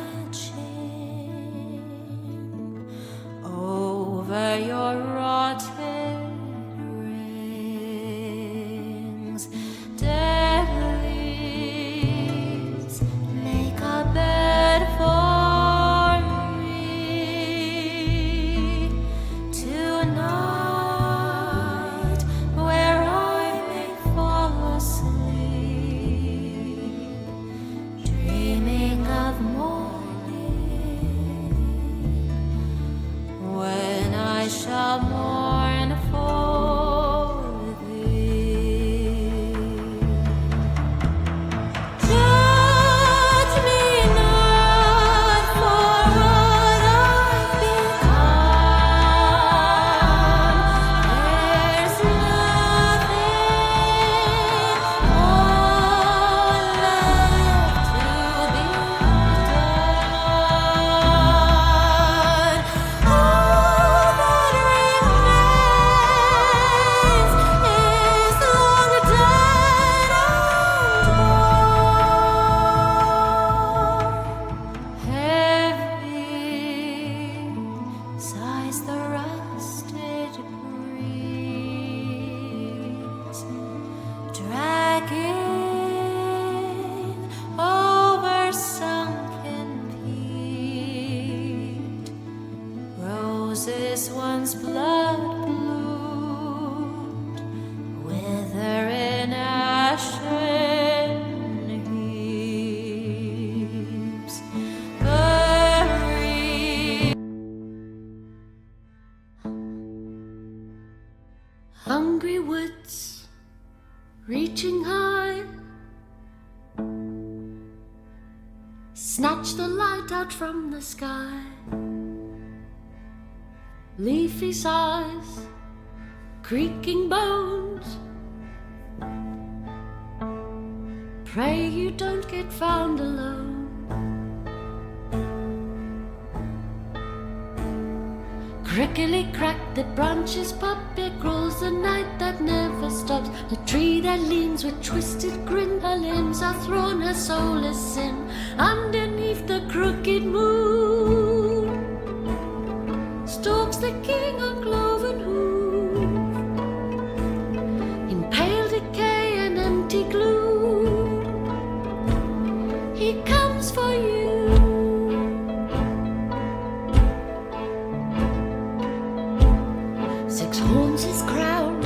watching over your rotted rings. Dead leaves make a bed for me tonight, where I may fall asleep, dreaming of morning, when I shall mourn for thee. Judge me not for what I've become. There's nothing more left to be done. All that remains is long dead and gone. Heavy sighs the rusted breeze, dragging over sunken peat. Roses once blood bloomed, wither in ashen heaps. Buried. Hungry woods reaching high, snatch the light out from the sky. Leafy sighs, creaking bones, pray you don't get found alone. Crickly crack, the branches pop, there grows the night that never stops. The tree that leans with twisted grin, her limbs are thrown, her soul is sin. Underneath the crooked moon stalks the king on cloven hoof, in pale decay and empty gloom. He comes for you. Six horns his crown,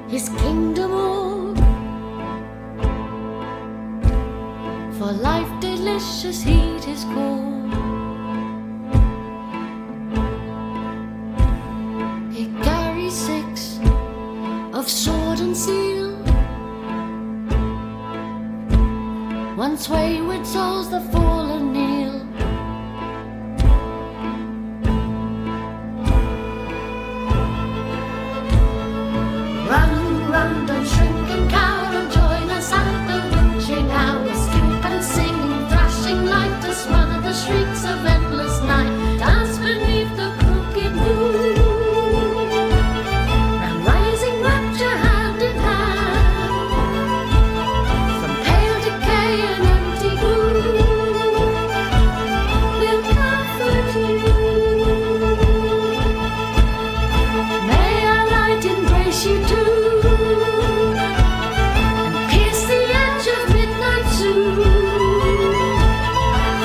his kingdom all, for life delicious heed his call. He carries six of sword and seal, once wayward souls the fallen kneel. Run, run, don't shrink and cower, and join us at the witching hour. Skip and sing, thrashing light to smother the shrieks of endless night. Dance beneath the crooked moon, round rising rapture hand in hand, from pale decay and empty gloom, we'll comfort you. May our light embrace you too, and pierce the edge of midnight soon,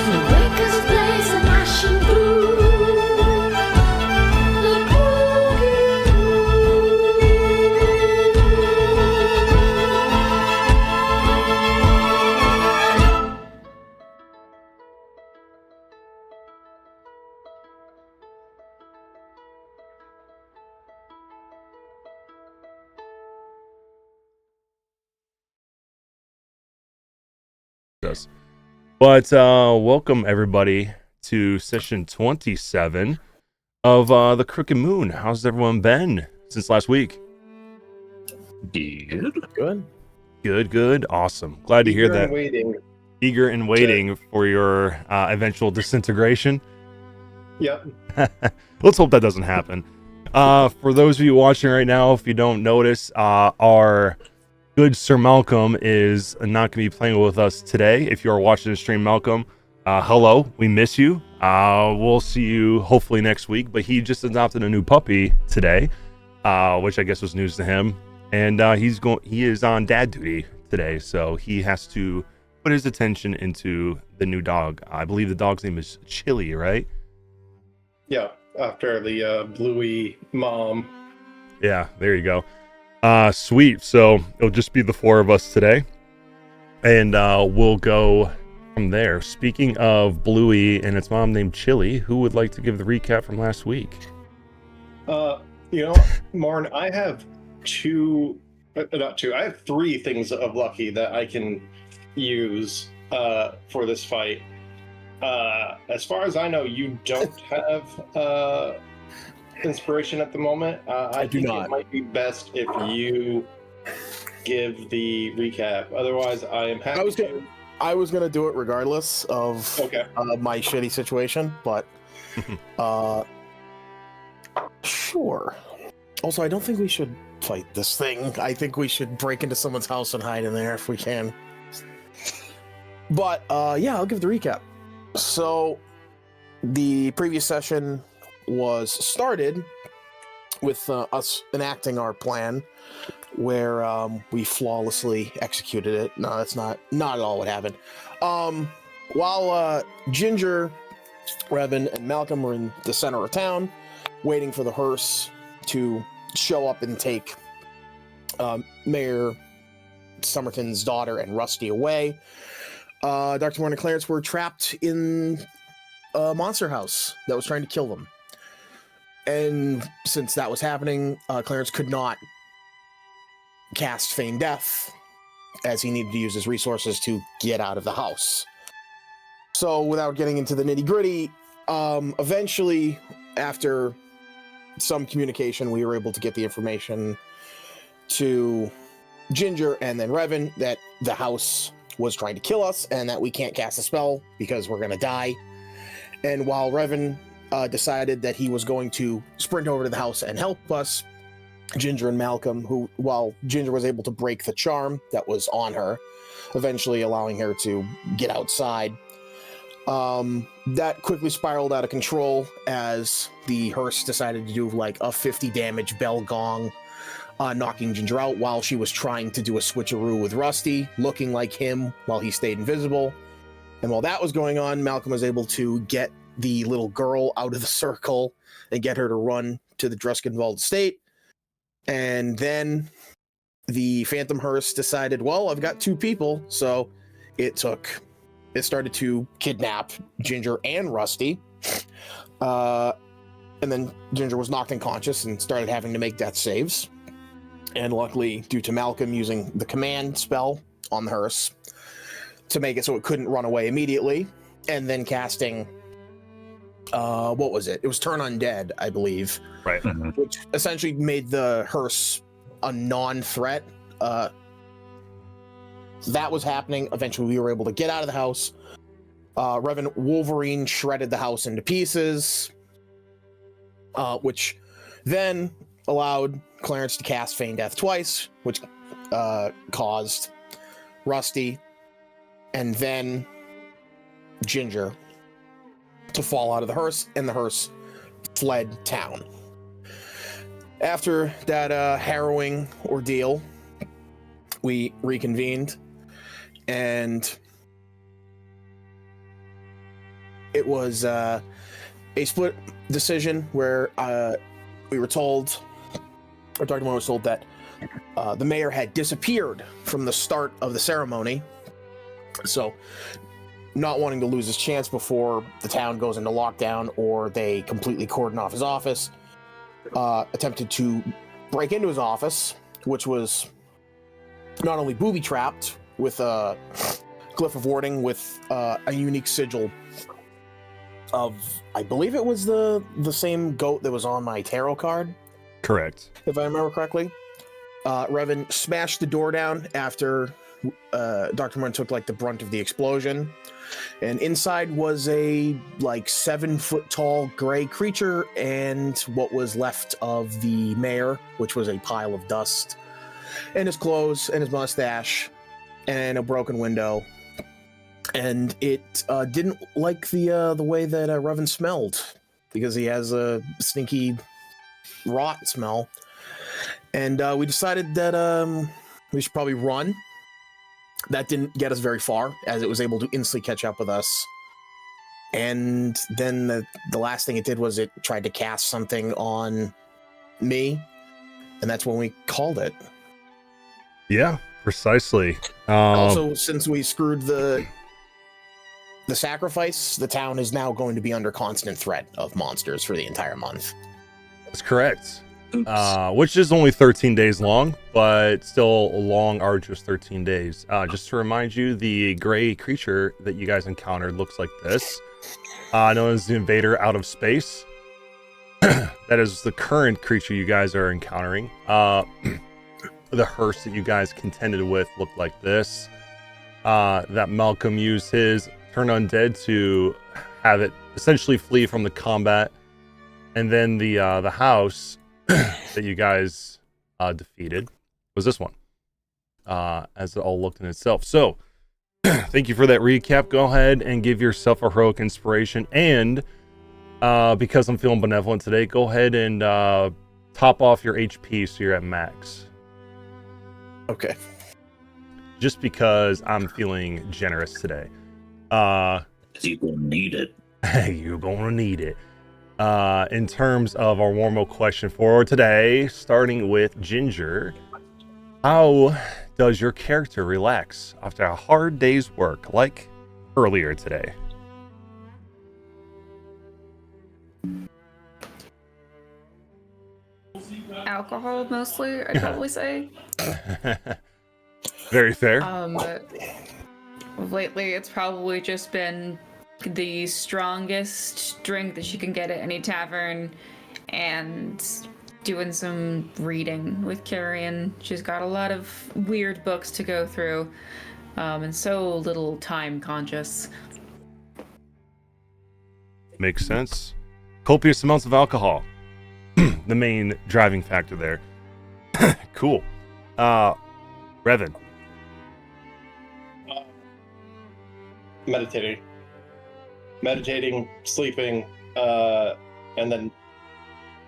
through wakest blaze and ashen gloom, the crooked us. But welcome everybody to session 27 of the Crooked Moon. How's everyone been since last week? Good. Good. Awesome. Glad to hear Eager that. and waiting. Eager and waiting for your eventual disintegration. Yep. Let's hope that doesn't happen. For those of you watching right now, if you don't notice, our good Sir Malcolm is not going to be playing with us today. If you are watching the stream, Malcolm, hello, we miss you. We'll see you hopefully next week. But he just adopted a new puppy today, which I guess was news to him. And he is on dad duty today, so he has to put his attention into the new dog. I believe the dog's name is Chili, right? Yeah, after the Bluey mom. Yeah, there you go. Sweet. So it'll just be the four of us today, and we'll go from there. Speaking of Bluey and its mom named Chili, who would like to give the recap from last week? Marn, I have I have 3 things of lucky that I can use for this fight. As far as I know, you don't have inspiration at the moment. I do think not. It might be best if you give the recap. Otherwise, I am happy I was gonna do it regardless of my shitty situation, but sure. Also, I don't think we should fight this thing. I think we should break into someone's house and hide in there if we can. But yeah, I'll give the recap. So the previous session was started with us enacting our plan, where we flawlessly executed it. No, that's not at all what happened. While Ginger, Revan, and Malcolm were in the center of town, waiting for the hearse to show up and take Mayor Somerton's daughter and Rusty away, Dr. Moore and Clarence were trapped in a monster house that was trying to kill them. And since that was happening, Clarence could not cast Feign Death, as he needed to use his resources to get out of the house. So without getting into the nitty-gritty, eventually, after some communication, we were able to get the information to Ginger and then Revan that the house was trying to kill us and that we can't cast a spell because we're going to die. And while Revan decided that he was going to sprint over to the house and help us, Ginger and Malcolm, while Ginger was able to break the charm that was on her, eventually allowing her to get outside, that quickly spiraled out of control as the hearse decided to do like a 50 damage bell gong, knocking Ginger out while she was trying to do a switcheroo with Rusty, looking like him while he stayed invisible. And while that was going on, Malcolm was able to get the little girl out of the circle and get her to run to the Druskenwald estate. And then the Phantom Hearse decided, well, I've got 2 people, so it started to kidnap Ginger and Rusty. And then Ginger was knocked unconscious and started having to make death saves. And luckily, due to Malcolm using the command spell on the hearse to make it so it couldn't run away immediately, and then casting, what was it? It was Turn Undead, I believe. Right. Which essentially made the hearse a non-threat. That was happening. Eventually, we were able to get out of the house. Revan Wolverine shredded the house into pieces, which then allowed Clarence to cast Feign Death twice, which caused Rusty and then Ginger to fall out of the hearse, and the hearse fled town. After that harrowing ordeal, we reconvened, and it was a split decision where we were told, or Dr. Moore was told, that the mayor had disappeared from the start of the ceremony. So, not wanting to lose his chance before the town goes into lockdown or they completely cordon off his office, attempted to break into his office, which was not only booby-trapped with a glyph of warding with a unique sigil of, I believe it was the same goat that was on my tarot card. Correct. If I remember correctly. Revan smashed the door down after Dr. Moore took like the brunt of the explosion. And inside was a like 7-foot tall gray creature and what was left of the mayor, which was a pile of dust, and his clothes and his mustache and a broken window and it didn't like the way that Revan smelled, because he has a stinky rot smell. And we decided that we should probably run. That didn't get us very far, as it was able to instantly catch up with us. And then the last thing it did was it tried to cast something on me, and that's when we called it. Yeah, precisely. Also, since we screwed the sacrifice, the town is now going to be under constant threat of monsters for the entire month. That's correct. Which is only 13 days long, but still a long, arduous 13 days. Just to remind you, the gray creature that you guys encountered looks like this, known as the Invader out of space. That is the current creature you guys are encountering. The hearse that you guys contended with looked like this. That Malcolm used his turn undead to have it essentially flee from the combat. And then the house that you guys defeated was this one, as it all looked in itself. So thank you for that recap. Go ahead and give yourself a heroic inspiration, and because I'm feeling benevolent today, go ahead and top off your HP so you're at max. Okay. Just because I'm feeling generous today. You're gonna need it. You're gonna need it. In terms of our warm-up question for today, starting with Ginger, how does your character relax after a hard day's work, like earlier today? Alcohol, mostly, I'd probably say. Very fair. Lately, it's probably just been the strongest drink that she can get at any tavern, and doing some reading with Carrion. She's got a lot of weird books to go through, and so little time conscious. Makes sense. Copious amounts of alcohol. The main driving factor there. Cool. Revan. Meditating, sleeping, and then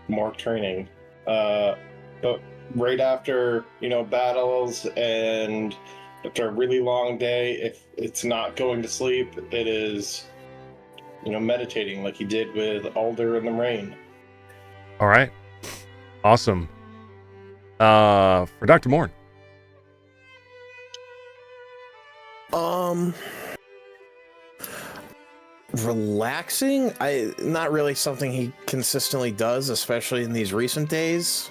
more training. But right after, battles and after a really long day, if it's not going to sleep, it is, meditating like he did with Alder in the Rain. All right. Awesome. For Dr. Morn. Relaxing? Not really something he consistently does, especially in these recent days.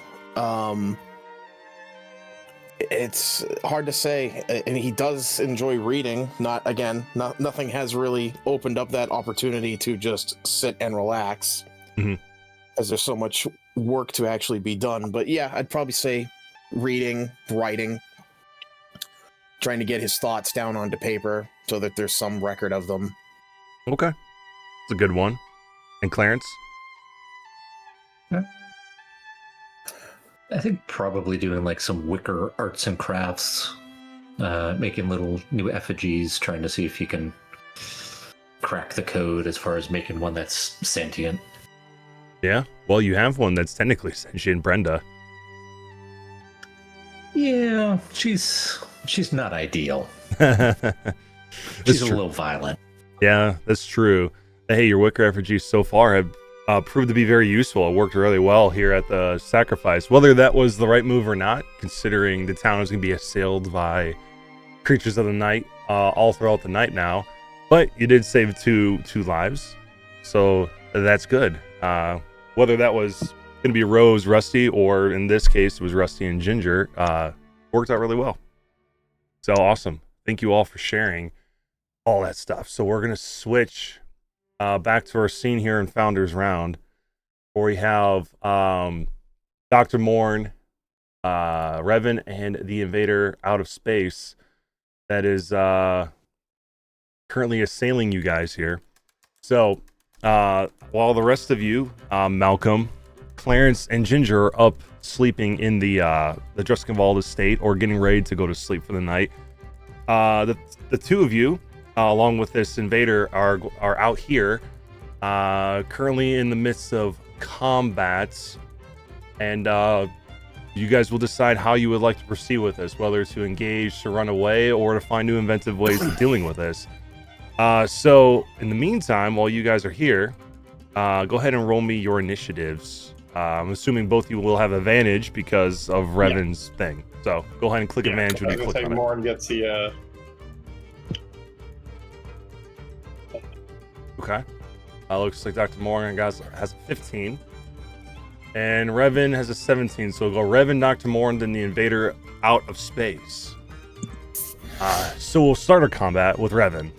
It's hard to say. And he does enjoy reading. Nothing has really opened up that opportunity to just sit and relax. Mm-hmm. As there's so much work to actually be done. But yeah, I'd probably say reading, writing, trying to get his thoughts down onto paper so that there's some record of them. Okay. It's a good one. And Clarence? I think probably doing like some wicker arts and crafts, making little new effigies, trying to see if you can crack the code as far as making one that's sentient. Yeah. Well, you have one that's technically sentient, Brenda. Yeah, she's not ideal. True. She's a little violent. Yeah, that's true. Hey, your wicker effigies so far have proved to be very useful. It worked really well here at the sacrifice. Whether that was the right move or not, considering the town is going to be assailed by creatures of the night all throughout the night now. But you did save two lives, so that's good. Whether that was going to be Rose, Rusty, or in this case it was Rusty and Ginger, worked out really well. So awesome. Thank you all for sharing all that stuff. So we're going to switch back to our scene here in Founders Round, where we have Dr. Morn, Revan, and the Invader out of space that is currently assailing you guys here. So while the rest of you, Malcolm, Clarence, and Ginger are up sleeping in the Druskenwald estate or getting ready to go to sleep for the night, the two of you along with this invader, are out here, currently in the midst of combat, and you guys will decide how you would like to proceed with this, whether to engage, to run away, or to find new inventive ways of dealing with this. So in the meantime, while you guys are here, go ahead and roll me your initiatives. I'm assuming both of you will have advantage because of Revan's thing. So go ahead and click advantage when you click on it. Morn gets the. Okay. Looks like Dr. Morgan has a 15. And Revan has a 17. So we'll go Revan, Dr. Morgan, then the invader out of space. So we'll start our combat with Revan.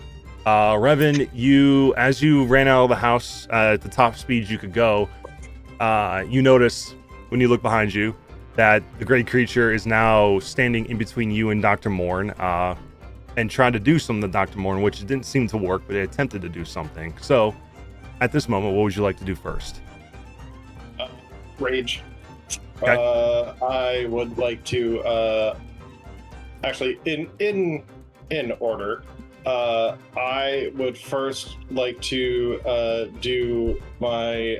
Revan, as you ran out of the house at the top speed you could go, you notice when you look behind you that the great creature is now standing in between you and Dr. Morn, and trying to do something to Dr. Morn, which didn't seem to work, but it attempted to do something. So, at this moment, what would you like to do first? Rage. Okay. I would like to actually in order. I would first like to do my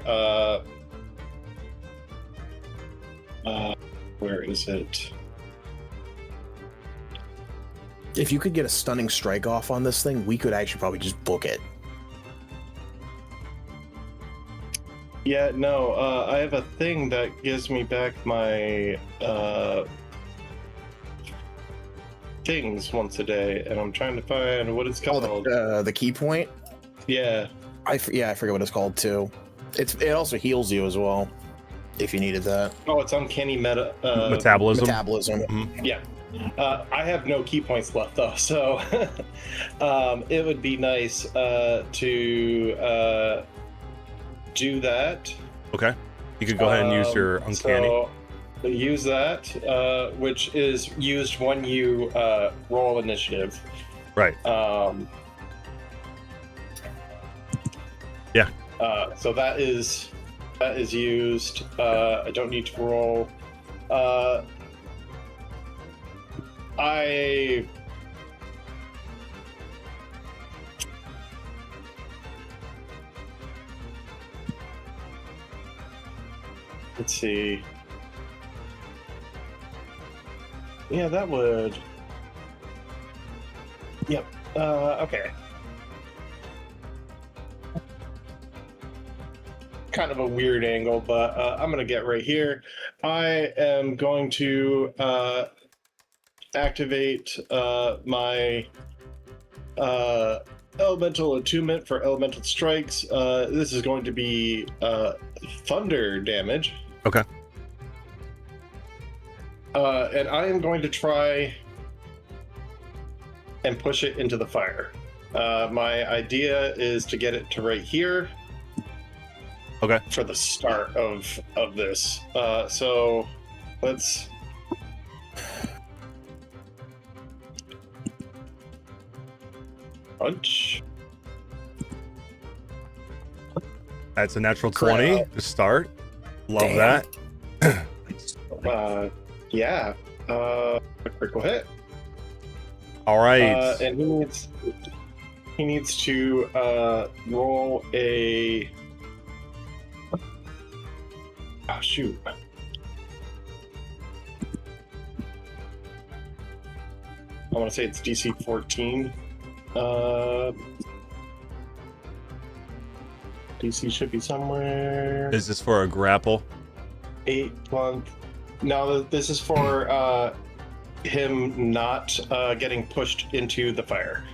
where is it? If you could get a stunning strike off on this thing, we could actually probably just book it. Yeah, no, I have a thing that gives me back my things once a day, and I'm trying to find what it's called. The key point? Yeah. I forget what it's called too. It also heals you as well, if you needed that. Oh, it's uncanny Metabolism. Metabolism. Yeah. I have no key points left though, so it would be nice to do that. Okay. You could go ahead and use your uncanny. So use that, which is used when you roll initiative. Right. Yeah. So that is used. I don't need to roll. Let's see. Yeah, that would. Yep. Okay. Kind of a weird angle, but I'm gonna get right here. I am going to activate my elemental attunement for elemental strikes. This is going to be thunder damage. Okay. And I am going to try and push it into the fire. My idea is to get it to right here. Okay. For the start of this. So let's. Punch. That's a natural 20 to start. Love Damn. that. Yeah. Critical hit. All right. And he needs to roll a. Oh shoot. I want to say it's DC 14. DC should be somewhere. Is this for a grapple? 8 month. No, this is for him not getting pushed into the fire.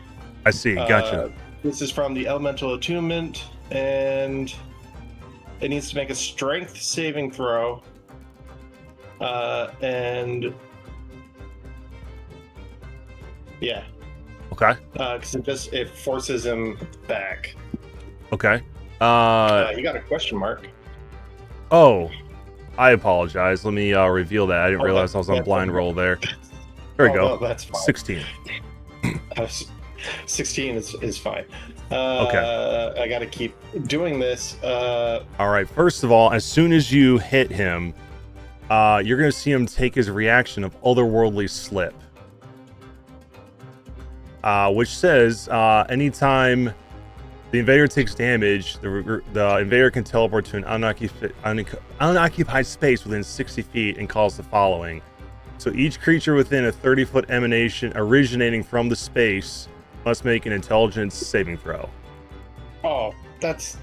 I see. Gotcha. This is from the elemental attunement, and it needs to make a strength saving throw. And yeah. Okay. Because it forces him back. Okay. You got a question mark. Oh, I apologize. Let me reveal that. I didn't realize I was on blind roll there. There we go. No, that's fine. 16. 16 is fine. Okay. I got to keep doing this. All right. First of all, as soon as you hit him, you're going to see him take his reaction of otherworldly slip. which says anytime the invader takes damage, the invader can teleport to an unoccupied space within 60 feet and calls the following. So each creature within a 30-foot emanation originating from the space must make an intelligence saving throw. Oh, that's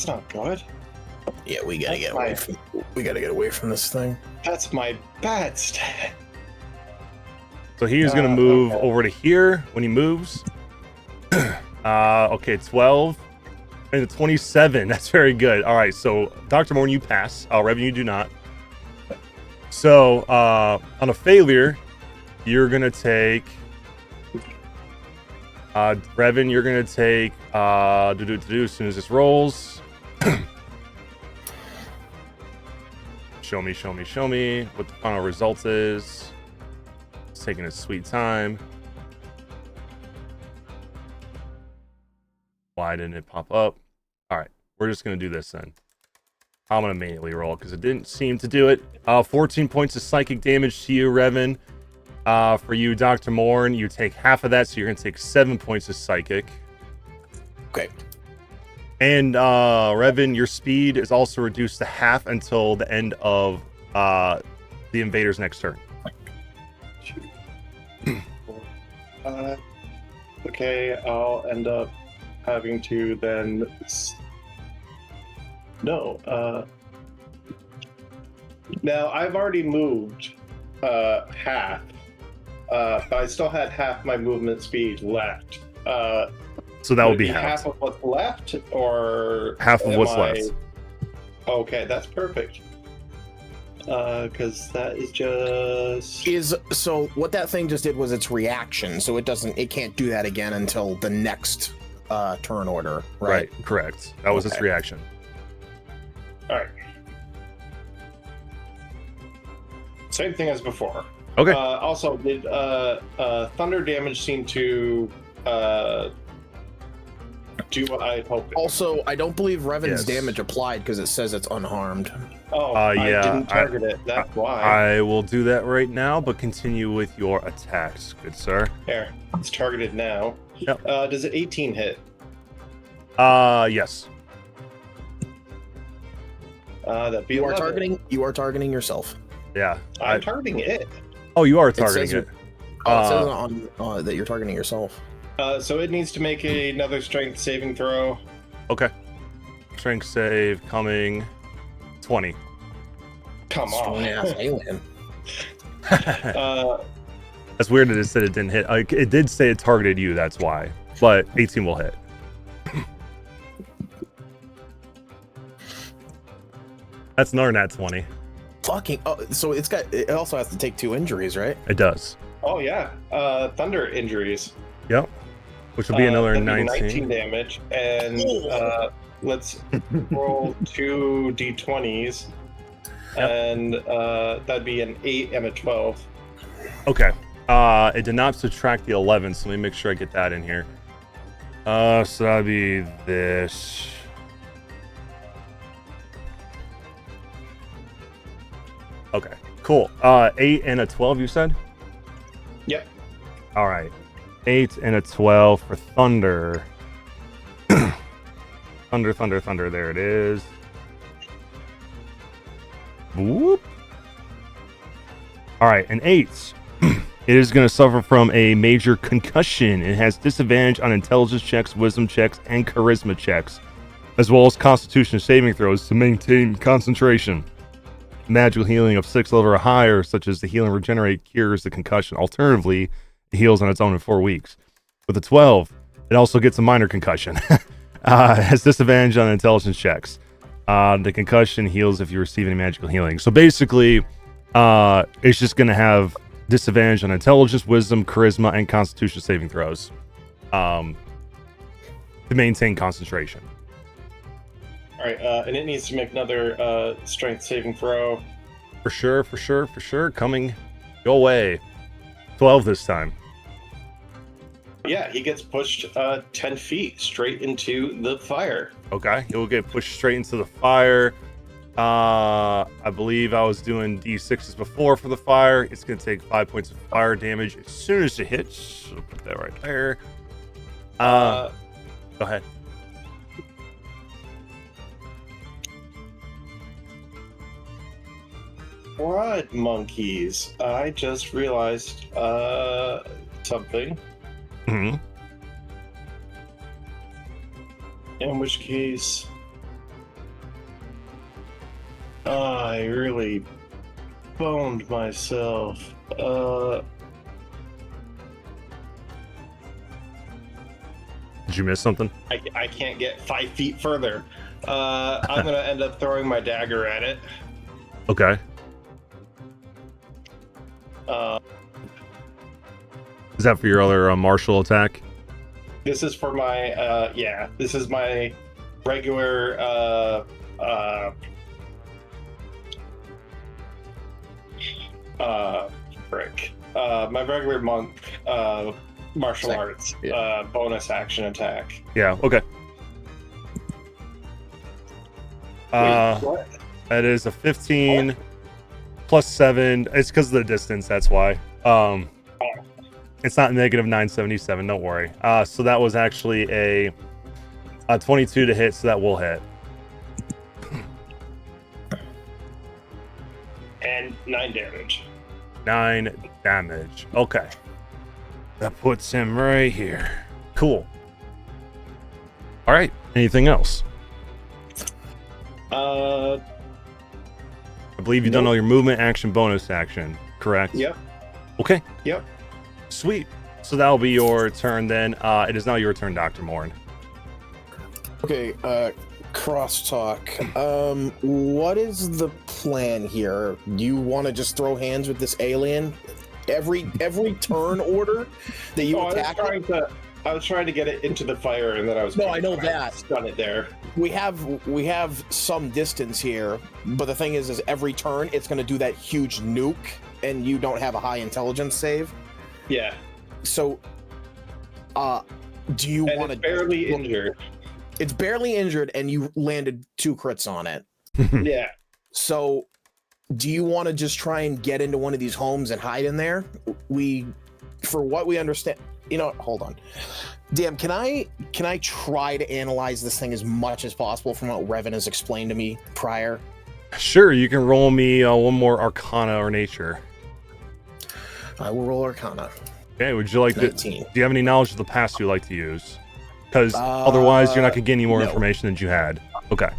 not good. Yeah, we gotta get away from this thing. That's my bad stat. So he is going to move over to here when he moves. Okay, 12 and a 27. That's very good. All right, so Dr. Morn, you pass. Revan, you do not. So on a failure, you're going to take... Revan, you're going to take... as soon as this rolls. Show me what the final result is. It's taking its sweet time. Why didn't it pop up? All right, we're just going to do this then. I'm going to manually roll because it didn't seem to do it. 14 points of psychic damage to you, Revan. For you, Dr. Morn, you take half of that, so you're going to take 7 points of psychic. Okay. And Revan, your speed is also reduced to half until the end of the invader's next turn. Okay, I'll end up having to then... No, now I've already moved half, but I still had half my movement speed left. So that would be half of what's left, or half of what's left. Okay, that's perfect. Because that is just so what that thing just did was its reaction, so it can't do that again until the next turn order, right? Correct. That was its reaction. All right. Same thing as before. Okay. Also, did thunder damage seem to do what I hoped? Also, I don't believe Revan's damage applied because it says it's unharmed. Oh, yeah. I didn't target it. That's why. I will do that right now, but continue with your attacks, good sir. There, it's targeted now. Yep. Does it 18 hit? Yes. That'd be You 11. are targeting yourself. Yeah. I'm targeting it. Oh, you are It targeting says it. it says on that you're targeting yourself. So it needs to make another strength saving throw. Okay. Strength save coming 20. Come Strong on. ass alien. That's weird that it said it didn't hit. It did say it targeted you, that's why. But 18 will hit. That's another nat 20. Fucking. Oh, so it also has to take 2 injuries, right? It does. Oh yeah. Thunder injuries. Yep. Which will be another That'd be 19. 19 damage, and let's roll 2 d20s, and that'd be an 8 and a 12. Okay. It did not subtract the 11, so let me make sure I get that in here. So that'd be this. Okay, cool. 8 and a 12, you said? Yep. All right. 8 and a 12 for Thunder. Thunder. There it is. Whoop. All right, an 8. It is going to suffer from a major concussion. It has disadvantage on intelligence checks, wisdom checks, and charisma checks, as well as constitution saving throws to maintain concentration. Magical healing of 6 level or higher, such as the heal and regenerate, cures the concussion. Alternatively, it heals on its own in 4 weeks. With a 12, it also gets a minor concussion. It has disadvantage on intelligence checks. The concussion heals if you receive any magical healing. So basically, it's just going to have disadvantage on intelligence, wisdom, charisma, and constitution saving throws to maintain concentration. All right, and it needs to make another strength saving throw. For sure. Coming your way. 12 this time. Yeah, he gets pushed 10 feet straight into the fire. Okay, he'll get pushed straight into the fire. I believe I was doing D6s before for the fire. It's going to take 5 points of fire damage as soon as it hits. So put that right there. Go ahead. Right, monkeys. I just realized something. Mhm. In which case, I really boned myself. Did you miss something? I can't get 5 feet further. I'm gonna end up throwing my dagger at it. Okay. Is that for your other martial attack? This is for my this is my regular my regular monk martial arts bonus action attack. Yeah. Okay. Wait, what? That is a 15 plus 7. It's because of the distance. That's why. It's not negative 977. Don't worry. So that was actually a 22 to hit. So that will hit. And 9 damage. 9 damage. Okay. That puts him right here. Cool. All right. Anything else? I believe you've done all your movement, action, bonus action. Correct? Yep. Okay. Yep. Sweet. So that'll be your turn then. It is now your turn, Dr. Morn. Okay, crosstalk. What is the plan here? Do you want to just throw hands with this alien? Every turn order that you attack? I was trying to get it into the fire, and then I was. No, I know that. Stun it there. We have some distance here, but the thing is every turn it's going to do that huge nuke, and you don't have a high intelligence save. Yeah. So, do you want to? Barely injured. It's barely injured, and you landed 2 crits on it. Yeah. So, do you want to just try and get into one of these homes and hide in there? For what we understand, hold on. Damn, can I try to analyze this thing as much as possible from what Revan has explained to me prior? Sure, you can roll me one more Arcana or Nature. I will roll Arcana. Okay, would you like 19. Do you have any knowledge of the past you like to use? Because otherwise, you're not going to get any more information than you had. Okay.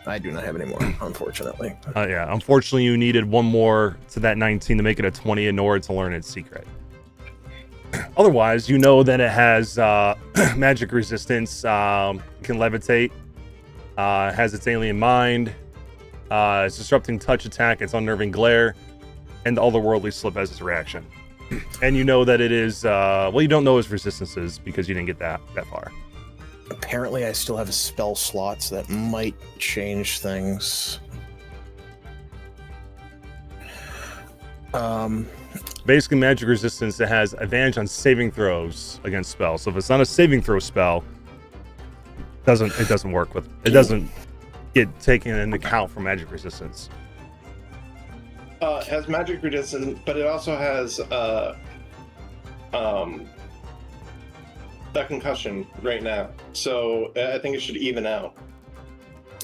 I do not have any more, unfortunately. Yeah, unfortunately, you needed one more to that 19 to make it a 20 in order to learn its secret. Otherwise, you know that it has magic resistance, can levitate, has its alien mind, it's disrupting touch attack, it's unnerving glare, and otherworldly slip as its reaction. And you know that it is, you don't know its resistances because you didn't get that far. Apparently, I still have spell slots that might change things. Basically, magic resistance, it has advantage on saving throws against spells. So if it's not a saving throw spell, it doesn't work with it. Doesn't get taken into account for magic resistance. It has magic resistance, but it also has that concussion right now. So I think it should even out.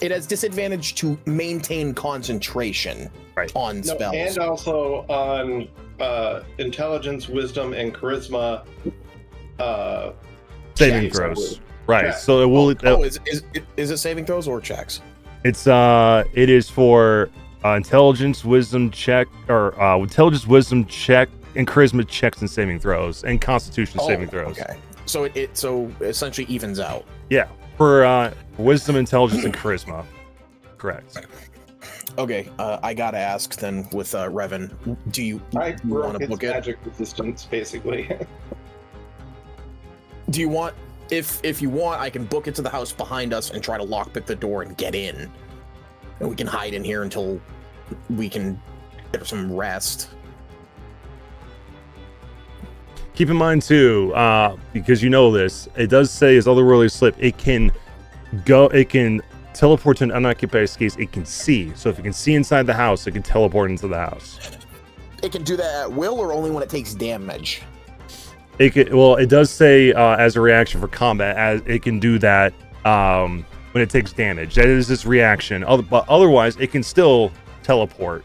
It has disadvantage to maintain concentration on spells. And also on intelligence, wisdom, and charisma Saving throws. Right. Check. So it will. Is it saving throws or checks? It is for intelligence, wisdom check, or intelligence, wisdom check, and charisma checks and saving throws, and constitution saving throws. Okay. So it essentially evens out. Yeah. For wisdom, intelligence, and charisma. Correct. Okay. I gotta ask then with Revan, do you want to book it? Magic resistance, basically. Do you want? If you want, I can book it to the house behind us and try to lockpick the door and get in, and we can hide in here until we can get some rest. Keep in mind too, because you know this, it does say as otherworldly slip, it can teleport to an unoccupied space it can see. So if it can see inside the house, it can teleport into the house. It can do that at will or only when it takes damage? It does say as a reaction for combat, as it can do that when it takes damage. That is its reaction. But otherwise, it can still teleport.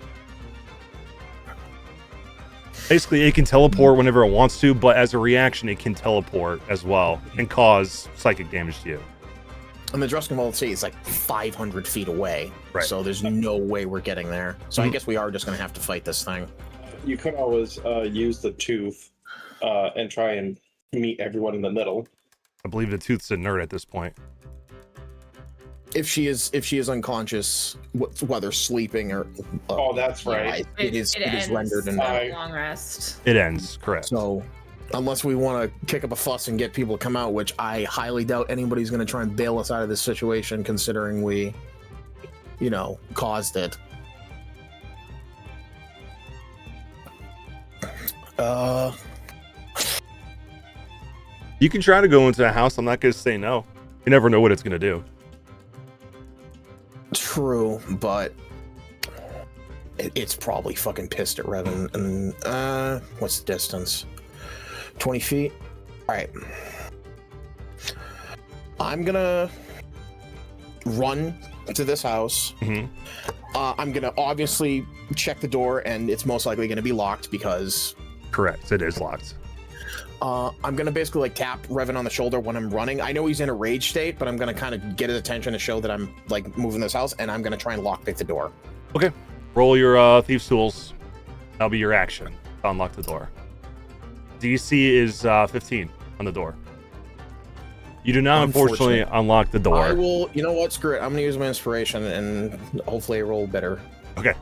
Basically, it can teleport whenever it wants to, but as a reaction, it can teleport as well and cause psychic damage to you. And the Druskin Vault City is like 500 feet away, Right. so there's no way we're getting there. So I guess we are just going to have to fight this thing. You could always use the tooth and try and meet everyone in the middle. I believe the tooth's inert at this point. If she is unconscious, whether sleeping or Oh, that's right. it is ends rendered in on that. long rest. It ends, correct. So, unless we want to kick up a fuss and get people to come out, which I highly doubt anybody's going to try and bail us out of this situation, considering we, caused it. You can try to go into the house. I'm not going to say no. You never know what it's going to do. True, but it's probably fucking pissed at Revan. And what's the distance? 20 feet. All right. I'm gonna run to this house. Mm-hmm. I'm gonna obviously check the door, and it's most likely gonna be locked because. Correct. It is locked. I'm gonna basically like tap Revan on the shoulder when I'm running. I know he's in a rage state, but I'm gonna kind of get his attention to show that I'm like moving this house, and I'm gonna try and lockpick the door. Okay. Roll your thieves' tools. That'll be your action to unlock the door. DC is 15 on the door. You do not, unfortunately, unlock the door. I will. You know what? Screw it. I'm gonna use my inspiration, and hopefully I roll better. Okay.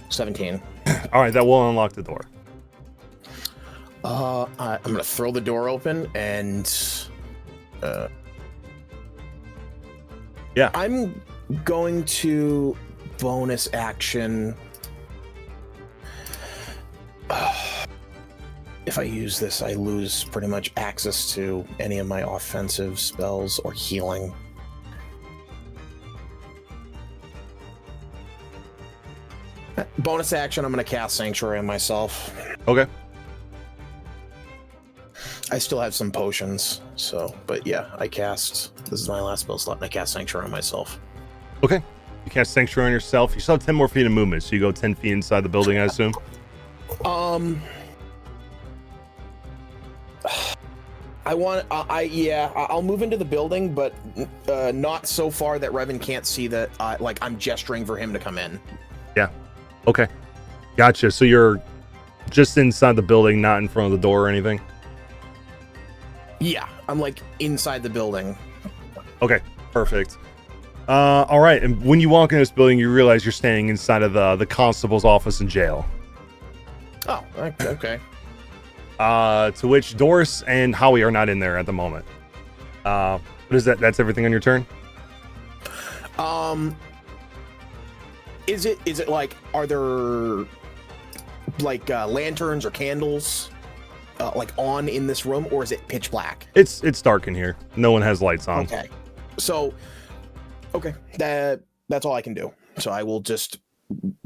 17. All right, that will unlock the door. I'm gonna throw the door open and Yeah. I'm going to bonus action. If I use this, I lose pretty much access to any of my offensive spells or healing. Bonus action, I'm gonna cast Sanctuary on myself. Okay. I still have some potions, so, but yeah, this is my last spell slot, and I cast Sanctuary on myself. Okay. You cast Sanctuary on yourself. You still have 10 more feet of movement, so you go 10 feet inside the building, I assume? I'll move into the building, but not so far that Revan can't see that, I'm gesturing for him to come in. Yeah. Okay. Gotcha. So you're just inside the building, not in front of the door or anything? Yeah, I'm like inside the building. Okay. Perfect. All right. And when you walk in this building, you realize you're standing inside of the constable's office in jail. Oh, okay. To which Doris and Howie are not in there at the moment. What is that? That's everything on your turn? Is it like, are there like lanterns or candles like on in this room, or is it pitch black? It's dark in here. No one has lights on. Okay. So, okay, that's all I can do. So I will just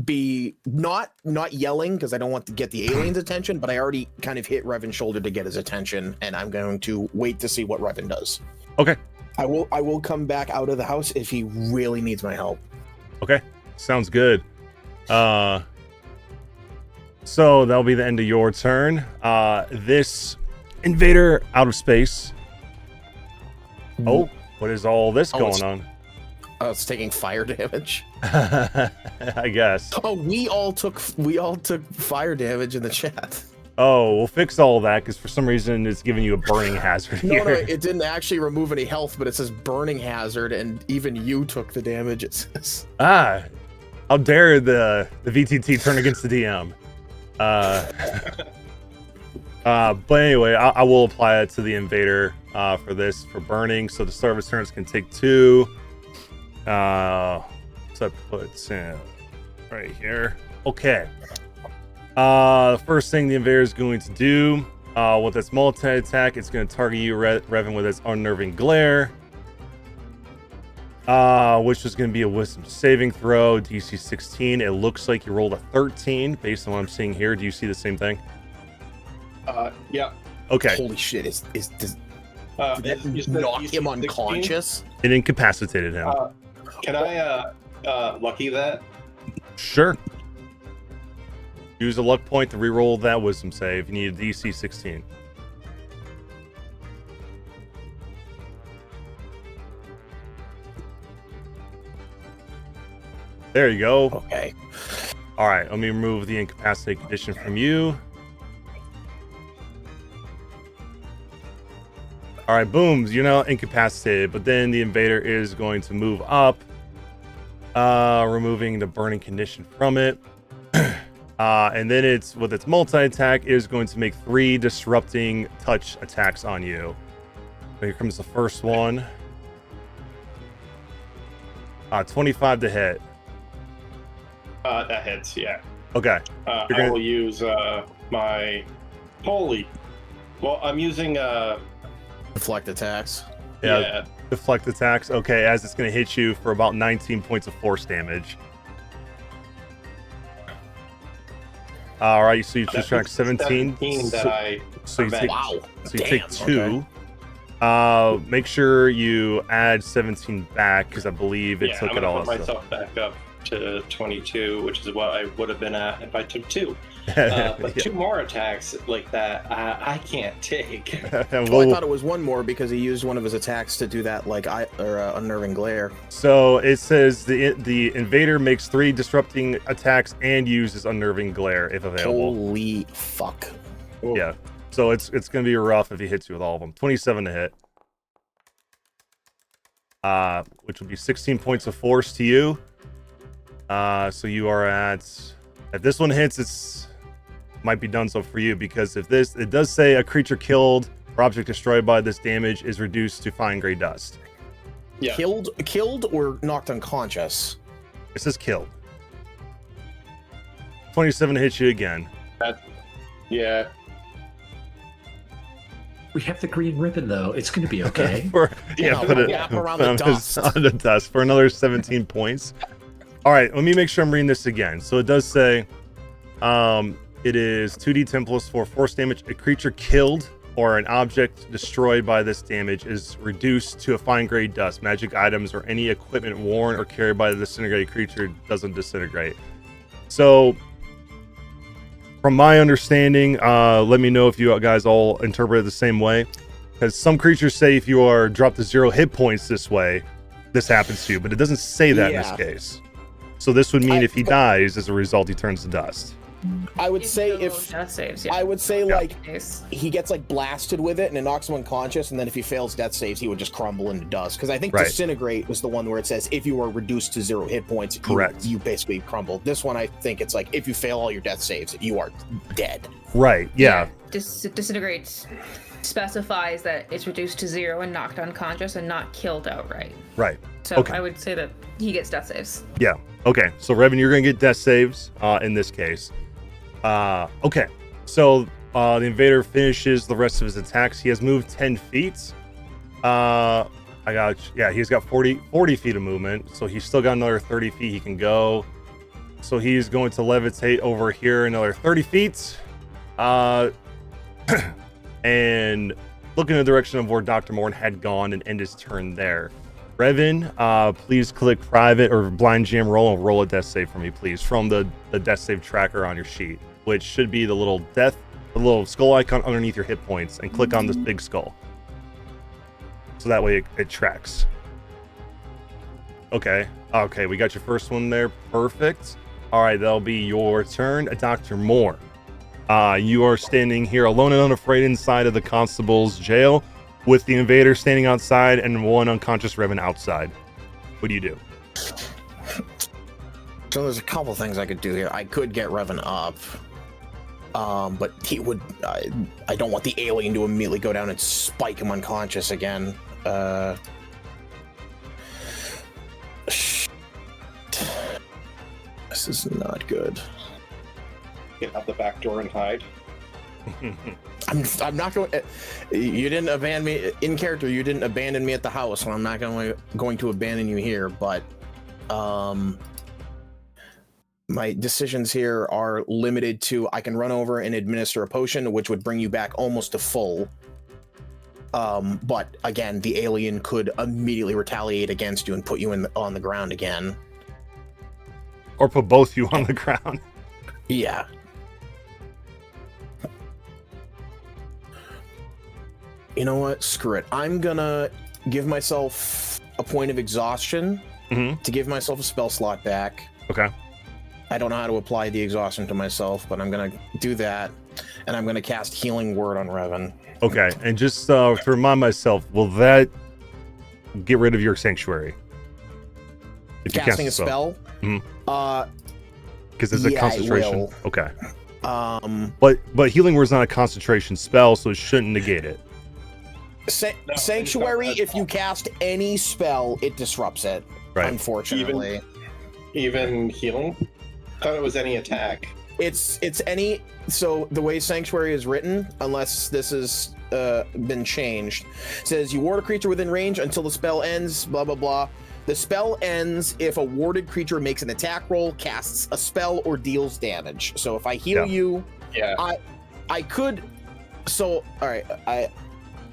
be not yelling because I don't want to get the alien's attention, but I already kind of hit Revan's shoulder to get his attention, and I'm going to wait to see what Revan does. Okay. I will come back out of the house if he really needs my help. Okay. Sounds good. So that'll be the end of your turn. This invader out of space. Oh, what is all this going on? Oh, it's taking fire damage. I guess. Oh, we all took fire damage in the chat. Oh, we'll fix all that because for some reason it's giving you a burning hazard here. No, it didn't actually remove any health, but it says burning hazard, and even you took the damage. It says. Ah, how dare the VTT turn against the DM? But anyway, I will apply it to the invader for burning. So the start of his turns can take 2. So I put right here. Okay. The first thing the invader is going to do with its multi-attack, it's going to target you, Revan, with its unnerving glare. Which is going to be a wisdom saving throw, DC 16. It looks like you rolled a 13 based on what I'm seeing here. Do you see the same thing? Yeah. Okay. Holy shit! Does You that said knock DC him 16? unconscious? It incapacitated him. Can I lucky that? Sure. Use a luck point to reroll that wisdom save. You need a DC 16. There you go. Okay. All right, let me remove the incapacitated condition from you. All right, booms, you're now incapacitated, but then the invader is going to move up, removing the burning condition from it. And then it's with its multi-attack is going to make 3 disrupting touch attacks on you. Here comes the first one. 25 to hit. That hits, yeah. Okay. I will use my holy. Well, I'm using Deflect attacks. yeah. Deflect attacks. Okay, as it's going to hit you for about 19 points of force damage. All right, so you just track 17. That I So you take, Wow. so you Damn, take 2. Make sure you add 17 back because I believe it took I'm it gonna all. put myself back up to 22, which is what I would have been at if I took 2. But Yeah. 2 more attacks like that, I can't take. Oh, I thought it was one more because he used one of his attacks to do that, like unnerving glare. So it says the invader makes 3 disrupting attacks and uses unnerving glare if available. Holy fuck! Yeah. So it's gonna be rough if he hits you with all of them. 27 to hit. Which will be 16 points of force to you. So you are at, if this one hits, it's might be done so for you because if this, it does say a creature killed or object destroyed by this damage is reduced to fine gray dust. Yeah. Killed or knocked unconscious? It says killed. 27 to hit you again. Yeah. We have the green ribbon though. It's going to be okay. Put it wrap around the dust. on the dust for another 17 points. All right, let me make sure I'm reading this again. So it does say, it is 2d10 plus 4 force damage. A creature killed or an object destroyed by this damage is reduced to a fine gray dust. Magic items or any equipment worn or carried by the disintegrated creature doesn't disintegrate. So, from my understanding, let me know if you guys all interpret it the same way. Because some creatures say if you are dropped to 0 hit points this way, this happens to you, but it doesn't say that in this case. So this would mean if he dies, as a result, he turns to dust. I would say if death saves, yeah. I would say like Nice. he gets like blasted with it and it knocks him unconscious, and then if he fails death saves, he would just crumble into dust. Because I think Right. disintegrate was the one where it says if you are reduced to 0 hit points, Correct. you basically crumble. This one, I think it's like if you fail all your death saves, you are dead. Right, yeah. Disintegrates specifies that it's reduced to 0 and knocked unconscious and not killed outright. Right. So Okay. I would say that he gets death saves. Yeah. Okay. So Revan, you're gonna get death saves in this case. Okay. So the invader finishes the rest of his attacks. He has moved 10 feet. He's got 40 feet of movement. So he's still got another 30 feet he can go. So he's going to levitate over here another 30 feet. And look in the direction of where Dr. Morn had gone and end his turn there. Revan, please click private or blind jam roll and roll a death save for me, please, from the death save tracker on your sheet, which should be the little skull icon underneath your hit points, and click on this big skull. So that way it tracks. Okay, we got your first one there. Perfect. All right, that'll be your turn. Dr. Moore. You are standing here alone and unafraid inside of the constable's jail, with the invader standing outside and one unconscious Revan outside. What do you do? So there's a couple things I could do here. I could get Revan up, but he would. I don't want the alien to immediately go down and spike him unconscious again. This is not good. Get out the back door and hide. I'm not going. You didn't abandon me in character. You didn't abandon me at the house, and I'm not going to abandon you here. But my decisions here are limited to I can run over and administer a potion, which would bring you back almost to full. But again, the alien could immediately retaliate against you and put you on the ground again. Or put both you on the ground. Yeah. You know what? Screw it. I'm gonna give myself a point of exhaustion to give myself a spell slot back. Okay. I don't know how to apply the exhaustion to myself, but I'm gonna do that, and I'm gonna cast Healing Word on Revan. Okay, and just to remind myself, will that get rid of your sanctuary? If you Casting a spell? Because it's a yeah, concentration. it will. Okay. But Healing Word is not a concentration spell, so it shouldn't negate it. Sanctuary, if you cast any spell, it disrupts it. Right. Unfortunately. Even healing? I thought it was any attack. It's any. So the way Sanctuary is written, unless this has been changed, says you ward a creature within range until the spell ends. Blah blah blah. The spell ends if a warded creature makes an attack roll, casts a spell, or deals damage. So if I heal you, I could. So all right,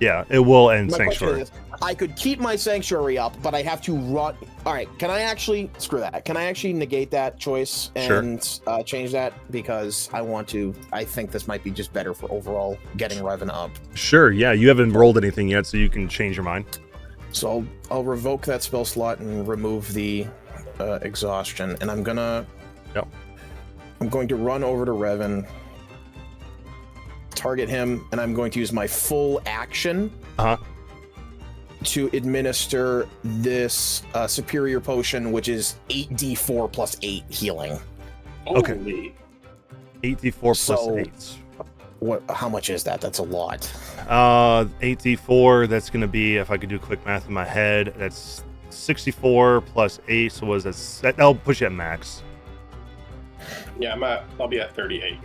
Yeah, it will end my sanctuary. question is, I could keep my sanctuary up, but I have to run. All right, can I actually screw that? Can I actually negate that choice and change that because I want to? I think this might be just better for overall getting Revan up. Sure, yeah, you haven't rolled anything yet, so you can change your mind. So I'll revoke that spell slot and remove the exhaustion, and I'm gonna. Yep. I'm going to run over to Revan, target him, and I'm going to use my full action to administer this superior potion, which is 8d4 plus 8 healing. Okay. 8d4 plus 8. What? How much is that? That's a lot. 8d4, that's going to be, if I could do quick math in my head, that's 64 plus 8, so what is that? That'll push you at max. Yeah, I'll be at 38.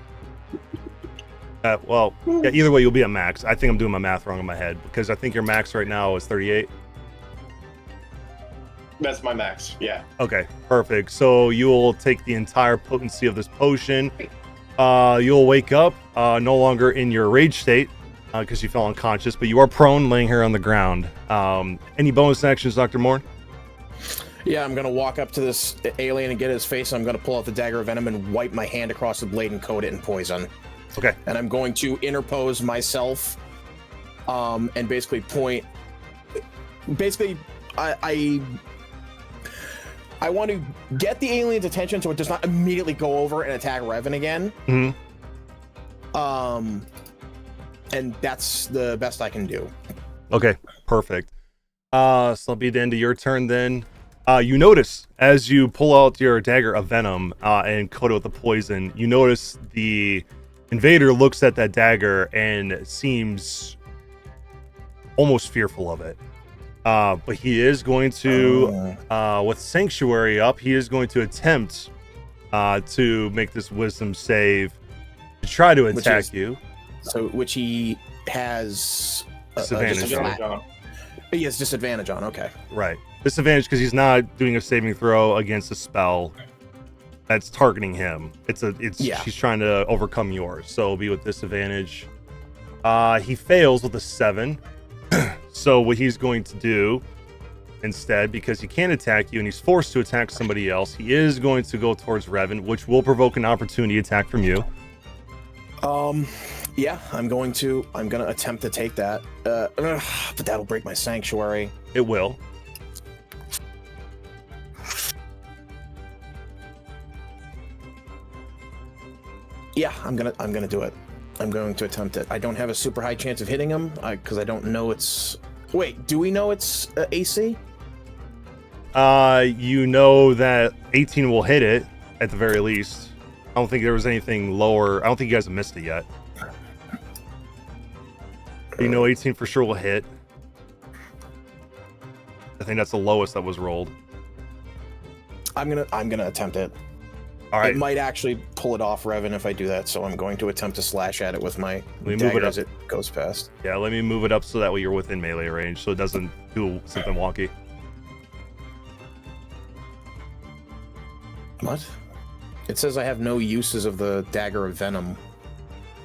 Well, yeah, either way, you'll be at max. I think I'm doing my math wrong in my head because I think your max right now is 38. That's my max, yeah. Okay, perfect. So you'll take the entire potency of this potion. You'll wake up, no longer in your rage state because you fell unconscious, but you are prone, laying here on the ground. Any bonus actions, Dr. Moore? Yeah, I'm gonna walk up to this alien and get his face. I'm gonna pull out the dagger of venom and wipe my hand across the blade and coat it in poison. Okay. And I'm going to interpose myself, and basically point. Basically, I want to get the alien's attention so it does not immediately go over and attack Revan again. And that's the best I can do. Okay, perfect. So that'll be the end of your turn then. You notice as you pull out your dagger of venom and coat it with the poison, you notice the invader looks at that dagger and seems almost fearful of it. But he is going to, with Sanctuary up, he is going to attempt to make this wisdom save to try to attack you. So, which he has Disadvantage on. He has disadvantage on. Okay. Right. Disadvantage because he's not doing a saving throw against a spell that's targeting him. He's trying to overcome yours, so it'll be with disadvantage. He fails with a 7. So what he's going to do instead, because he can't attack you and he's forced to attack somebody else, he is going to go towards Revan, which will provoke an opportunity attack from you. Yeah, I'm gonna attempt to take that. But that'll break my sanctuary. It will. Yeah, I'm gonna do it. I'm going to attempt it. I don't have a super high chance of hitting him because I don't know it's. Wait, do we know it's AC? You know that 18 will hit it at the very least. I don't think there was anything lower. I don't think you guys have missed it yet. You know 18 for sure will hit. I think that's the lowest that was rolled. I'm gonna attempt it. All right. It might actually pull it off, Revan, if I do that. So I'm going to attempt to slash at it with my move dagger it up. as it goes past. Yeah, let me move it up so that way you're within melee range, so it doesn't do something wonky. What? It says I have no uses of the dagger of venom.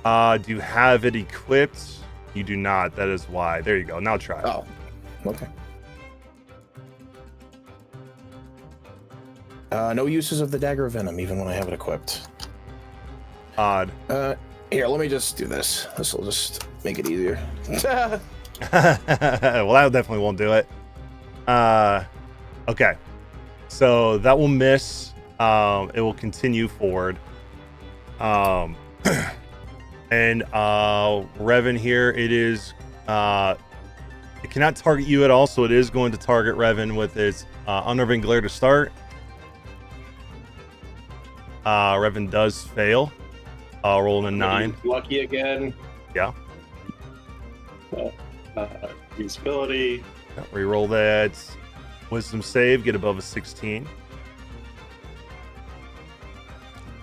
Do you have it equipped? You do not. That is why. There you go. Now try it. Oh, okay. No uses of the dagger of venom, even when I have it equipped. Odd. Here, let me just do this. This will just make it easier. Well, that definitely won't do it. Okay. So that will miss. It will continue forward. And Revan here, it is it cannot target you at all, so it is going to target Revan with its unnerving glare to start. Revan does fail. Rolling a 9. Lucky again. Yeah. Usability. Reroll that. Wisdom save, get above a 16.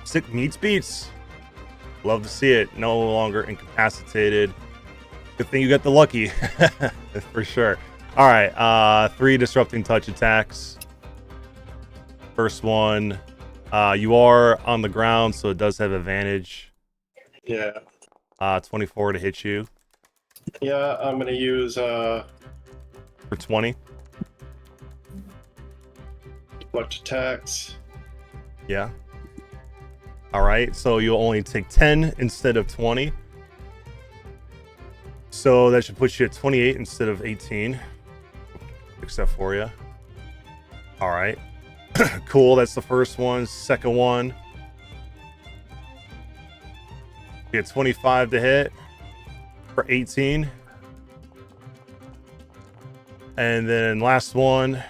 Sick meets beats. Love to see it. No longer incapacitated. Good thing you got the lucky. For sure. All right. 3 disrupting touch attacks. First one. You are on the ground, so it does have advantage. Yeah. 24 to hit you. Yeah, I'm gonna use For 20. deflect attacks. Yeah. All right. So you'll only take 10 instead of 20. So that should put you at 28 instead of 18. Fix that for you. All right. Cool. That's the first one. Second one. You get 25 to hit for 18. And then last one.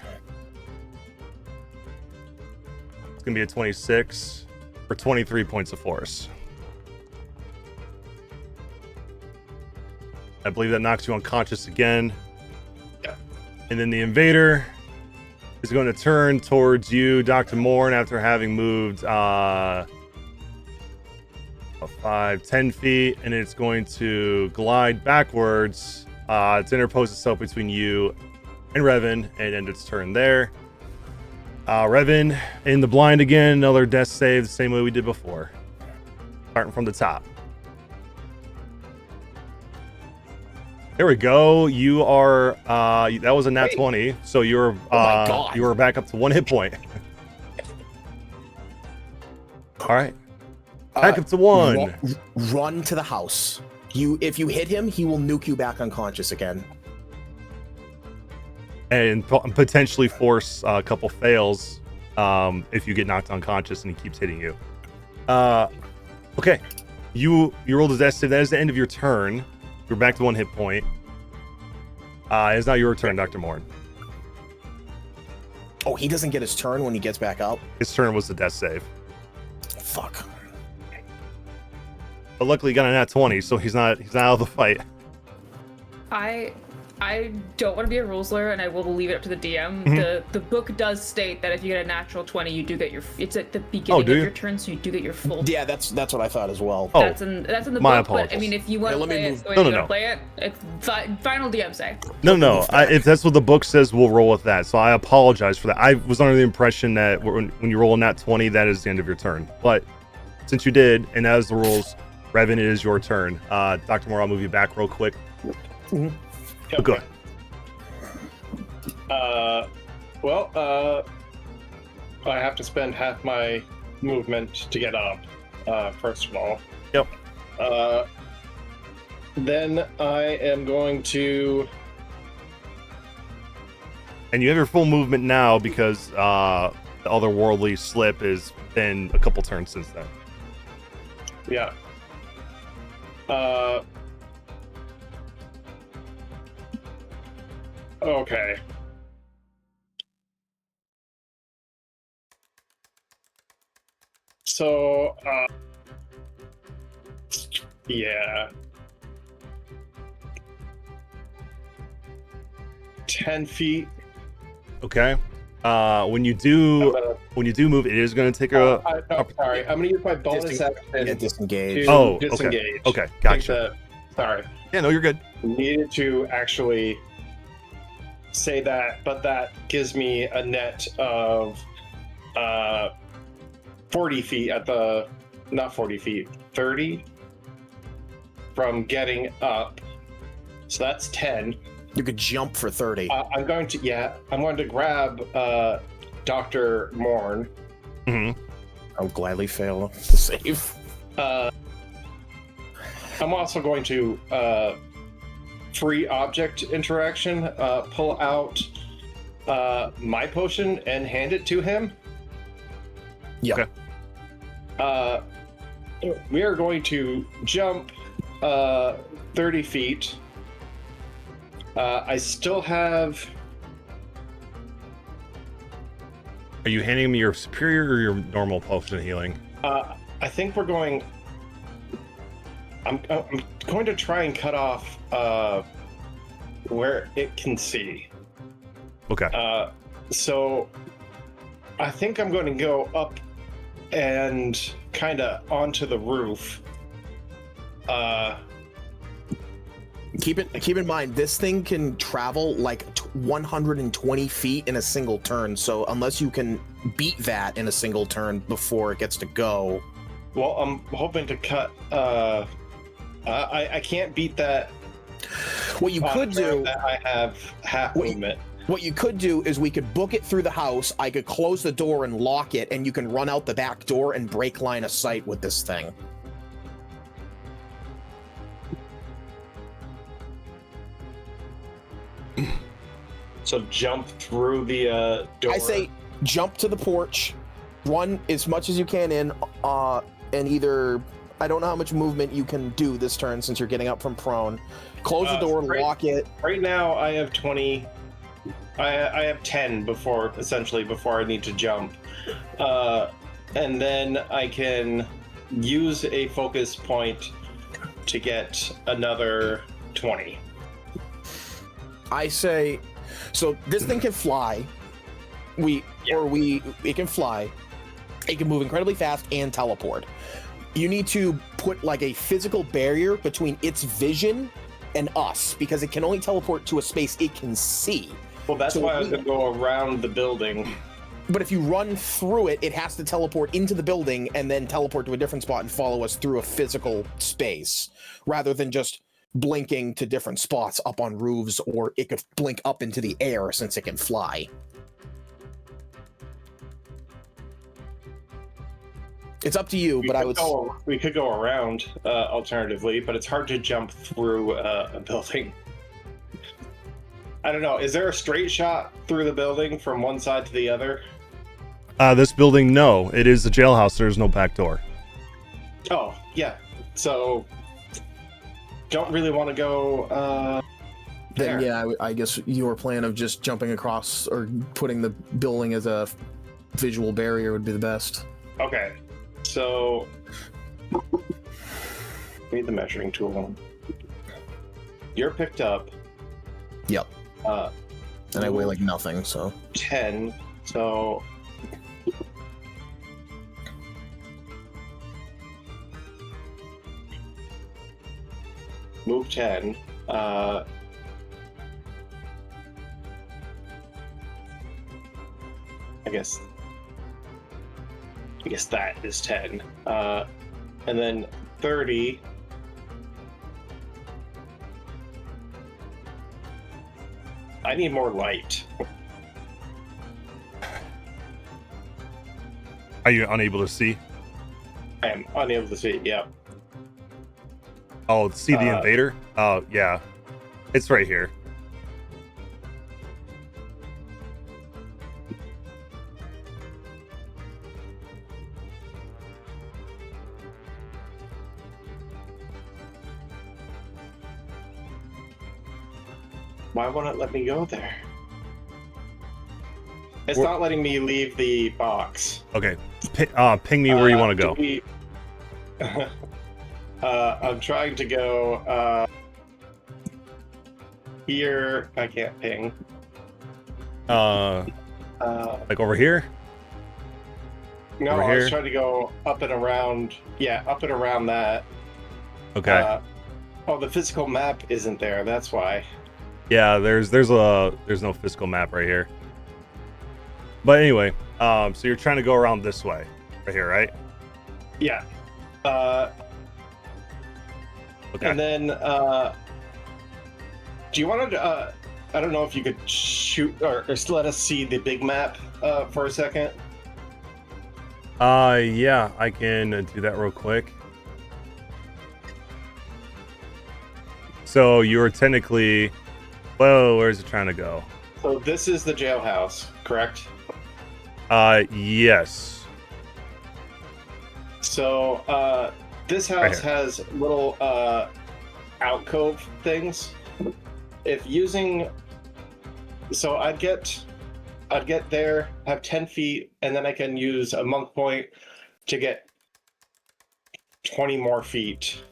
It's going to be a 26 for 23 points of force. I believe that knocks you unconscious again. Yeah. And then the invader is going to turn towards you, Dr. Morn, after having moved 10 feet, and it's going to glide backwards to interpose itself between you and Revan and end its turn there. Revan in the blind again, another death save, the same way we did before. Starting from the top. There we go. You are that was a nat 20, so you're you were back up to 1 hit point. All right. Back up to 1. Run to the house. If you hit him, he will nuke you back unconscious again. And potentially force a couple fails if you get knocked unconscious and he keeps hitting you. Okay. You rolled a death save. That is the end of your turn. You're back to 1 hit point. It's now your turn, Dr. Morn. Oh, he doesn't get his turn when he gets back up? His turn was the death save. Fuck. But luckily he got a nat 20, so he's not out of the fight. I don't want to be a rules lawyer, and I will leave it up to the DM. The book does state that if you get a natural 20, you do get your. It's at the beginning of your turn, so you do get your full. Yeah, that's what I thought as well. Oh, that's in the my book. apologies. But I mean, if you want to play it, play it. It's final DM say. No. If that's what the book says, we'll roll with that. So I apologize for that. I was under the impression that when you roll a nat 20, that is the end of your turn. But since you did, and that is the rules, Revan, it is your turn. Dr. Moore, I'll move you back real quick. Okay. Good. I have to spend half my movement to get up, first of all. Yep. Then I am going to... And you have your full movement now because the otherworldly slip has been a couple turns since then. Yeah. Okay. So, yeah. 10 feet. Okay. When you do move, it is going to take a. Sorry, I'm going to use my bonus action. Get disengaged. Oh, disengage. Okay, gotcha. Sorry. Yeah, no, you're good. Needed to actually say that, but that gives me a net of 40 feet at the, not 40 feet, 30 from getting up. So that's 10. You could jump for 30. I'm going to grab Dr. Morn. Mm-hmm. I'll gladly fail to save. I'm also going to free object interaction, pull out my potion and hand it to him. Yeah. Okay. We are going to jump 30 feet. I still have... Are you handing me your superior or your normal potion of healing? I think we're going... I'm going to try and cut off where it can see. Okay. So I think I'm going to go up and kind of onto the roof. Keep in mind, this thing can travel like 120 feet in a single turn. So unless you can beat that in a single turn before it gets to go. Well, I'm hoping to cut. I can't beat that. What you could do, that I have half movement. what you could do is we could book it through the house. I could close the door and lock it, and you can run out the back door and break line of sight with this thing. So jump through the door. I say jump to the porch, run as much as you can in, and either, I don't know how much movement you can do this turn since you're getting up from prone. Close the door, lock it. Right now I have 20. I have 10 before I need to jump. And then I can use a focus point to get another 20. I say, so this thing can fly. It can fly. It can move incredibly fast and teleport. You need to put like a physical barrier between its vision and us, because it can only teleport to a space it can see. Well, that's why I was going to go around the building. But if you run through it, it has to teleport into the building and then teleport to a different spot and follow us through a physical space, rather than just blinking to different spots up on roofs, or it could blink up into the air since it can fly. It's up to you, but we could go around alternatively, but it's hard to jump through a building. I don't know. Is there a straight shot through the building from one side to the other? This building, no. It is the jailhouse. There's no back door. Oh, yeah. So, don't really want to go there. Then, yeah, I guess your plan of just jumping across or putting the building as a visual barrier would be the best. Okay. So, need the measuring tool. You're picked up. Yep. And I weigh like nothing, so 10. So move 10. I guess that is 10. And then 30. I need more light. Are you unable to see? I am unable to see, yeah. Oh, see the invader? Oh, yeah. It's right here. Why won't it let me go there? It's not letting me leave the box. Okay. Ping me where you want to go. I'm trying to go here. I can't ping. Like over here? No, over I was here? trying to go up and around. Yeah, up and around that. Okay. Oh, the physical map isn't there. That's why. Yeah, there's no physical map right here. But anyway, so you're trying to go around this way. Right here, right? Yeah. Okay. And then, do you want to? I don't know if you could shoot or let us see the big map for a second. Yeah, I can do that real quick. So you're technically, whoa, where's it trying to go? So this is the jailhouse, correct? Yes. So this house here. has little alcove things. If using, so I'd get there, have 10 feet, and then I can use a monk point to get 20 more feet.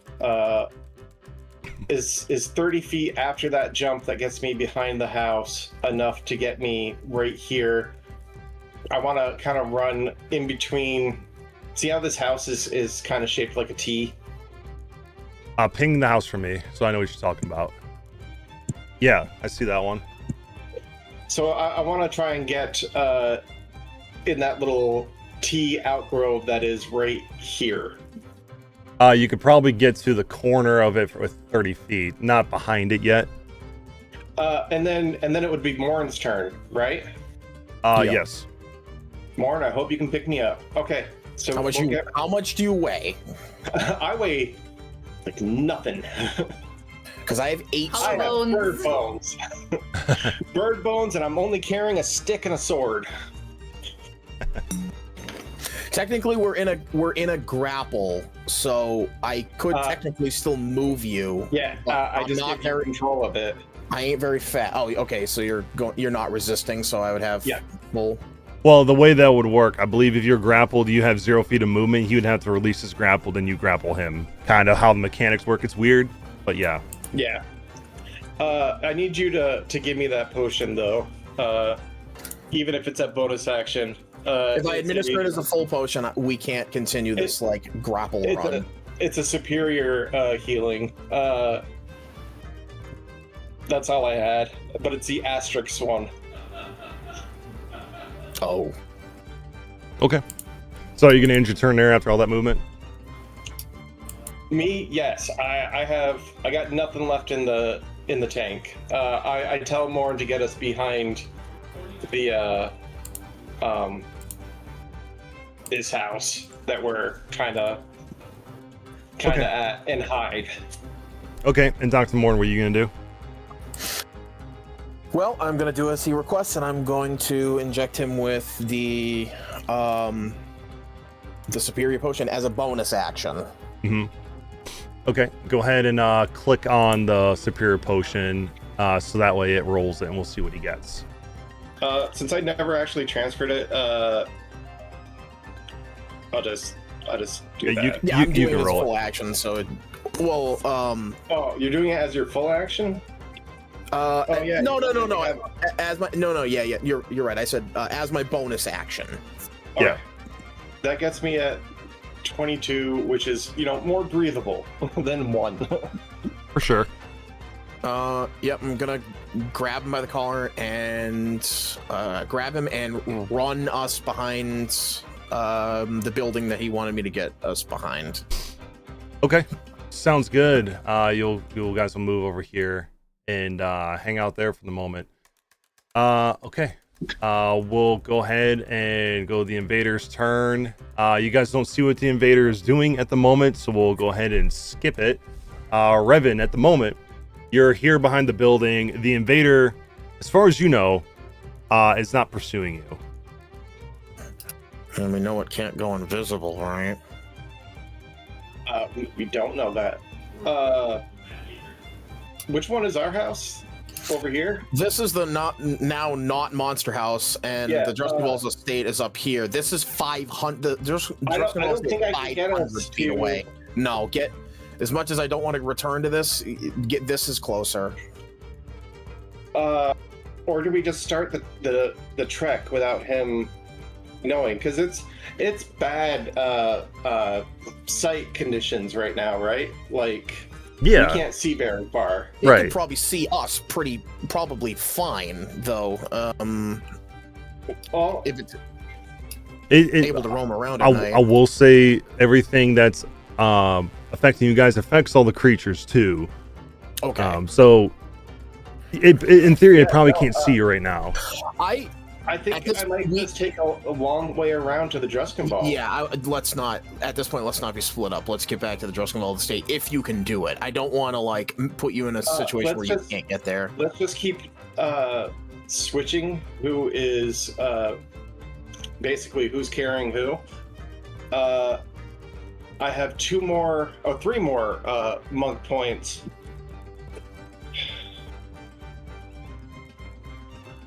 Is 30 feet after that jump that gets me behind the house enough to get me right here? I want to kind of run in between. See how this house is kind of shaped like a T? Ping the house for me, so I know what you're talking about. Yeah, I see that one. So I want to try and get in that little T outgrove that is right here. You could probably get to the corner of it with 30 feet, not behind it yet. And then it would be Morin's turn, right? Yep. Yes. Morin, I hope you can pick me up. Okay. So How much do you weigh? I weigh like nothing. Because I have 8 I have Bones. bird bones. Bird bones, and I'm only carrying a stick and a sword. Technically, we're in a grapple, so I could technically still move you. Yeah, But I I'm just not give you very- control of it. I ain't very fat. Oh, okay. So you're not resisting. So I would have full. Well, the way that would work, I believe if you're grappled, you have 0 feet of movement. He would have to release his grapple, then you grapple him. Kind of how the mechanics work. It's weird, but yeah. Yeah. I need you to give me that potion, though. Even if it's a bonus action. If I administer it as a full potion, we can't continue this grapple run. It's a superior healing. That's all I had, but it's the asterisk one. Oh. Okay. So you're gonna end your turn there after all that movement? Me, yes. I got nothing left in the tank. I tell Morn to get us behind the this house that we're kinda Okay. at and hide. Okay. And Dr. Morn, what are you gonna do? Well, I'm gonna do as he requests, and I'm going to inject him with the superior potion as a bonus action. Mm-hmm. Okay. Go ahead and click on the superior potion, so that way it rolls it, and we'll see what he gets. Since I never actually transferred it, I'll just do Yeah, that. Yeah, I'm doing can it as roll full it. action. So, Oh, you're doing it as your full action? yeah. No. Yeah. You're right. I said as my bonus action. Yeah. That gets me at 22, which is, more breathable than 1. For sure. Yep. I'm gonna grab him by the collar and grab him and run us behind the building that he wanted me to get us behind. Okay. Sounds good. You guys will move over here and hang out there for the moment. Okay. We'll go ahead and go to the invader's turn. You guys don't see what the invader is doing at the moment, so we'll go ahead and skip it. Revan, at the moment, you're here behind the building. The invader, as far as you know, is not pursuing you. And we know it can't go invisible, right? We don't know that. Which one is our house? Over here? This is the not Monster House, and Yeah, the Druskivall's estate is up here. This is 500. The I don't Druskivall's think I can get 500 us feet to- away. No, get as much as I don't want to return to this. Get this is closer. Or do we just start the trek without him knowing? Because it's bad sight conditions right now, right? Like, Yeah. we can't see very far. He Right. can probably see us probably fine though. Well, If it's able to roam around at night. I will say everything that's affecting you guys affects all the creatures too. Okay. So in theory, it probably can't see you right now. I think I might just take a long way around to the Druskin Ball. Yeah, let's not. At this point, let's not be split up. Let's get back to the Druskin Ball of the State if you can do it. I don't want to like put you in a situation where you can't get there. Let's just keep switching. Who is basically who's carrying who? I have 3 more monk points.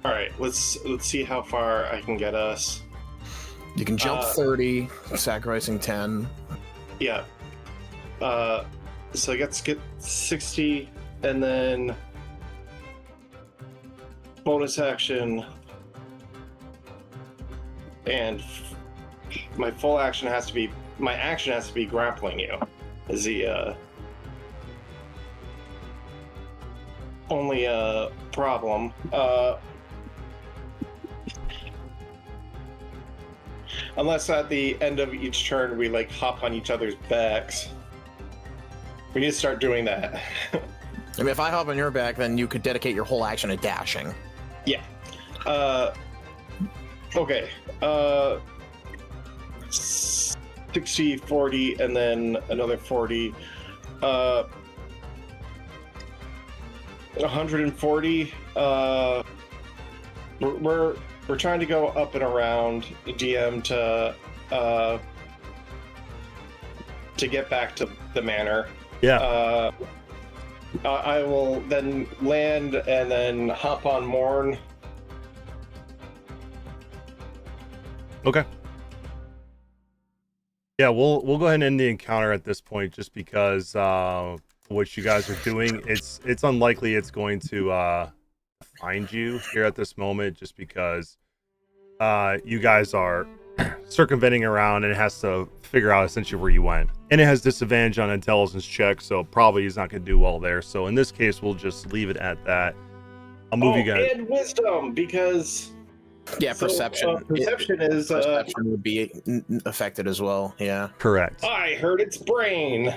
All right, let's see how far I can get us. You can jump 30, sacrificing 10. Yeah. So let's get 60, and then bonus action, and my action has to be grappling you. Is the only problem. Unless at the end of each turn we like hop on each other's backs. We need to start doing that. I mean, if I hop on your back, then you could dedicate your whole action to dashing. Yeah. Okay. 60, 40, and then another 40. 140. We're trying to go up and around DM to get back to the manor. Yeah. I will then land and then hop on Morn. Okay. Yeah, we'll go ahead and end the encounter at this point, just because what you guys are doing, it's unlikely it's going to find you here at this moment, just because you guys are circumventing around, and it has to figure out essentially where you went, and it has disadvantage on intelligence checks, so probably he's not going to do well there. So in this case, we'll just leave it at that. I'll move you guys. And wisdom, because perception. Perception is perception would be affected as well. Yeah. Correct. I heard its brain.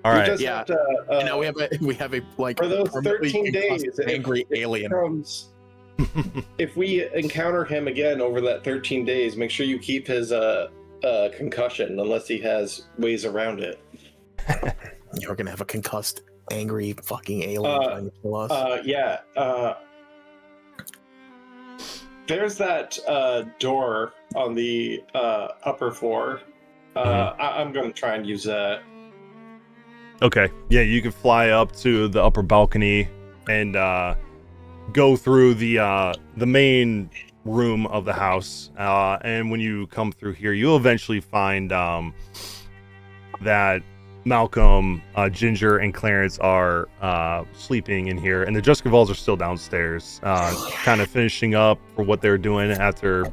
All right. Just have to, we have a like for those permanently 13 days, angry alien. If we encounter him again over that 13 days, make sure you keep his concussion, unless he has ways around it. You're gonna have a concussed, angry fucking alien trying to kill us. Yeah. There's that door on the upper floor. I'm going to try and use that. Okay. Yeah, you can fly up to the upper balcony and go through the main room of the house. And when you come through here, you'll eventually find that Malcolm, Ginger, and Clarence are sleeping in here, and the Juscavals are still downstairs, kind of finishing up for what they're doing after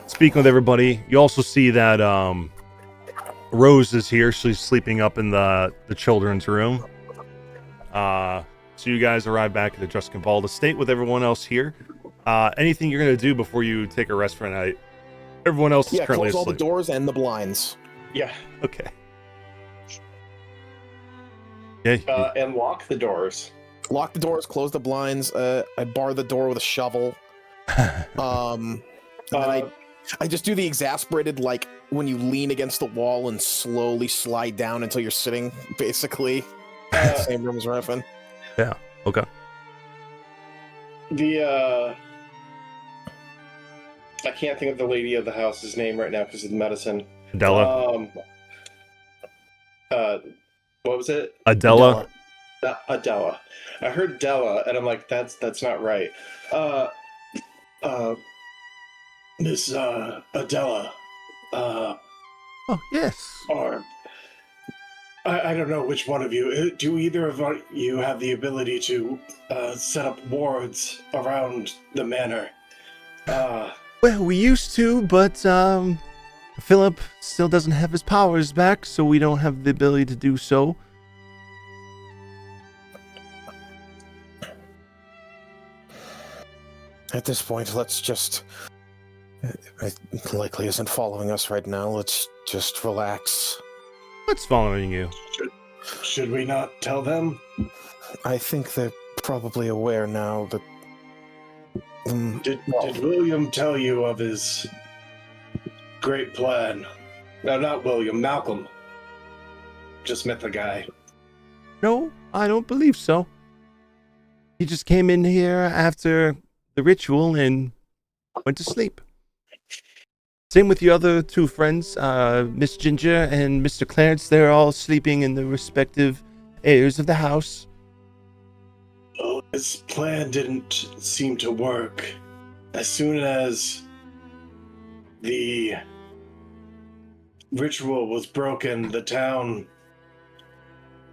speaking with everybody. You also see that Rose is here. She's sleeping up in the children's room. So you guys arrive back at the Juscaval estate with everyone else here. Anything you're going to do before you take a rest for the night? Everyone else is currently close all asleep. the doors and the blinds. Yeah. Okay. Yeah. And lock the doors. Lock the doors, close the blinds. I bar the door with a shovel. And then I just do the exasperated, like when you lean against the wall and slowly slide down until you're sitting, basically. Same room as Raven. Yeah. Okay. I can't think of the lady of the house's name right now because of the medicine. Adela. What was it? Adela. Adela. I heard Della, and I'm like, that's not right. Miss Adela. Oh yes. Or I don't know which one of you. Do either of you have the ability to set up wards around the manor? Well, we used to, but Philip still doesn't have his powers back, so we don't have the ability to do so. At this point, let's just It likely isn't following us right now. Let's just relax. What's following you? Should we not tell them? I think they're probably aware now that... Did William tell you of his great plan? No, not William, Malcolm. Just met the guy. No, I don't believe so. He just came in here after the ritual and went to sleep. Same with your other two friends, Miss Ginger and Mr. Clarence. They're all sleeping in the respective areas of the house. Oh, his plan didn't seem to work. As soon as the ritual was broken, the town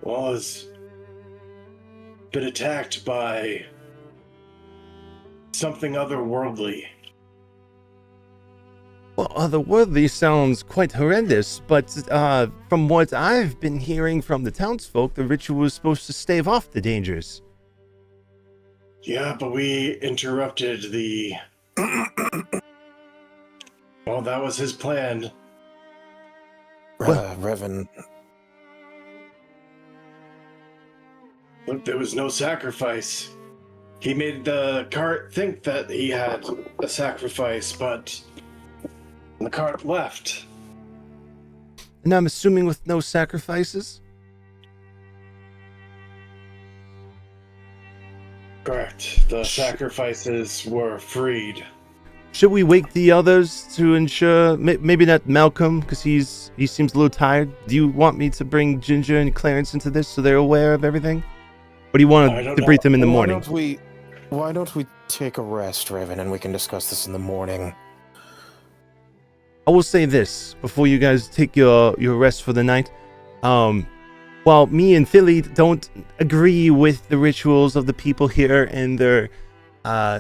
was been attacked by something otherworldly. Well, otherworldly sounds quite horrendous, but from what I've been hearing from the townsfolk, the ritual was supposed to stave off the dangers. Yeah, but we interrupted the... Well, that was his plan. Revan, Look, there was no sacrifice. He made the cart think that he had a sacrifice, but the cart left. And I'm assuming with no sacrifices? Correct. The sacrifices were freed. Should we wake the others to ensure, maybe not Malcolm, because he seems a little tired. Do you want me to bring Ginger and Clarence into this so they're aware of everything? Or do you want to debrief them in the morning? Why don't we take a rest, Revan, and we can discuss this in the morning? I will say this before you guys take your rest for the night. While me and Philly don't agree with the rituals of the people here and their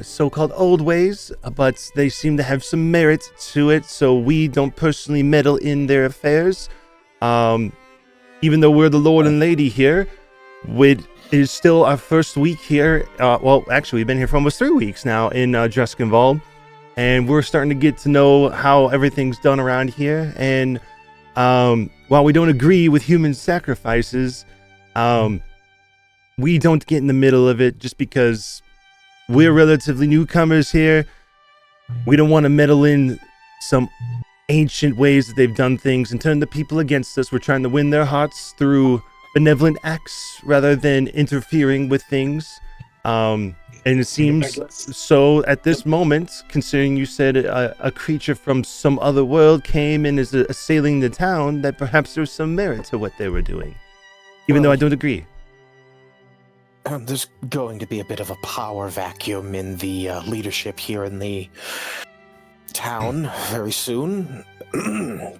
so-called old ways, but they seem to have some merit to it, so we don't personally meddle in their affairs. Even though we're the Lord and Lady here, it is still our first week here. Well, actually, we've been here for almost 3 weeks now in Dreskenwald. And we're starting to get to know how everything's done around here. And while we don't agree with human sacrifices, we don't get in the middle of it just because we're relatively newcomers here. We don't want to meddle in some ancient ways that they've done things and turn the people against us. We're trying to win their hearts through benevolent acts rather than interfering with things. And it seems so at this moment, considering you said a creature from some other world came and is assailing the town, that perhaps there's some merit to what they were doing. Even though I don't agree. There's going to be a bit of a power vacuum in the leadership here in the town very soon.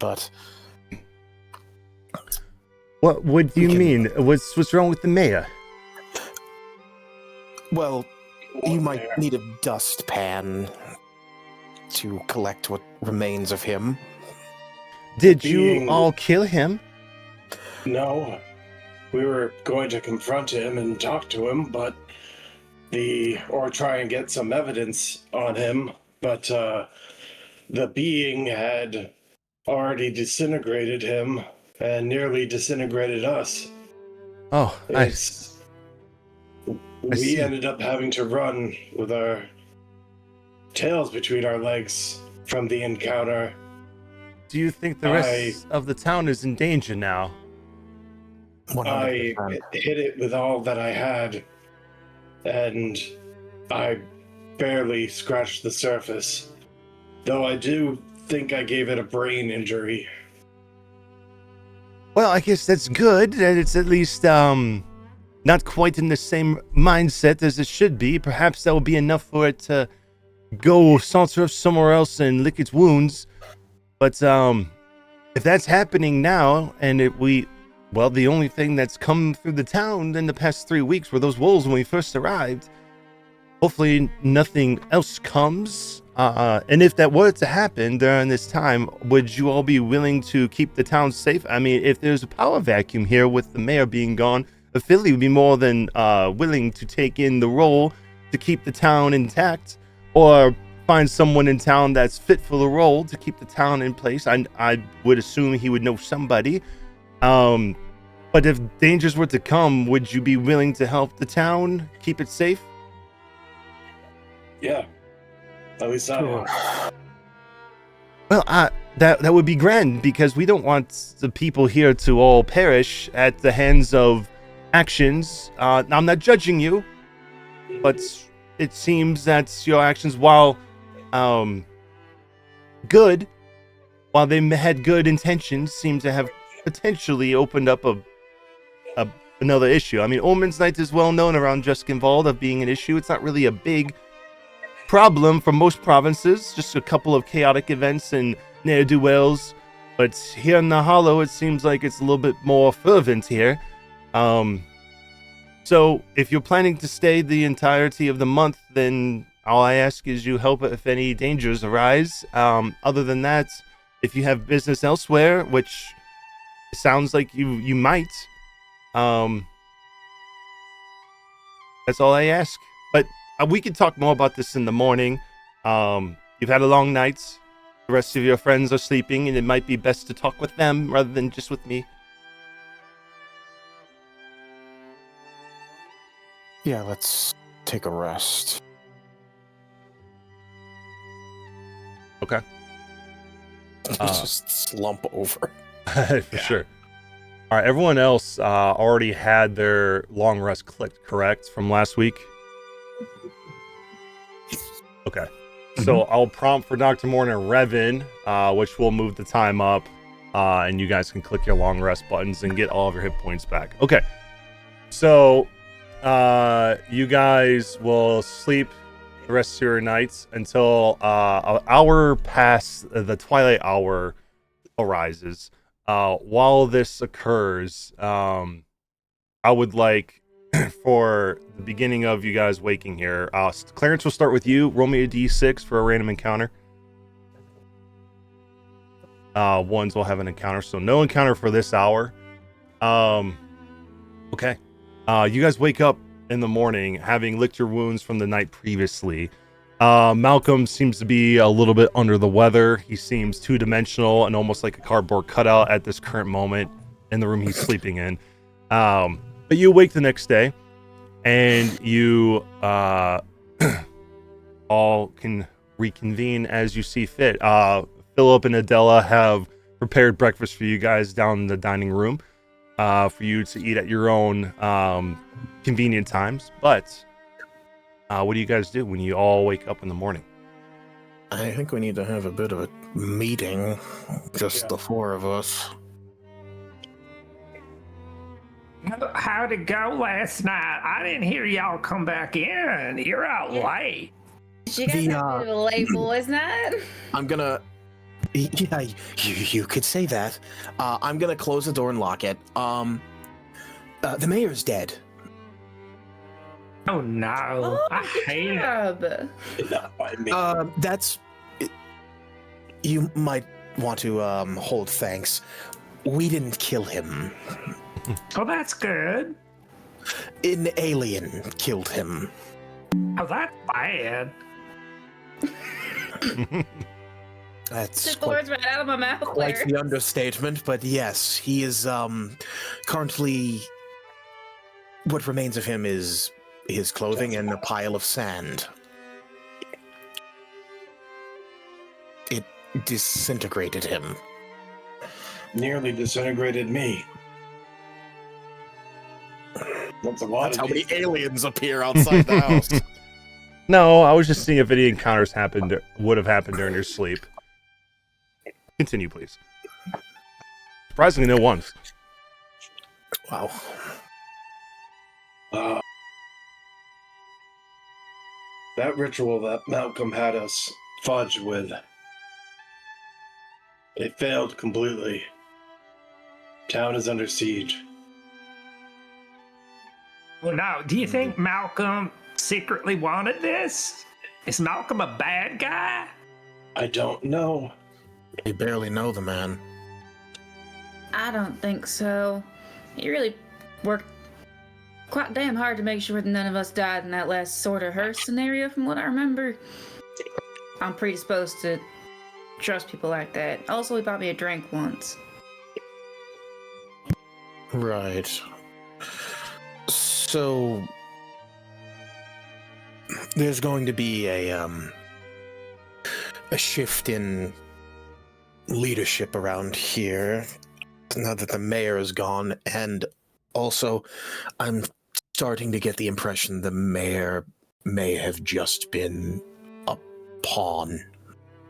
But... What do you mean? What's wrong with the mayor? Well... You might need a dustpan to collect what remains of him. Did you all kill him? No. We were going to confront him and talk to him, or try and get some evidence on him, but the being had already disintegrated him and nearly disintegrated us. Oh, We ended up having to run with our tails between our legs from the encounter. Do you think the rest of the town is in danger now? 100%. I hit it with all that I had, and I barely scratched the surface. Though I do think I gave it a brain injury. Well, I guess that's good. And it's at least not quite in the same mindset as it should be. Perhaps that will be enough for it to go saunter off somewhere else and lick its wounds. But if that's happening now, and the only thing that's come through the town in the past 3 weeks were those wolves when we first arrived. Hopefully nothing else comes. And if that were to happen during this time, would you all be willing to keep the town safe? I mean, if there's a power vacuum here with the mayor being gone, Philly would be more than willing to take in the role to keep the town intact. Or find someone in town that's fit for the role to keep the town in place. I would assume he would know somebody. But if dangers were to come, would you be willing to help the town keep it safe? Yeah. At least I am. Well, that would be grand, because we don't want the people here to all perish at the hands of actions. I'm not judging you, but it seems that your actions, while good, while they had good intentions, seem to have potentially opened up another issue. I mean, Omensnight is well known around Juskinvald of being an issue. It's not really a big problem for most provinces, just a couple of chaotic events and ne'er-do-wells. But here in the Hollow, it seems like it's a little bit more fervent here. So if you're planning to stay the entirety of the month, then all I ask is you help if any dangers arise. Other than that, if you have business elsewhere, which sounds like you might, that's all I ask. But we can talk more about this in the morning. You've had a long night. The rest of your friends are sleeping, and it might be best to talk with them rather than just with me. Yeah, let's take a rest. Okay. Just slump over. For sure. All right, everyone else already had their long rest clicked, correct, from last week? Okay. So I'll prompt for Dr. Wereraven, which will move the time up, and you guys can click your long rest buttons and get all of your hit points back. Okay. So you guys will sleep the rest of your nights until an hour past the twilight hour arises. While this occurs, I would like for the beginning of you guys waking here, Clarence will start with you. Roll me a d6 for a random encounter. Ones will have an encounter, so no encounter for this hour. Okay. You guys wake up in the morning having licked your wounds from the night previously. Malcolm seems to be a little bit under the weather. He seems two-dimensional and almost like a cardboard cutout at this current moment in the room he's sleeping in. But you awake the next day, and you all can reconvene as you see fit. Philip and Adela have prepared breakfast for you guys down in the dining room for you to eat at your own convenient times. But what do you guys do when you all wake up in the morning? I think we need to have a bit of a meeting, just the four of us. How'd it go last night? I didn't hear y'all come back in. You're out late. You guys have a bit of a late boys' night. I'm gonna... Yeah, you could say that. I'm gonna close the door and lock it. The mayor's dead. Oh no! I hate it. Not by me. That's... You might want to hold thanks. We didn't kill him. Oh, that's good. An alien killed him. Oh, that's bad. That's Took the words right out of my mouth. quite Claire. the understatement, but yes, he is currently... What remains of him is his clothing and a pile of sand. It disintegrated him. Nearly disintegrated me. That's a lot. That's how many aliens appear outside the house. No, I was just seeing if any encounters would have happened during your sleep. Continue, please. Surprisingly, no ones. Wow. That ritual that Malcolm had us fudge with, it failed completely. Town is under siege. Well, now, do you think Malcolm secretly wanted this? Is Malcolm a bad guy? I don't know. You barely know the man. I don't think so. He really worked quite damn hard to make sure that none of us died in that last sort of hearse scenario, from what I remember. I'm predisposed to trust people like that. Also, he bought me a drink once. Right. So there's going to be a shift in leadership around here now that the mayor is gone, and also I'm starting to get the impression the mayor may have just been a pawn,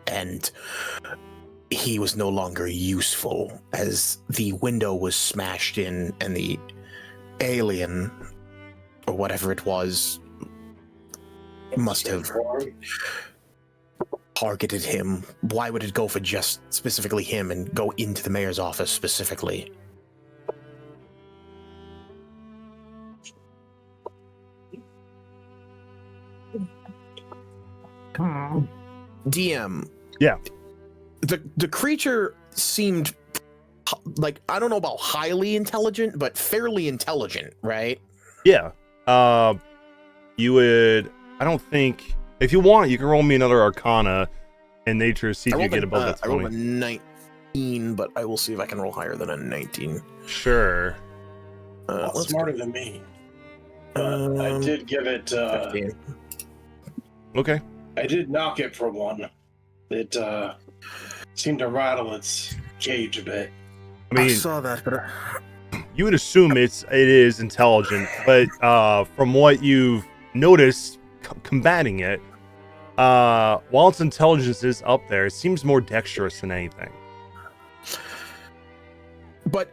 and he was no longer useful as the window was smashed in and the alien, or whatever it was, must have targeted him. Why would it go for just specifically him and go into the mayor's office specifically? DM. Yeah. The creature seemed like, I don't know about highly intelligent, but fairly intelligent, right? Yeah. You would. I don't think. If you want, you can roll me another Arcana and Nature, see if you get above the I rolled 20. a 19, but I will see if I can roll higher than a 19. Sure. Smarter than me. I did give it. 15. Okay. I did knock it for one. It seemed to rattle its cage a bit. I mean, saw that, but you would assume it is intelligent, but from what you've noticed combating it, while its intelligence is up there, it seems more dexterous than anything. But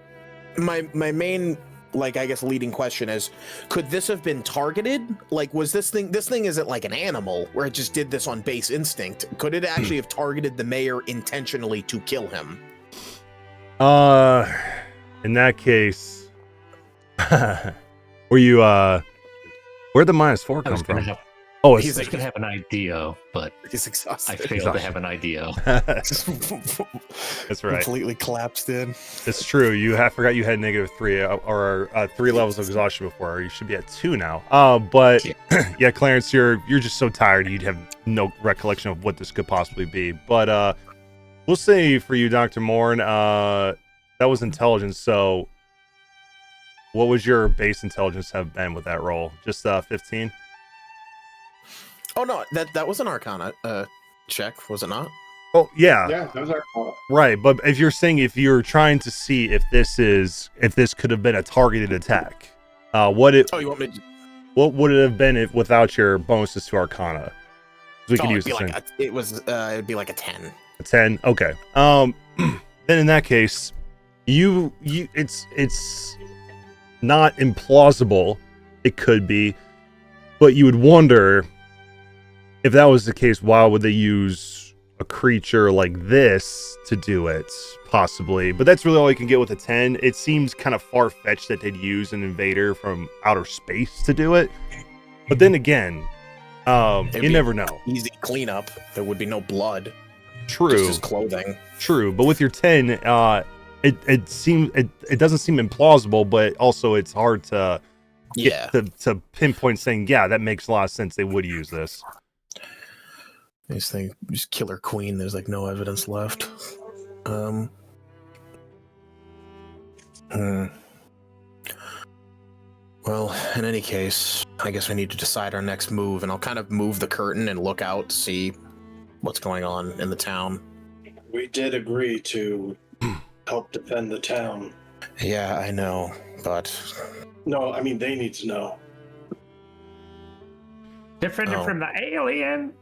my main, like, I guess leading question is, could this have been targeted? Like, was this thing isn't like an animal where it just did this on base instinct. Could it actually have targeted the mayor intentionally to kill him? In that case, where'd the -4 come from? Oh, He's like gonna have an idea, but He's I exhausted. failed to have an idea. That's right. Completely collapsed in. It's true. Forgot you had -3 or 3 levels of exhaustion before. You should be at 2 now. But yeah, Clarence, you're just so tired you'd have no recollection of what this could possibly be. But we'll say for you, Dr. Morn, that was intelligence. So what would your base intelligence have been with that roll? Just 15? Oh no, that was an Arcana check, was it not? Oh yeah. Yeah, those are cool. Right, but if you're trying to see if this could have been a targeted attack, You want me to? what would it have been without your bonuses to Arcana? We could use it'd be this like thing. it'd be like a 10. A 10. Okay. Then in that case, it's not implausible. It could be, but you would wonder if that was the case. Why would they use a creature like this to do it? Possibly, but that's really all you can get with a 10. It seems kind of far-fetched that they'd use an invader from outer space to do it. But then again, you never know. Easy cleanup. There would be no blood. True. Just his clothing. True, but with your 10, it doesn't seem implausible, but also it's hard to to pinpoint saying, yeah, that makes a lot of sense. They would use this. These things, just Killer Queen. There's like no evidence left. Well, in any case, I guess we need to decide our next move, and I'll kind of move the curtain and look out to see what's going on in the town. We did agree to help defend the town. Yeah, I know, but No, I mean, they need to know. Defended Oh. from the alien?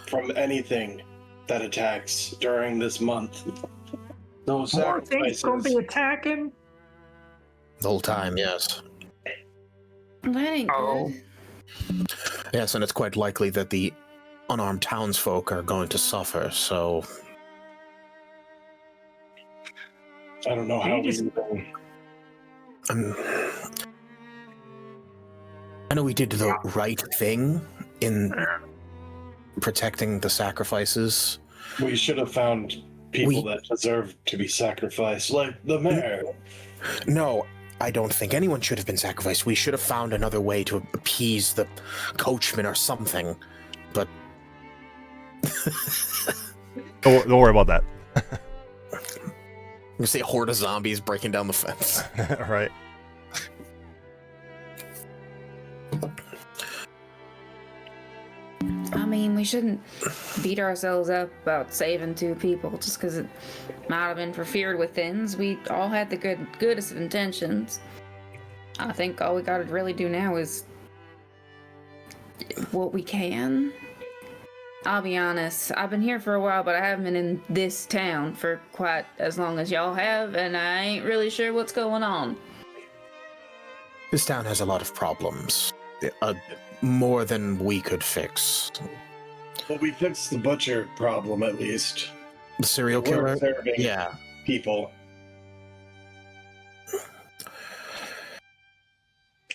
From anything that attacks during this month. Those More things gonna be sacrifices. attacking? the whole time, yes. That ain't Oh. good. Yes, and it's quite likely that the unarmed townsfolk are going to suffer, so I don't know how You we just- even... I know we did the right thing in protecting the sacrifices. We should have found people that deserve to be sacrificed, like the mayor. No, I don't think anyone should have been sacrificed. We should have found another way to appease the coachman or something. But Don't worry about that. You see a horde of zombies breaking down the fence. All right. I mean, we shouldn't beat ourselves up about saving 2 people just because it might have interfered with things. We all had the goodest of intentions. I think all we gotta really do now is what we can. I'll be honest, I've been here for a while, but I haven't been in this town for quite as long as y'all have, and I ain't really sure what's going on. This town has a lot of problems. More than we could fix. Well, we fixed the butcher problem at least. The serial We're killer? serving Yeah. people.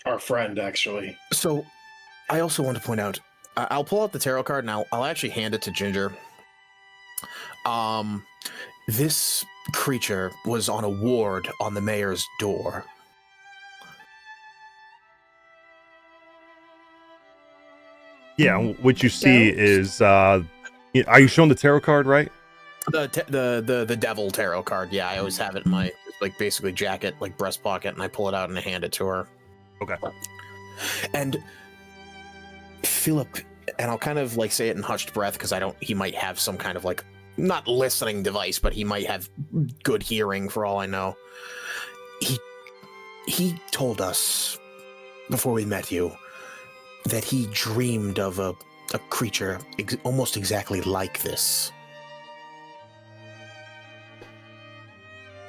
Our friend, actually. So, I also want to point out, I'll pull out the tarot card and I'll actually hand it to Ginger. This creature was on a ward on the mayor's door. Yeah, what you see is, are you showing the tarot card, right? The devil tarot card. Yeah, I always have it in my like basically jacket, like breast pocket, and I pull it out and I hand it to her. Okay. And Philip, and I'll kind of like say it in hushed breath because he might have some kind of like not listening device, but he might have good hearing for all I know. He told us before we met you that he dreamed of a creature almost exactly like this.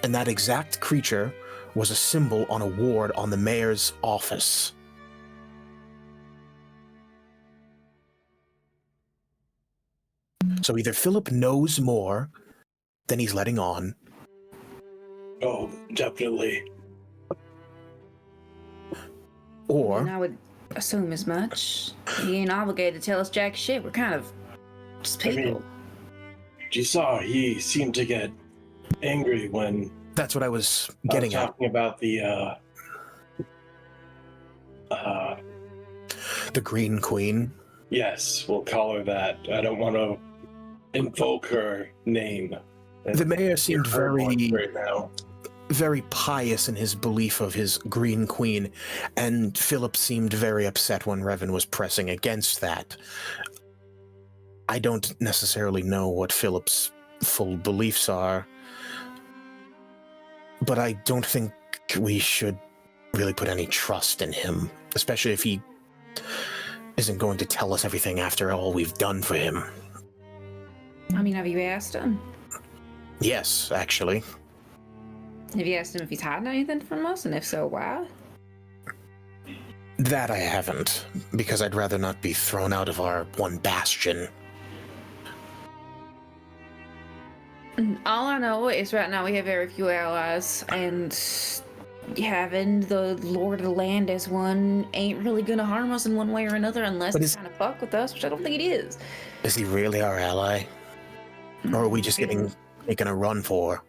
And that exact creature was a symbol on a ward on the mayor's office. So either Philip knows more than he's letting on. Oh, definitely. Or And I would assume as much. He ain't obligated to tell us jack shit. We're kind of just people. You saw he seemed to get angry when that's what I was getting at. talking about the Green Queen. Yes, we'll call her that. I don't want to invoke her name. The mayor seemed now. very pious in his belief of his Green Queen, and Philip seemed very upset when Revan was pressing against that. I don't necessarily know what Philip's full beliefs are, but I don't think we should really put any trust in him, especially if he isn't going to tell us everything after all we've done for him. I mean, have you asked him? Yes, actually. Have you asked him if he's hiding anything from us, and if so, why? That I haven't, because I'd rather not be thrown out of our one bastion. All I know is right now we have very few allies, and having the Lord of the Land as one ain't really gonna harm us in one way or another unless he's trying to fuck with us, which I don't think it is. Is he really our ally? Or are we just making a run for?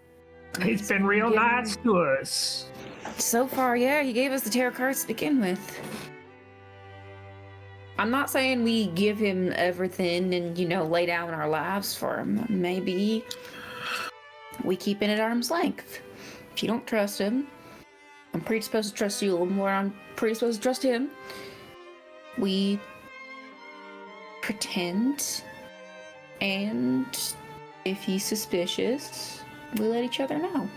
He's been real nice to us. So far, yeah, he gave us the tarot cards to begin with. I'm not saying we give him everything and, lay down our lives for him. Maybe we keep it at arm's length. If you don't trust him, I'm pretty supposed to trust you a little more. I'm pretty supposed to trust him. We pretend, and if he's suspicious, we let each other know.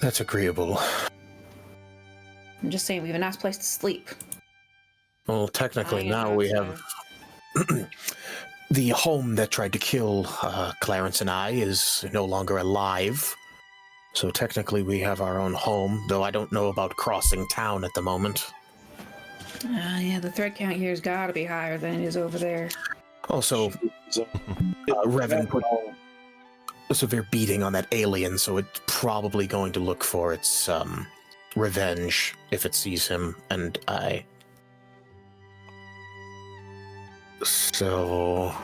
That's agreeable. I'm just saying we have a nice place to sleep. Well, technically now we have the home that tried to kill Clarence and I is no longer alive. So technically we have our own home, though I don't know about crossing town at the moment. Yeah, the threat count here's got to be higher than it is over there. Also, Revan put a severe beating on that alien, so it's probably going to look for its revenge if it sees him and I. So...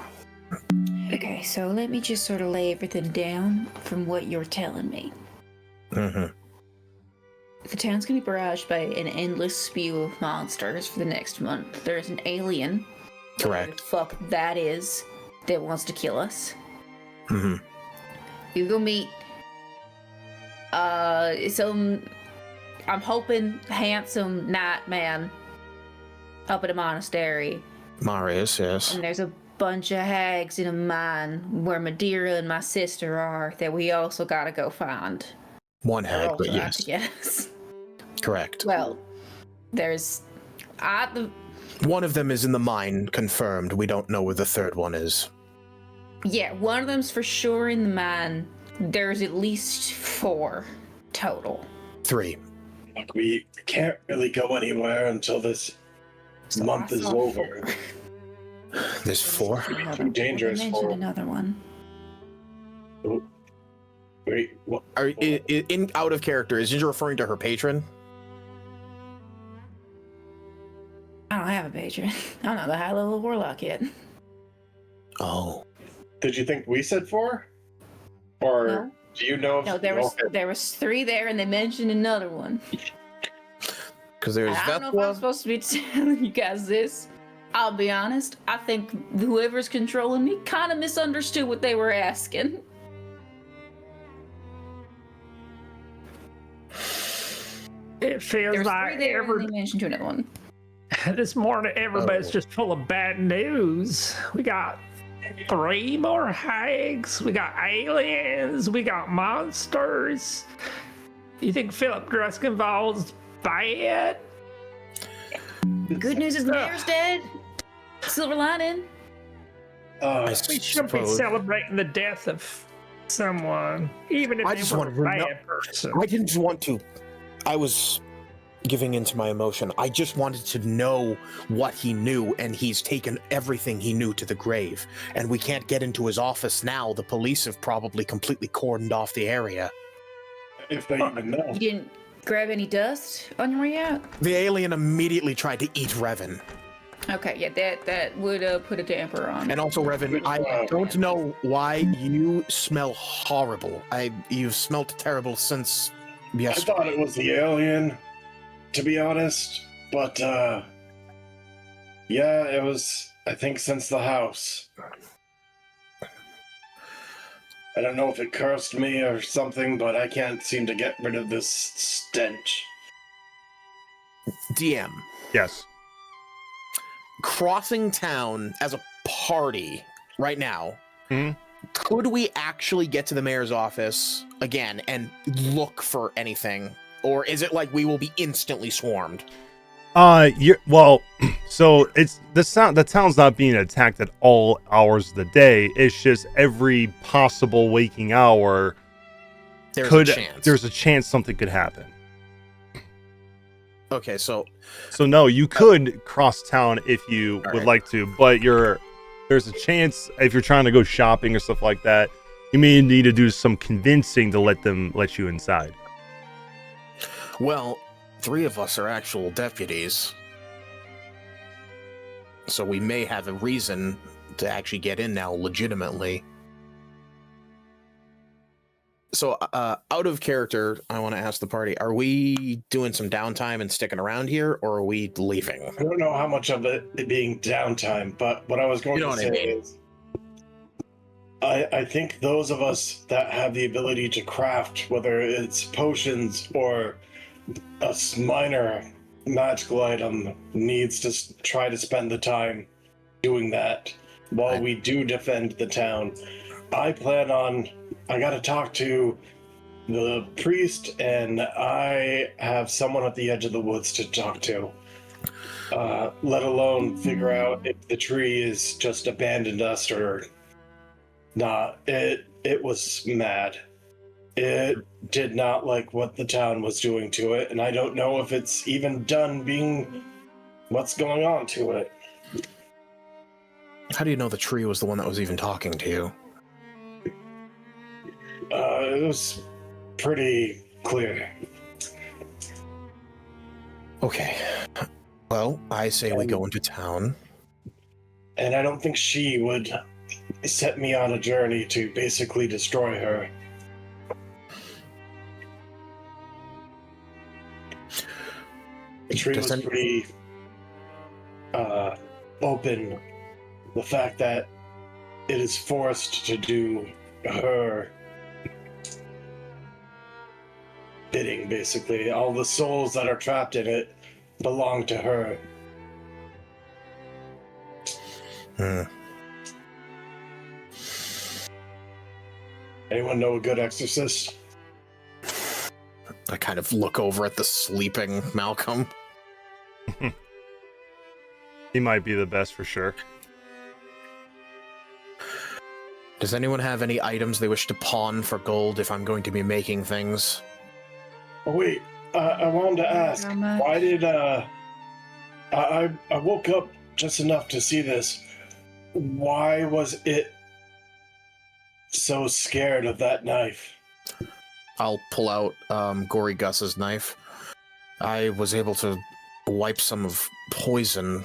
Okay, so let me just sort of lay everything down from what you're telling me. Mm-hmm. The town's gonna be barraged by an endless spew of monsters for the next month. There's an alien Correct. The fuck that is that wants to kill us. Mm-hmm. You go meet some, I'm hoping, handsome knight man up at a monastery. Marius, yes. And there's a bunch of hags in a mine where Madeira and my sister are that we also gotta go find. One They're hag, also but out yes. to get us. Correct. Well, there's One of them is in the mine, confirmed. We don't know where the third one is. yeah, one of them's for sure in the mine. There's at least 4 total. 3. Look, we can't really go anywhere until this So month I is saw over. 4. There's 4? Too dangerous They mentioned for. another one. Wait, what? Are in out of character? Is Ginger referring to her patron? I don't have a patron. I'm not the high level warlock yet. Oh, Did you think we said 4? Or No. do you know if No, there was 3 there, and they mentioned another one. because there's I don't know if I'm Vethwa. supposed to be telling you guys this. I'll be honest. I think whoever's controlling me kind of misunderstood what they were asking. It feels There's 3 like there, and they mentioned another one. this morning everybody's Oh. just full of bad news. We got 3 more hags. We got aliens. We got monsters. You think Philip Druskenwald's bad? Good news is the mayor's dead. Silver lining. I We should be suppose. celebrating the death of someone, even if I they just were wanted a to know- bad person. I didn't want to. I was giving into my emotion. I just wanted to know what he knew, and he's taken everything he knew to the grave. And we can't get into his office now. The police have probably completely cordoned off the area. if they even know. You didn't grab any dust on your way out? The alien immediately tried to eat Revan. Okay, yeah, that would put a damper on. And also, Revan, I don't know why you smell horrible. You've smelled terrible since I yesterday. thought it was the alien, to be honest. But, yeah, it was, I think, since the house. I don't know if it cursed me or something, but I can't seem to get rid of this stench. DM, Yes. crossing town as a party right now. Mhm. Could we actually get to the mayor's office again and look for anything? Or is it like we will be instantly swarmed? Well, so it's the town's not being attacked at all hours of the day. It's just every possible waking hour There's could a chance. there's a chance something could happen. Okay, so So no, you could cross town if you would right. like to, but there's a chance if you're trying to go shopping or stuff like that, you may need to do some convincing to let you inside. well, 3 of us are actual deputies. So we may have a reason to actually get in now legitimately. So, out of character, I want to ask the party, are we doing some downtime and sticking around here, or are we leaving? I don't know how much of it being downtime, but what I was going You know to what I say mean. is I think those of us that have the ability to craft, whether it's potions or a minor magical item, needs to try to spend the time doing that while we do defend the town. I got to talk to the priest, and I have someone at the edge of the woods to talk to. Let alone figure out if the tree is just abandoned us or not. It was mad. It did not like what the town was doing to it, and I don't know if it's even done being what's going on to it. How do you know the tree was the one that was even talking to you? It was pretty clear. Okay. Well, I say we go into town. And I don't think she would set me on a journey to basically destroy her. The tree was pretty open the fact that it is forced to do her bidding, basically. All the souls that are trapped in it belong to her. Anyone know a good exorcist? I kind of look over at the sleeping Malcolm. He might be the best for sure. Does anyone have any items they wish to pawn for gold if I'm going to be making things? Oh, wait, I wanted to ask, How much? why did, I woke up just enough to see this. Why was it so scared of that knife? I'll pull out Gory Gus's knife. I was able to wipe some of poison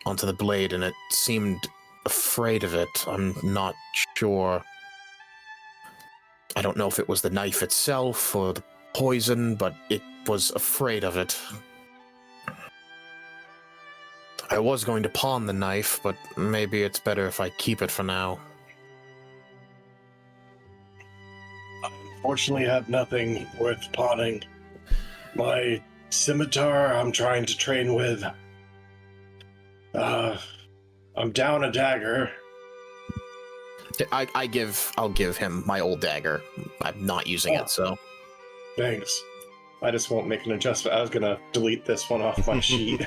onto the blade, and it seemed afraid of it. I'm not sure. I don't know if it was the knife itself or the poison, but it was afraid of it. I was going to pawn the knife, but maybe it's better if I keep it for now. Unfortunately, I have nothing worth pawning. My scimitar I'm trying to train with. I'm down a dagger. I'll give him my old dagger. I'm not using it, so. Thanks. I just won't make an adjustment. I was gonna delete this one off my sheet.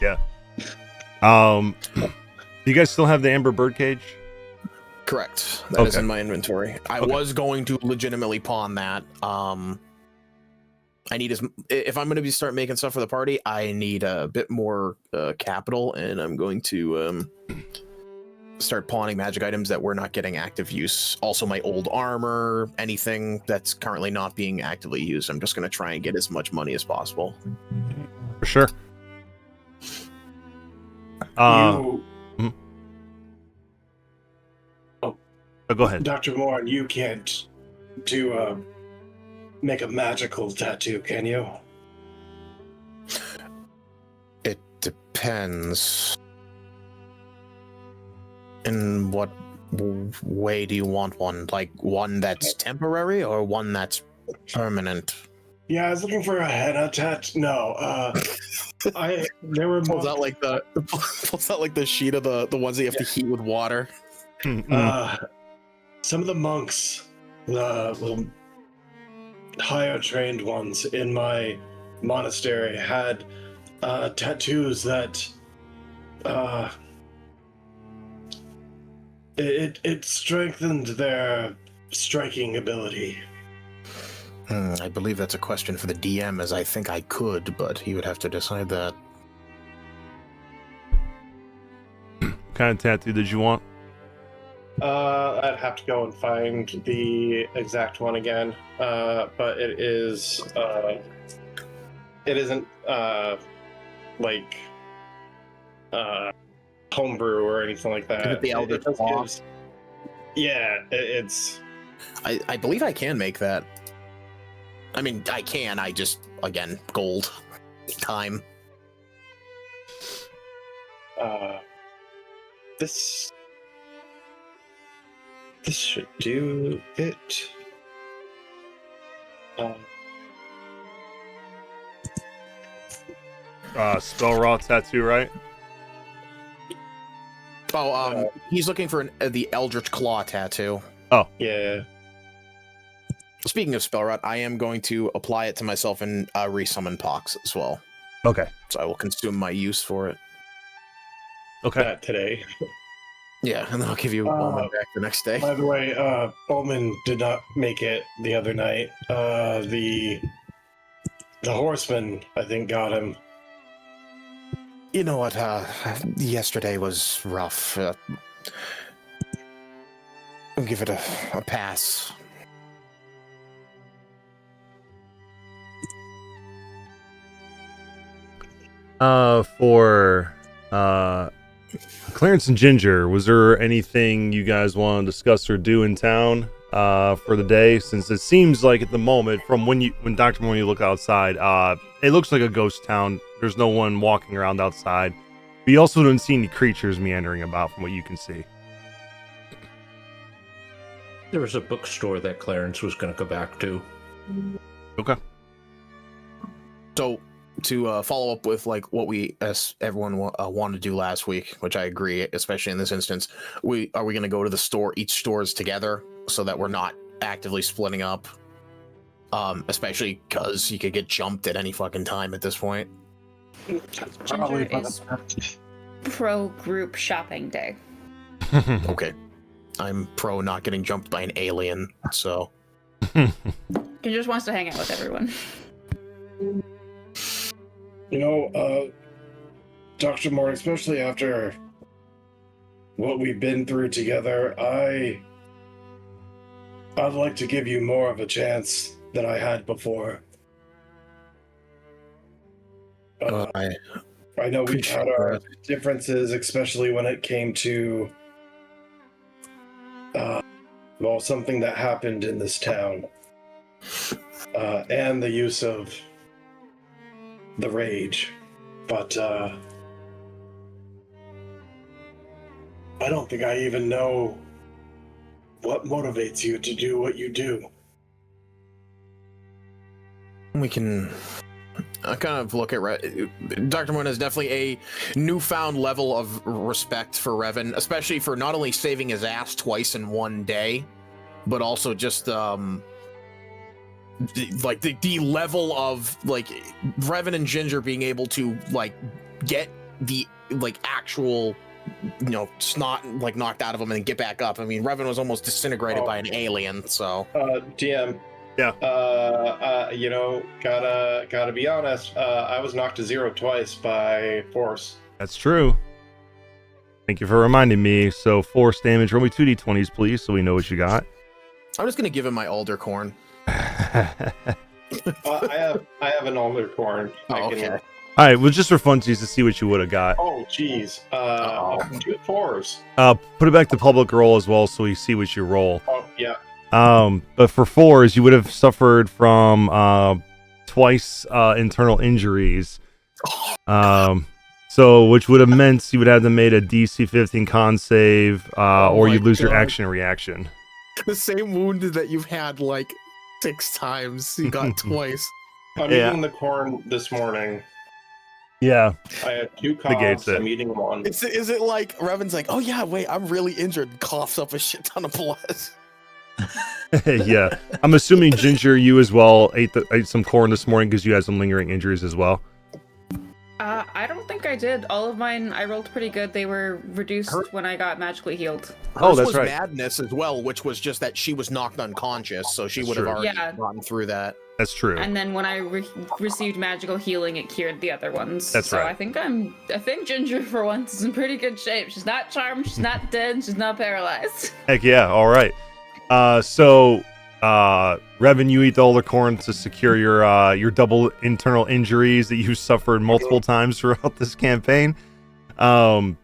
Yeah. Do you guys still have the amber birdcage? Correct. That is Okay. in my inventory. I Okay. was going to legitimately pawn that. I need if I'm going to start making stuff for the party, I need a bit more capital, and I'm going to start pawning magic items that we're not getting active use. Also, my old armor, anything that's currently not being actively used. I'm just going to try and get as much money as possible. For sure. You, Go ahead. Dr. Moore, you can't do make a magical tattoo, can you? It depends. In what way do you want one? Like one that's temporary or one that's permanent? Yeah, I was looking for a henna tattoo. No, there were Pulls out like the sheet of the ones that you have to heat with water. Some of the monks, the higher trained ones in my monastery had tattoos that it strengthened their striking ability. I believe that's a question for the DM, as I think I could, but he would have to decide that. What kind of tattoo did you want? I'd have to go and find the exact one again. But it isn't like homebrew or anything like that. Is it the Elder just Claw? gives- Yeah, it's I believe I can make that. I mean, I can. I just, again, gold. Time. this should do it. Spell raw tattoo, right? Oh, he's looking for the Eldritch Claw tattoo. Yeah. Speaking of spell rot, I am going to apply it to myself and resummon Pox as well. Okay. So I will consume my use for it. Okay. That today. Yeah, and then I'll give you Omen back the next day. By the way, Omen did not make it the other night. The horseman, I think, got him. You know what? Yesterday was rough. I'll give it a pass. For Clarence and Ginger, was there anything you guys want to discuss or do in town for the day? Since it seems like at the moment, from when Dr. Moore, you look outside, it looks like a ghost town. There's no one walking around outside. But you also don't see any creatures meandering about from what you can see. There was a bookstore that Clarence was going to go back to. Okay. So to follow up with like what we as everyone wanted to do last week, which I agree, especially in this instance, are we going to go to the store, each stores together, so that we're not actively splitting up? Especially because you could get jumped at any fucking time at this point. Ginger is pro group shopping day. Okay, I'm pro not getting jumped by an alien, so. Ginger just wants to hang out with everyone. You know, Dr. Moore, especially after what we've been through together, I'd like to give you more of a chance than I had before. I I know we've had appreciate our that. differences, especially when it came to, something that happened in this town, and the use of the rage. But I don't think I even know what motivates you to do what you do. We can kind of look at Dr. Moon has definitely a newfound level of respect for Revan, especially for not only saving his ass twice in one day, but also just the level of like Revan and Ginger being able to like get the like actual snot like knocked out of him and then get back up. I mean, Revan was almost disintegrated by an alien, so DM. Yeah. Gotta be honest. I was knocked to zero twice by force. That's true. Thank you for reminding me. So force damage. Roll me 2d20s, please, so we know what you got. I'm just gonna give him my alder corn. I have an older corn. Okay. All right. Well, just for funsies to see what you would have got. Oh, jeez. 2 4s. Put it back to public roll as well, so we see what you roll. Oh, yeah. But for 4s, you would have suffered from twice internal injuries. So which would have meant you would have to make a DC 15 con save, or you'd lose your action and reaction. The same wound that you've had like 6 times, you got twice. I'm eating the corn this morning. Yeah. I had 2 Negates coughs. it. I'm eating 1. Is it like Revan's like, oh yeah, wait, I'm really injured, coughs up a shit ton of blood. Yeah. I'm assuming Ginger, you as well ate some corn this morning because you had some lingering injuries as well. I don't think I did. All of mine, I rolled pretty good. They were reduced when I got magically healed. Oh, that's was right. Madness as well, which was just that she was knocked unconscious, so she would have already gotten through that. That's true. And then when I received magical healing, it cured the other ones. That's right. I think Ginger for once is in pretty good shape. She's not charmed, she's not dead, she's not paralyzed. Heck yeah. All right. So Revan, you eat the older corn to secure your double internal injuries that you suffered multiple times throughout this campaign. And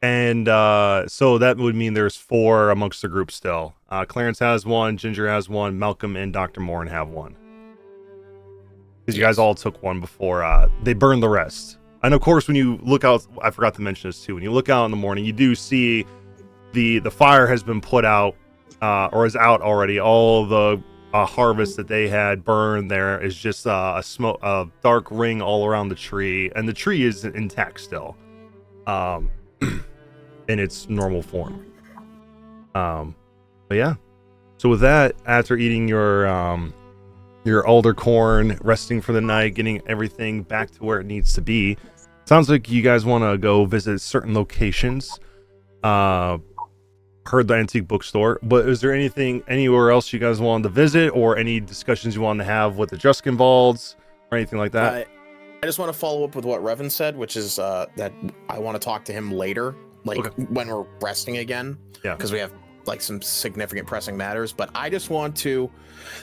so that would mean there's 4 amongst the group still. Clarence has 1, Ginger has 1, Malcolm and Dr. Morin have 1. Because you guys all took 1 before they burned the rest. And of course, when you look out, I forgot to mention this too. When you look out in the morning, you do see the fire has been put out. Or is out already. All the harvest that they had burned there is just a dark ring all around the tree, and the tree is intact still, in its normal form. But yeah. So with that, after eating your alder corn, resting for the night, getting everything back to where it needs to be, sounds like you guys want to go visit certain locations. Heard the antique bookstore, but is there anything anywhere else you guys wanted to visit, or any discussions you wanted to have with the Juskenvalds or anything like that? I just want to follow up with what Revan said, which is that I want to talk to him later, like when we're resting again. Yeah, because we have like some significant pressing matters. But I just want to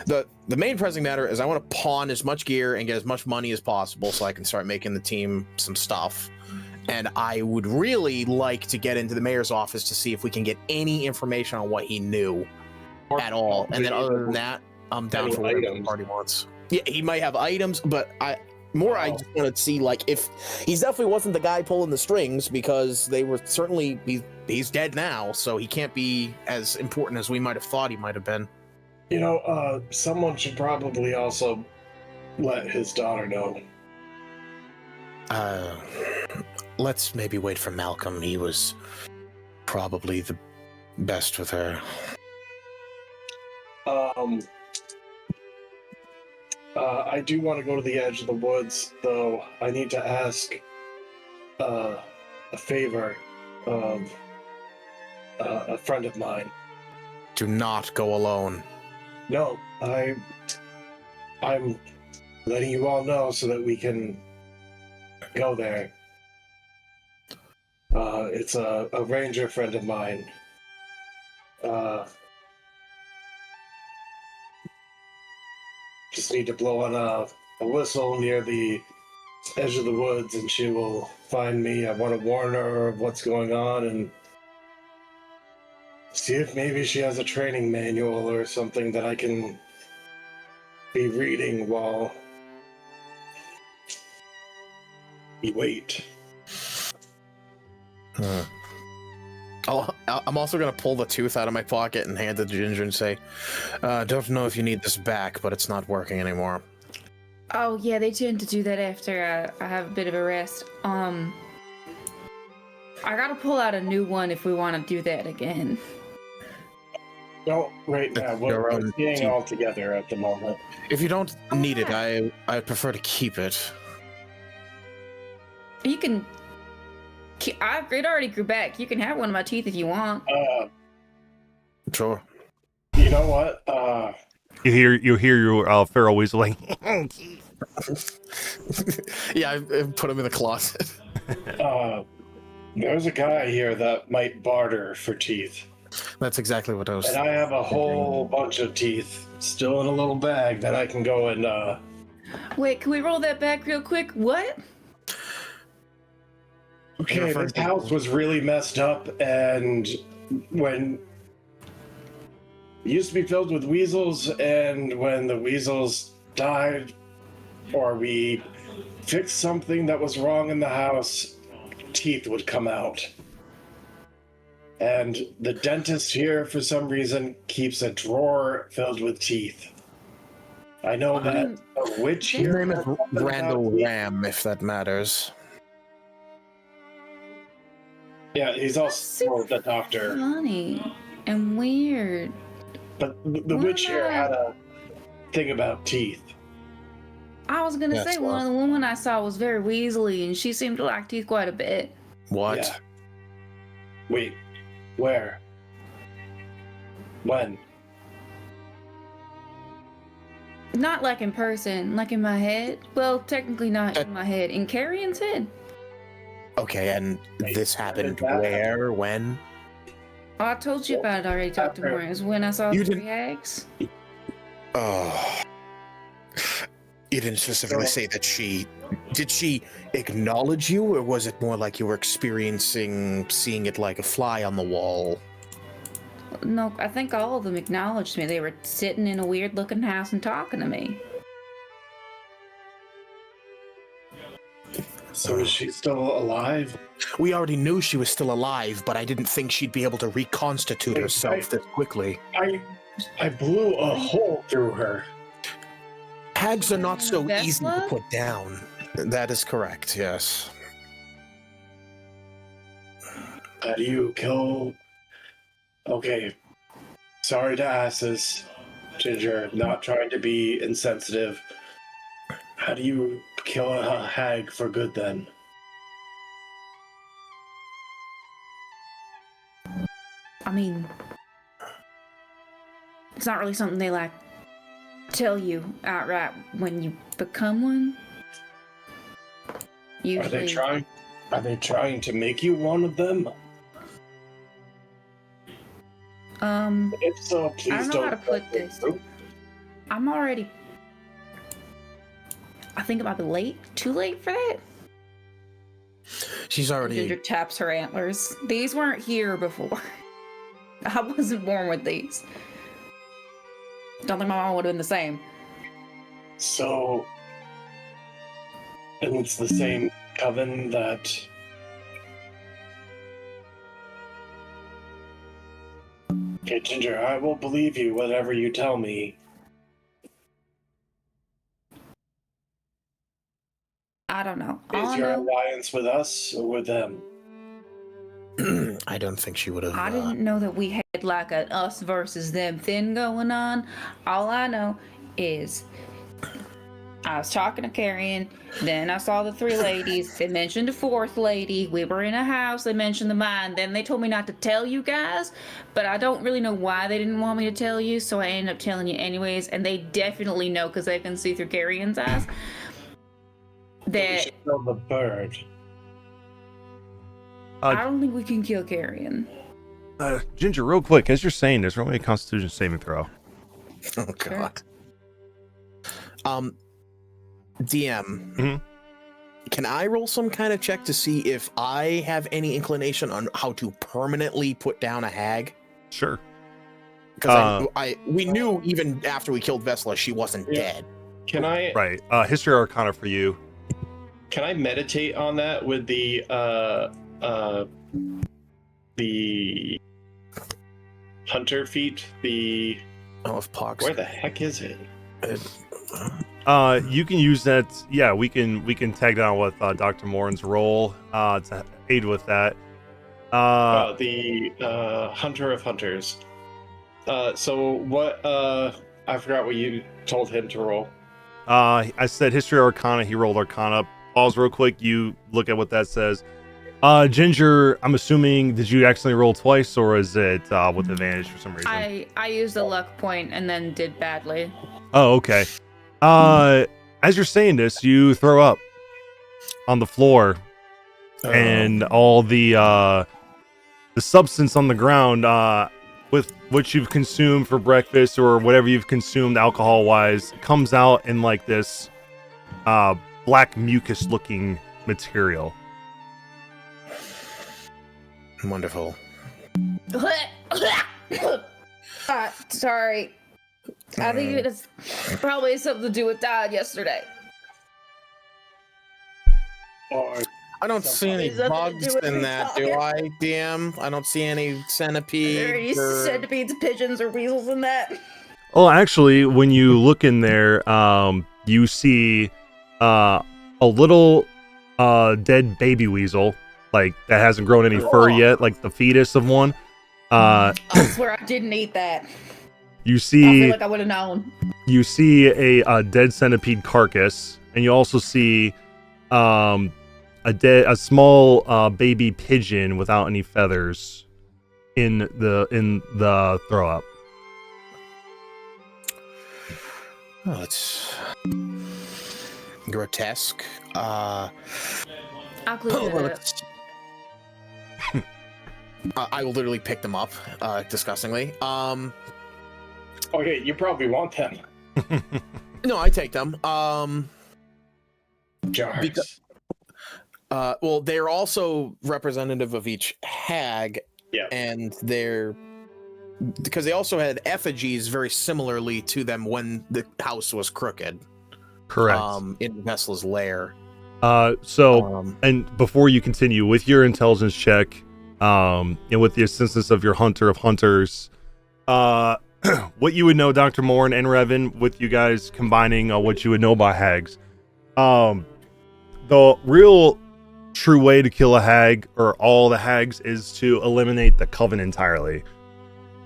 the main pressing matter is I want to pawn as much gear and get as much money as possible so I can start making the team some stuff. And I would really like to get into the mayor's office to see if we can get any information on what he knew at all. And then other than that, I'm down for whatever the party wants. Yeah, he might have items, but More, I just wanted to see, like, if he definitely wasn't the guy pulling the strings, because they were certainly, he's dead now, so he can't be as important as we might have thought he might have been. Someone should probably also let his daughter know. Let's maybe wait for Malcolm. He was probably the best with her. I do want to go to the edge of the woods, though. I need to ask a favor of a friend of mine. Do not go alone. No, I'm letting you all know so that we can go there. It's a ranger friend of mine. Just need to blow on a whistle near the edge of the woods and she will find me. I want to warn her of what's going on and see if maybe she has a training manual or something that I can be reading while we wait. I'm also going to pull the tooth out of my pocket and hand it to Ginger and say, don't know if you need this back, but it's not working anymore. Oh, yeah, they tend to do that after I have a bit of a rest. I gotta pull out a new one if we want to do that again. No, right now. We're staying all together at the moment. If you don't need it, I prefer to keep it. You can... It already grew back. You can have one of my teeth if you want. Sure. You know what? You hear your feral weasel like. Yeah, I put him in the closet. There's a guy here that might barter for teeth. That's exactly what I was. And I have a whole bunch of teeth still in a little bag that I can go and. Wait, can we roll that back real quick? What? Okay, this house was really messed up, and when it used to be filled with weasels, and when the weasels died, or we fixed something that was wrong in the house, teeth would come out. And the dentist here, for some reason, keeps a drawer filled with teeth. I know that a witch here. His name is Randall Ram, if that matters. Yeah, he's also the doctor. Funny and weird. But the witch here had a thing about teeth. I was gonna say one of the women I saw was very weaselly, and she seemed to like teeth quite a bit. What? Yeah. Wait, where? When? Not like in person, like in my head. Well, technically not in my head. In Carrion's head. Okay, and this happened where? When? Oh, I told you about it already, Dr. Morris, when I saw the three hags. Oh. You didn't specifically say that did she acknowledge you, or was it more like you were seeing it like a fly on the wall? No, I think all of them acknowledged me. They were sitting in a weird looking house and talking to me. So is she still alive? We already knew she was still alive, but I didn't think she'd be able to reconstitute herself this quickly. I blew a hole through her. Hags are not so easy to put down. That is correct, yes. How do you kill... Okay. Sorry to ask this, Ginger. Not trying to be insensitive. How do you kill a hag for good, then? I mean, it's not really something they like tell you outright when you become one. Usually, Are they trying to make you one of them? If so, please I don't know how to put this. I'm already. I think it might be late. Too late for that. She's already. Ginger taps her antlers. These weren't here before. I wasn't born with these. Don't think my mom would have been the same. So, And it's the same coven that... Okay, Ginger, I will believe you whatever you tell me. I don't know. Is your alliance with us or with them? I don't think she would have. I didn't know that we had like an us versus them thing going on. All I know is I was talking to Carrion, then I saw the three ladies. They mentioned a fourth lady. We were in a house. They mentioned the mine. Then they told me not to tell you guys, but I don't really know why they didn't want me to tell you, so I ended up telling you anyways. And they definitely know because they can see through Carrion's eyes. We That should kill the bird. I don't think we can kill Carrion. Ginger, real quick, as you're saying this, roll me a Constitution saving throw. Oh God. DM. Mhm. Can I roll some kind of check to see if I have any inclination on how to permanently put down a hag? Sure. Because we knew even after we killed Vesla, she wasn't dead. Can I Right. History Arcana for you. can I meditate on that with the hunter feat? The Oh, if Pox. where the heck is it? You can use that. Yeah, we can tag down with Dr. Morin's role to aid with that. The hunter of hunters. So what? I forgot what you told him to roll. I said History Arcana. He rolled Arcana. Pause real quick. You look at what that says. Ginger, I'm assuming, did you actually roll twice, or is it with advantage for some reason? I used a luck point and then did badly. Oh, okay. As you're saying this, you throw up on the floor, and all the substance on the ground, with what you've consumed for breakfast or whatever you've consumed alcohol-wise, comes out in like this black mucus-looking material. Wonderful. Sorry. I think it's probably something to do with Dad yesterday. Or I don't see any Is that to bugs do with in me that, do I, DM? I don't see any Are there any centipedes. centipedes, pigeons, or weasels in that? Oh, actually, when you look in there, you see a little dead baby weasel, like that hasn't grown any fur yet, like the fetus of one. I swear I didn't eat that. You I see, feel like I would have known. you see a dead centipede carcass, and you also see a small baby pigeon without any feathers in the throw up. Oh, it's grotesque. I'll clean it up. I will literally pick them up, disgustingly. okay, you probably want them. No, I take them. Jars. Well, they're also representative of each hag, Yeah. and they're because they also had effigies very similarly to them when the house was crooked. Correct. In Vesla's lair. And before you continue with your intelligence check, and with the assistance of your hunter of hunters, what you would know, Dr. Morin and Revan, with you guys combining what you would know about hags, the real true way to kill a hag or all the hags is to eliminate the coven entirely.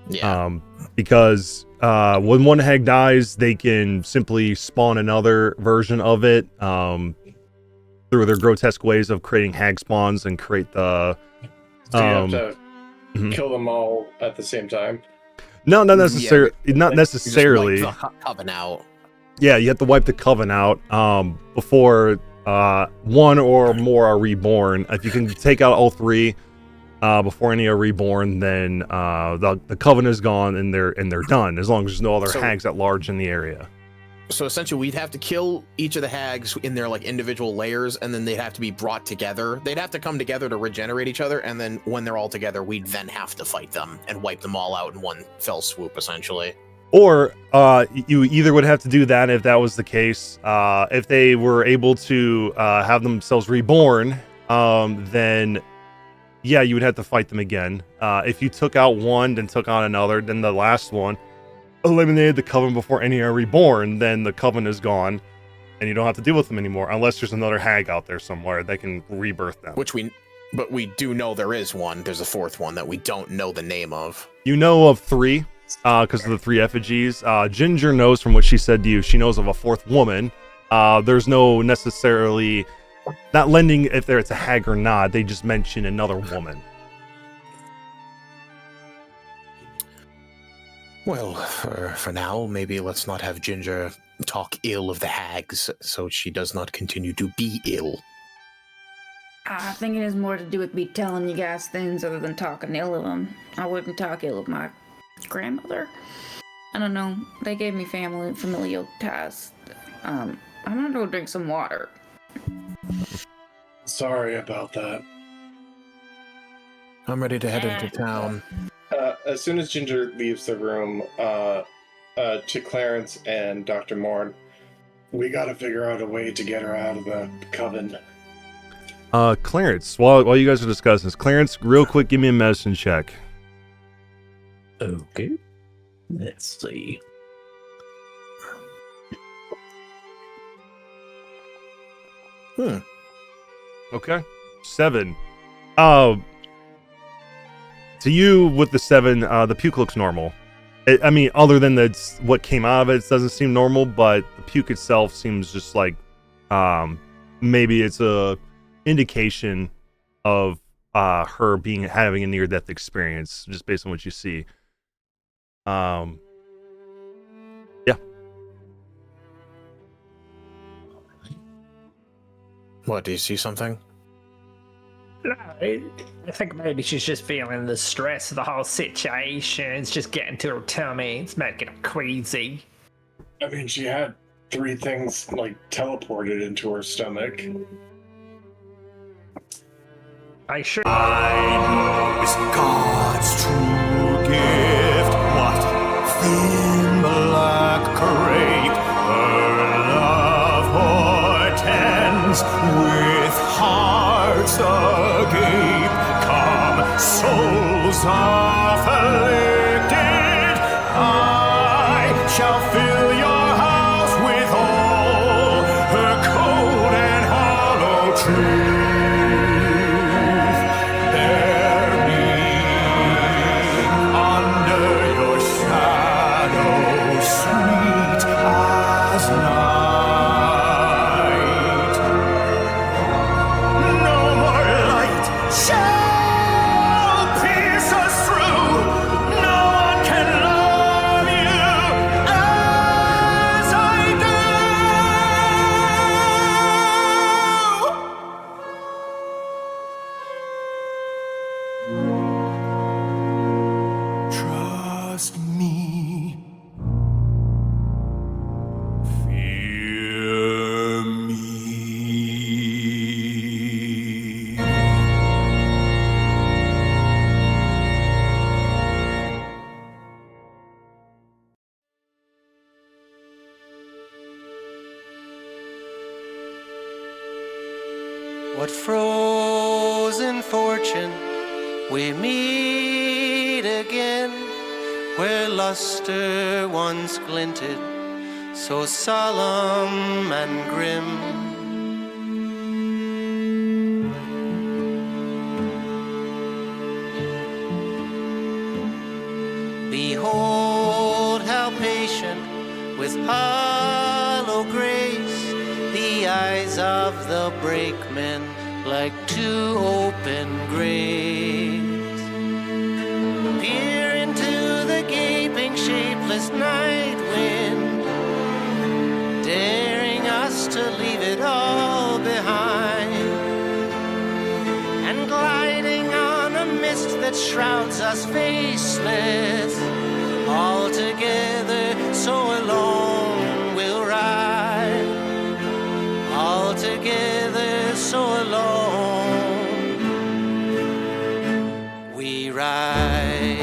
Yeah. Because when one hag dies, they can simply spawn another version of it through their grotesque ways of creating hag spawns and create the. So you have to kill them all at the same time. No, not necessarily. Not You necessarily. just wipe the coven out. Yeah, you have to wipe the coven out before one or more are reborn. If you can take out all three before any are reborn, then the coven is gone and they're done. As long as there's no other hags at large in the area. So essentially, we'd have to kill each of the hags in their like individual layers, and then they'd have to be brought together. They'd have to come together to regenerate each other, and then when they're all together, we'd then have to fight them and wipe them all out in one fell swoop, essentially. Or you either would have to do that if that was the case. If they were able to have themselves reborn, then yeah, you would have to fight them again. If you took out one, then took on another, then the last one eliminated the coven before any are reborn, then the coven is gone, and you don't have to deal with them anymore, unless there's another hag out there somewhere that can rebirth them. But we do know there is one. There's a fourth one that we don't know the name of. You know of 3, because of the 3 effigies. Ginger knows from what she said to you. She knows of a 4th woman. There's no necessarily not lending if it's a hag or not. They just mention another woman. Well, for now, maybe let's not have Ginger talk ill of the hags, so she does not continue to be ill. I think it has more to do with me telling you guys things other than talking ill of them. I wouldn't talk ill of my grandmother. I don't know. They gave me familial ties. I'm gonna go drink some water. Sorry about that. I'm ready to head into town. As soon as Ginger leaves the room, to Clarence and Dr. Morn, we gotta figure out a way to get her out of the coven. Clarence, while you guys are discussing this, Clarence, real quick, give me a medicine check. Okay. Let's see. Okay. 7. To you, with the 7, the puke looks normal. I mean, other than what came out of it, it doesn't seem normal, but the puke itself seems just like maybe it's a indication of her having a near-death experience, just based on what you see. Yeah. What, do you see something? No, I think maybe she's just feeling the stress of the whole situation. It's just getting to her tummy. It's making her queasy. I mean, she had 3 things, like, teleported into her stomach. I sure. Is God's true gift. What thin black crape her love portends with hearts agape. Come, souls afflicted, I shall fill your house with all her cold and hollow truth. What frozen fortune we meet again, where luster once glinted, so solemn and grim. Behold how patient with hollow grace the eyes of the brakeman like 2 open graves peer into the gaping shapeless night wind, daring us to leave it all behind, and gliding on a mist that shrouds us faceless, all together so alone we'll ride, all together so alone we ride.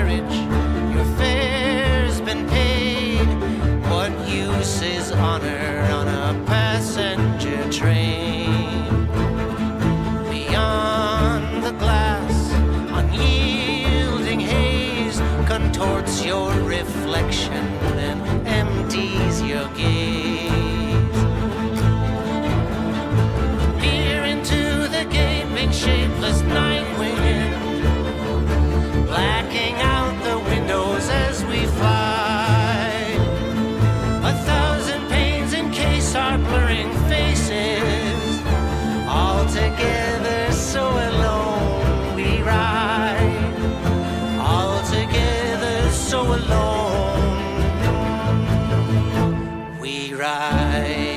carriage, your fare's been paid. What use is honor on a passenger train? Beyond the glass, unyielding haze contorts your reflection and empties your gaze. Peer into the gaping, shapeless night wind, blacking out the windows as we fly. 1,000 pains encase our blurring faces, all together so alone we ride, all together so alone we ride.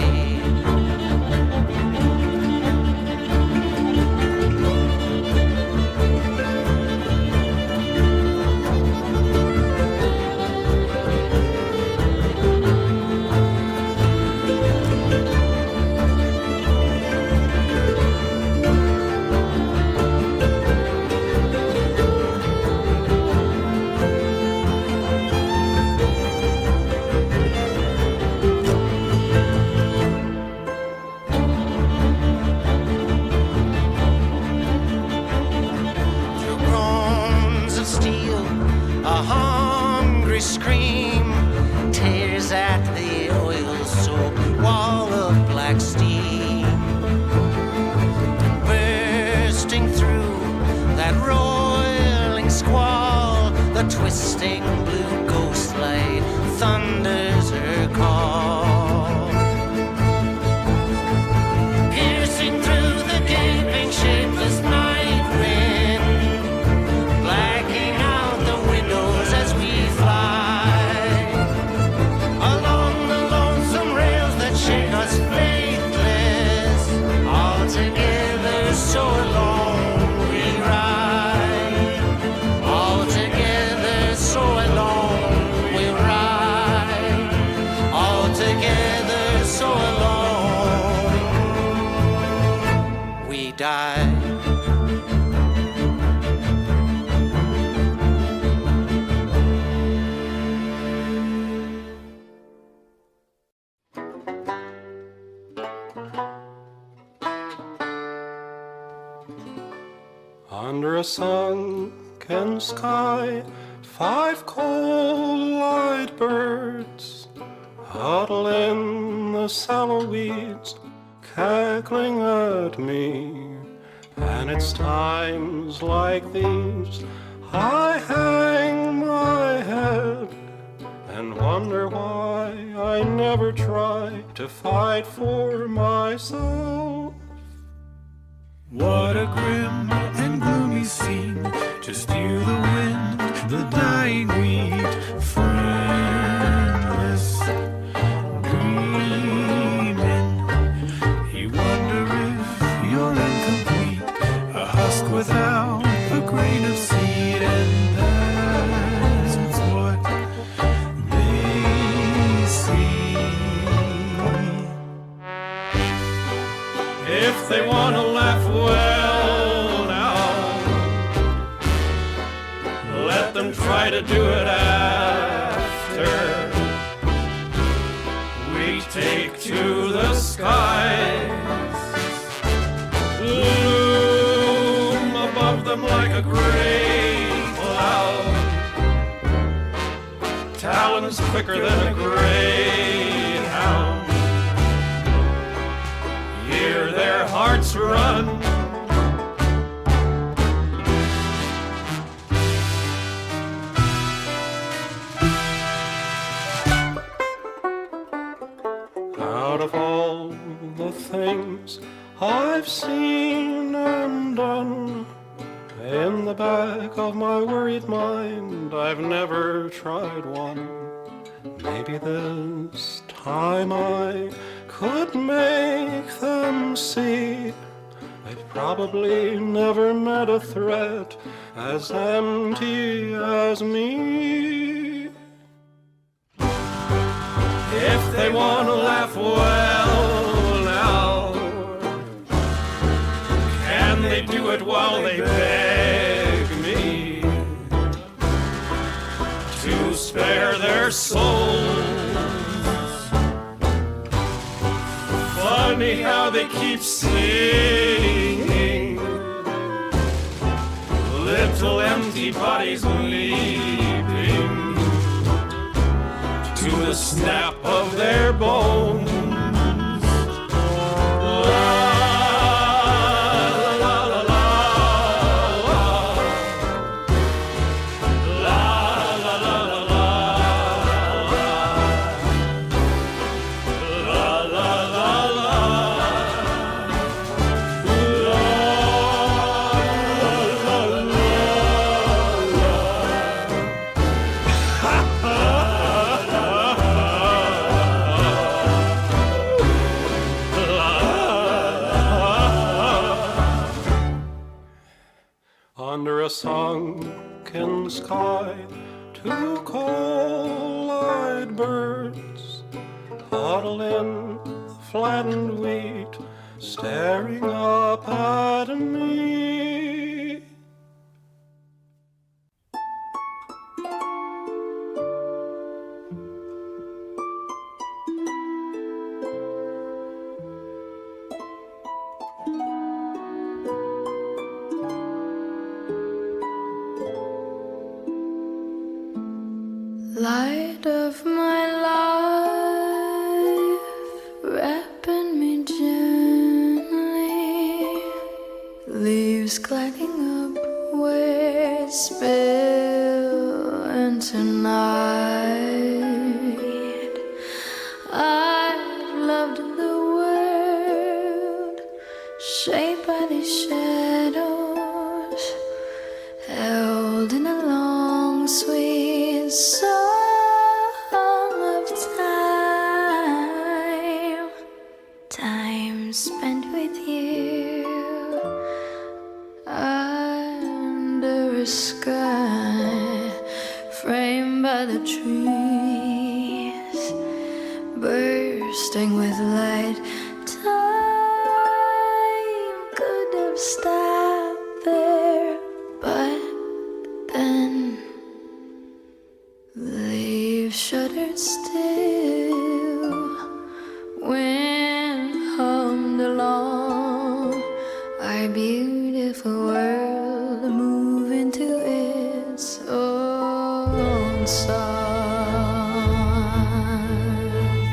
A hungry scream tears at the oil-soaked wall of black steam. Bursting through that roiling squall, the twisting blue ghost light thunders her call. Piercing through the gaping, shapeless night wind, blacking out the windows as we fly. Along the lonesome rails that shake us faithless, all together so alone we ride. All together so alone we ride. All together so alone we die. Under a sunken sky, 5 cold-eyed birds huddle in the sallow weeds, cackling at me. And it's times like these I hang my head and wonder why I never try to fight for myself. What a grim and gloomy scene, just you, the wind, the dying wheat, friendless, dreaming. You wonder if you're incomplete, a husk without a grain of seed, and that's what they see. If they want to laugh, well now, let them try to do it after we take to the skies, loom above them like a gray cloud, talons quicker than a greyhound. Hear their hearts run. Out of all the things I've seen and done, in the back of my worried mind, I've never tried one. Maybe this time I could make them see they've probably never met a threat as empty as me. If they want to laugh, well now, can they do it while they beg me? souls. Funny how they keep singing, little empty bodies leaping to the snap of their bones. Under a sunken sky, two coal-eyed birds huddle in the flattened wheat, staring up at me. Light of my life, wrapping me gently, leaves gliding up where spill into night. I've loved the world, shaped by these shadows, held in a long sweet song of time, time spent with you under a sky framed by the trees, bursting with light. Time could have stopped there, but then leaves shuddered still. Wind hummed along our beautiful world, moving to its own song.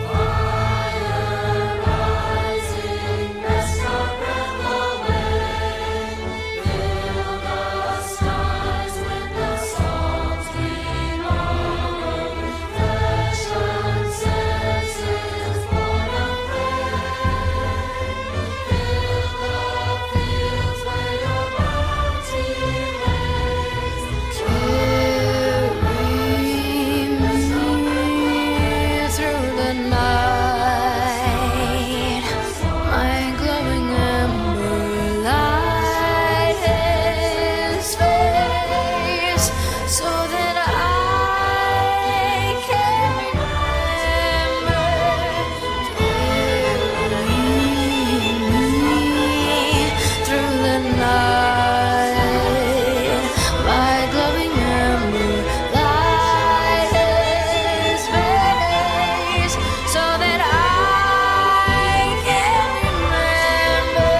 Fire rising, rest our breath away. Fill the skies with the songs we love. Flesh and senses born of rain. Fill the fields where your bounty reigns. Carry me through the night. My glowing ember light his face, so that I can remember. Through the night, my glowing ember light his face, so that I can remember.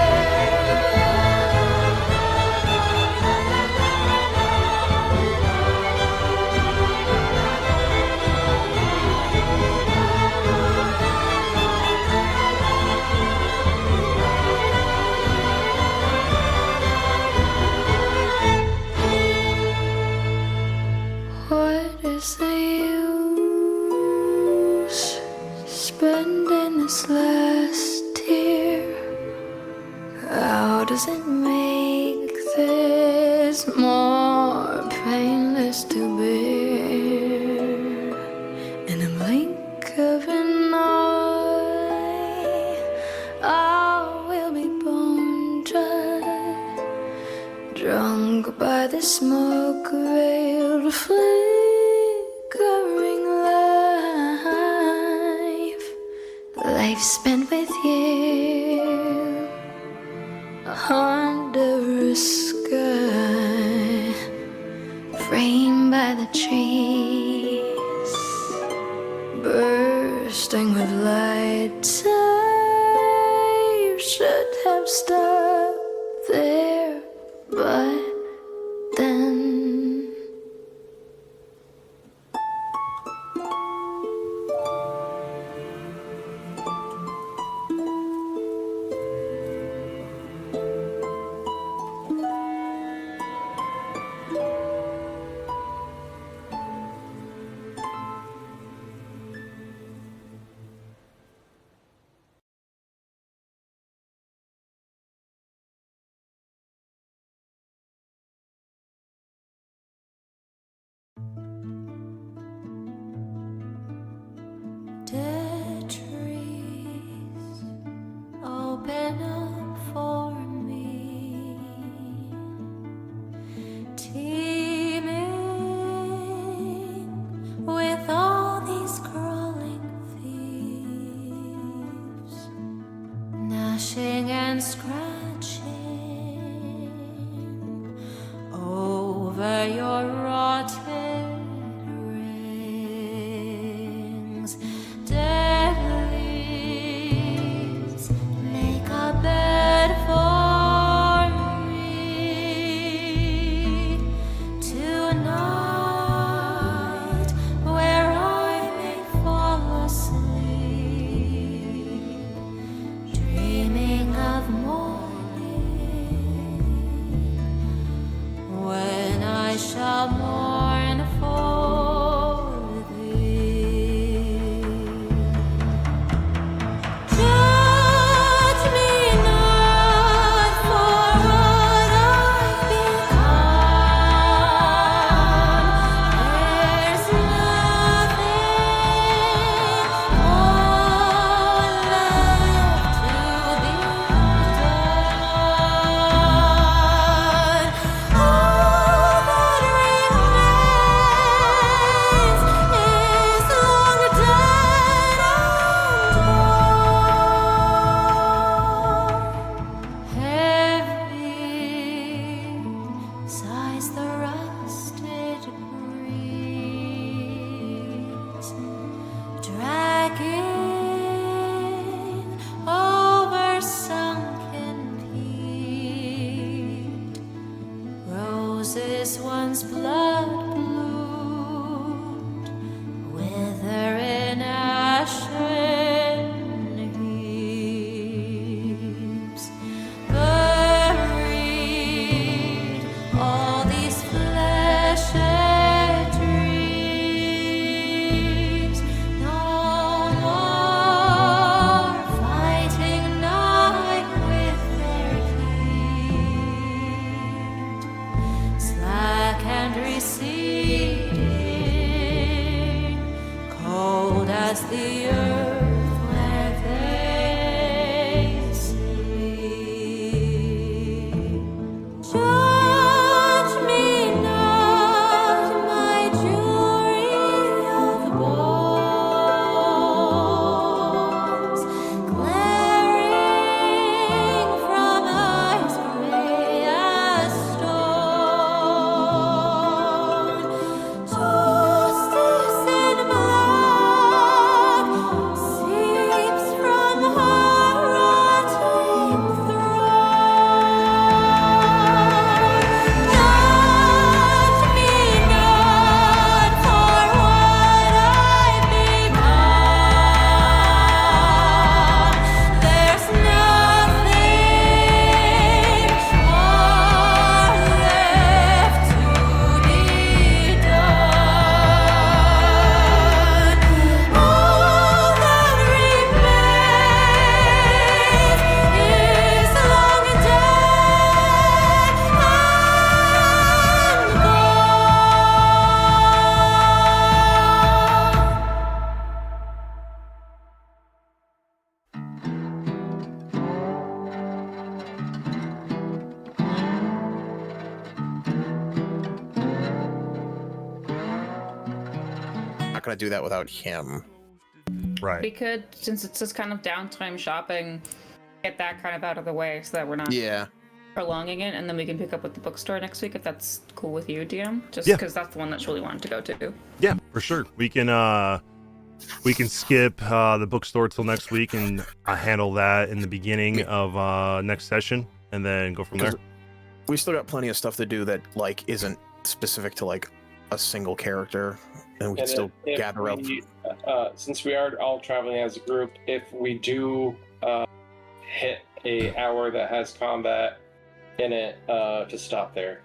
What is the use spending this last tear? How does it make this more painless to bear? In a blink of an eye, I will be bone dry, drunk by the smoke-veiled flickering life, life spent with you under a sky framed by the trees, bursting with light. I should have stopped there, but then dead trees open up for me, teeming with all these crawling thieves, gnashing and scratching over your rotted rings. Dead leaves make a bed for me tonight, where I may fall asleep, dreaming of morning, when I shall mourn for thee. Judge me not for what I've become. There's nothing more left to be done. All that remains is long dead and gone. Heavy sighs the rusted breeze, dragging over sunken peat. Roses once blood bloomed, wither in ashen heaps. Buried all these fleshed dreams, no more fighting night with their heat, slack and receding, cold as the earth where they sleep. Judge me not, my jury of bones, glaring from eyes gray as stone. Justice in black seeps from her rotting throne. Judge me not for what I've become. There's nothing more left to be done. All that remains is long dead and Not gonna do that without him. Right. We could, since it's just kind of downtime shopping, get that kind of out of the way so that we're not Yeah. prolonging it, and then we can pick up with the bookstore next week if that's cool with you, DM. Just Yeah. because that's the one that's really wanted to go to. Yeah, for sure. We can we can skip the bookstore till next week and handle that in the beginning of next session, and then go from there. We still got plenty of stuff to do that like isn't specific to like a single character, and we can still gather up. Since we are all traveling as a group, if we do hit a hour that has combat in it, to stop there.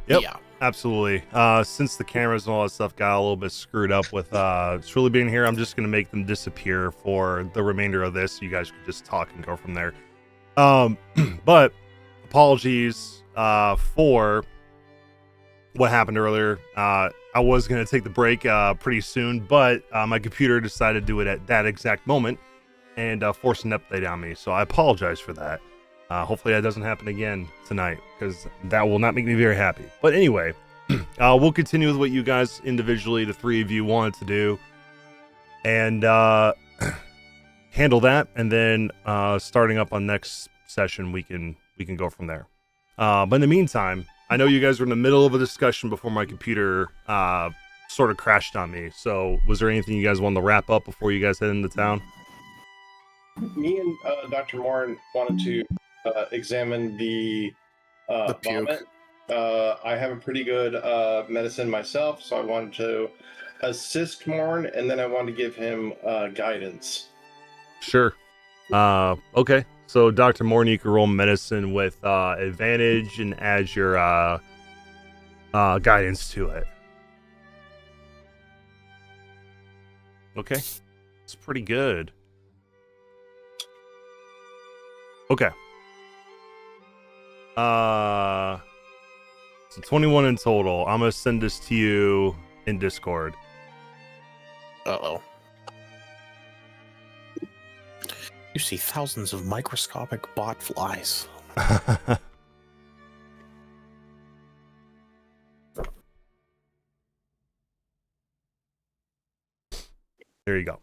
Yep. Yeah. Absolutely. Since the cameras and all that stuff got a little bit screwed up with Truly being here, I'm just going to make them disappear for the remainder of this. So you guys could just talk and go from there. But apologies for what happened earlier. I was going to take the break pretty soon, but my computer decided to do it at that exact moment and force an update on me. So I apologize for that. Hopefully that doesn't happen again tonight, because that will not make me very happy. But anyway, we'll continue with what you guys individually, the three of you, wanted to do, and handle that. And then starting up on next session, we can go from there. But in the meantime, I know you guys were in the middle of a discussion before my computer sort of crashed on me. So was there anything you guys wanted to wrap up before you guys head into town? Me and Dr. Morin wanted to examine the puke. vomit. I have a pretty good medicine myself, so I wanted to assist Morin, and then I wanted to give him guidance. Sure. Okay. So Dr. Morton, you can roll medicine with advantage and add your guidance to it. Okay. It's pretty good. Okay. So 21 in total. I'm gonna send this to you in Discord. Uh-oh. You see thousands of microscopic bot flies. There you go.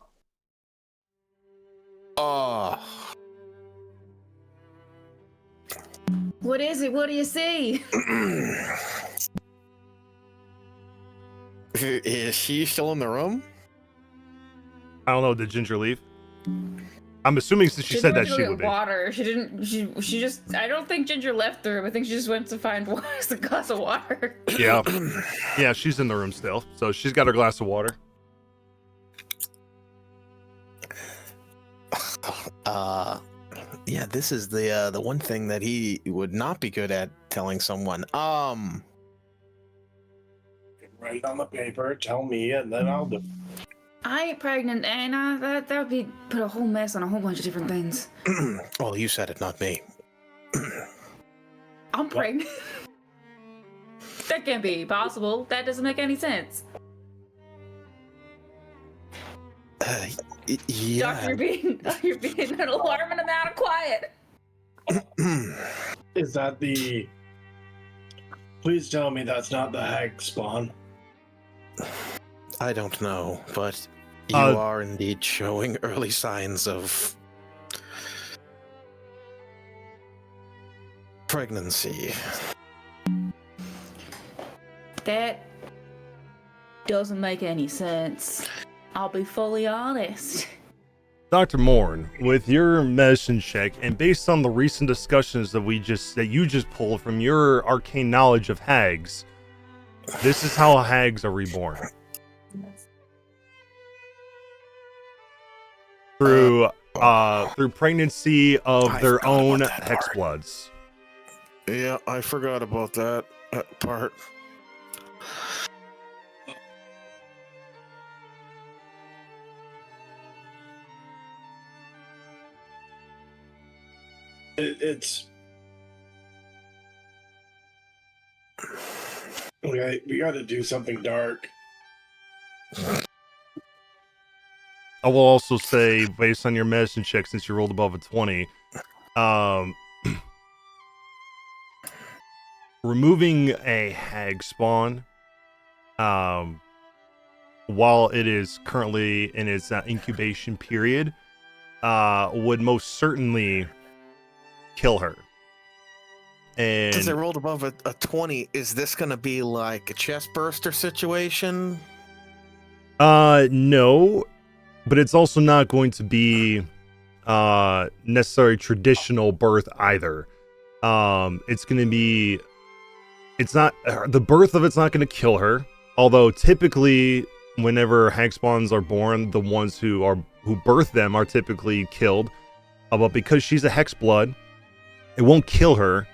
What is it? What do you see? Is she still in the room? I don't know. Did Ginger leave? I'm assuming since she said that she would be. Water. She didn't. She just. I don't think Ginger left the room. I think she just went to find a glass of water. Yeah. Yeah, she's in the room still. So she's got her glass of water. Yeah, this is the one thing that he would not be good at telling someone. Write it on the paper, tell me, and then I'll do. I ain't pregnant, and that would be put a whole mess on a whole bunch of different things. Well, you said it, not me. I'm pregnant. That can't be possible. That doesn't make any sense. Yeah. Doctor, you're being an alarming amount of quiet. Is that the... Please tell me that's not the hag spawn. I don't know, but you are indeed showing early signs of pregnancy. That doesn't make any sense. I'll be fully honest. Dr. Morn, with your medicine check and based on the recent discussions that you just pulled from your arcane knowledge of hags, this is how hags are reborn. Through pregnancy of their own hex bloods. Yeah, I forgot about that part. It's... We gotta do something dark. I will also say, based on your medicine check, since you rolled above a 20, removing a hag spawn, while it is currently in its incubation period, would most certainly kill her. And since I rolled above a 20, is this going to be like a chest burster situation? No. but it's also not going to be necessarily traditional birth either. It's going to be, it's not, the birth of it's not going to kill her, although typically whenever hag spawns are born, the ones who birth them are typically killed. But because she's a hex blood, it won't kill her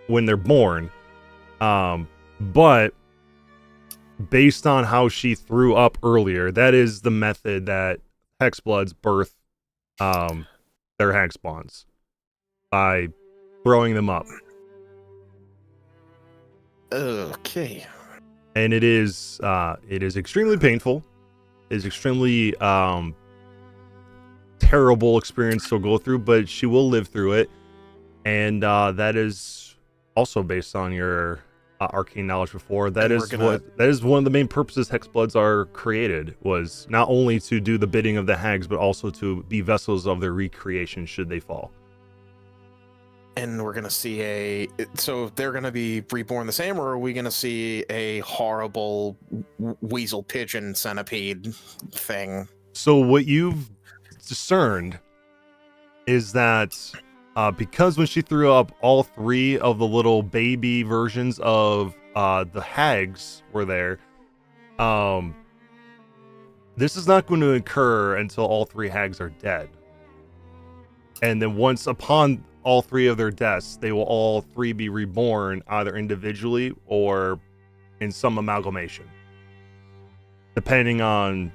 when they're born. But based on how she threw up earlier, that is the method that hex bloods birth their hag spawns, by throwing them up. Okay. And it is extremely painful. It is extremely terrible experience to go through, but she will live through it. And that is also based on your arcane knowledge before. That is one of the main purposes Hexbloods are created, was not only to do the bidding of the hags, but also to be vessels of their recreation should they fall. And we're gonna see so they're gonna be reborn the same, or are we gonna see a horrible weasel pigeon centipede thing? So what you've discerned is that because when she threw up, all three of the little baby versions of the hags were there. This is not going to occur until all three hags are dead. And then once upon all three of their deaths, they will all three be reborn either individually or in some amalgamation, depending on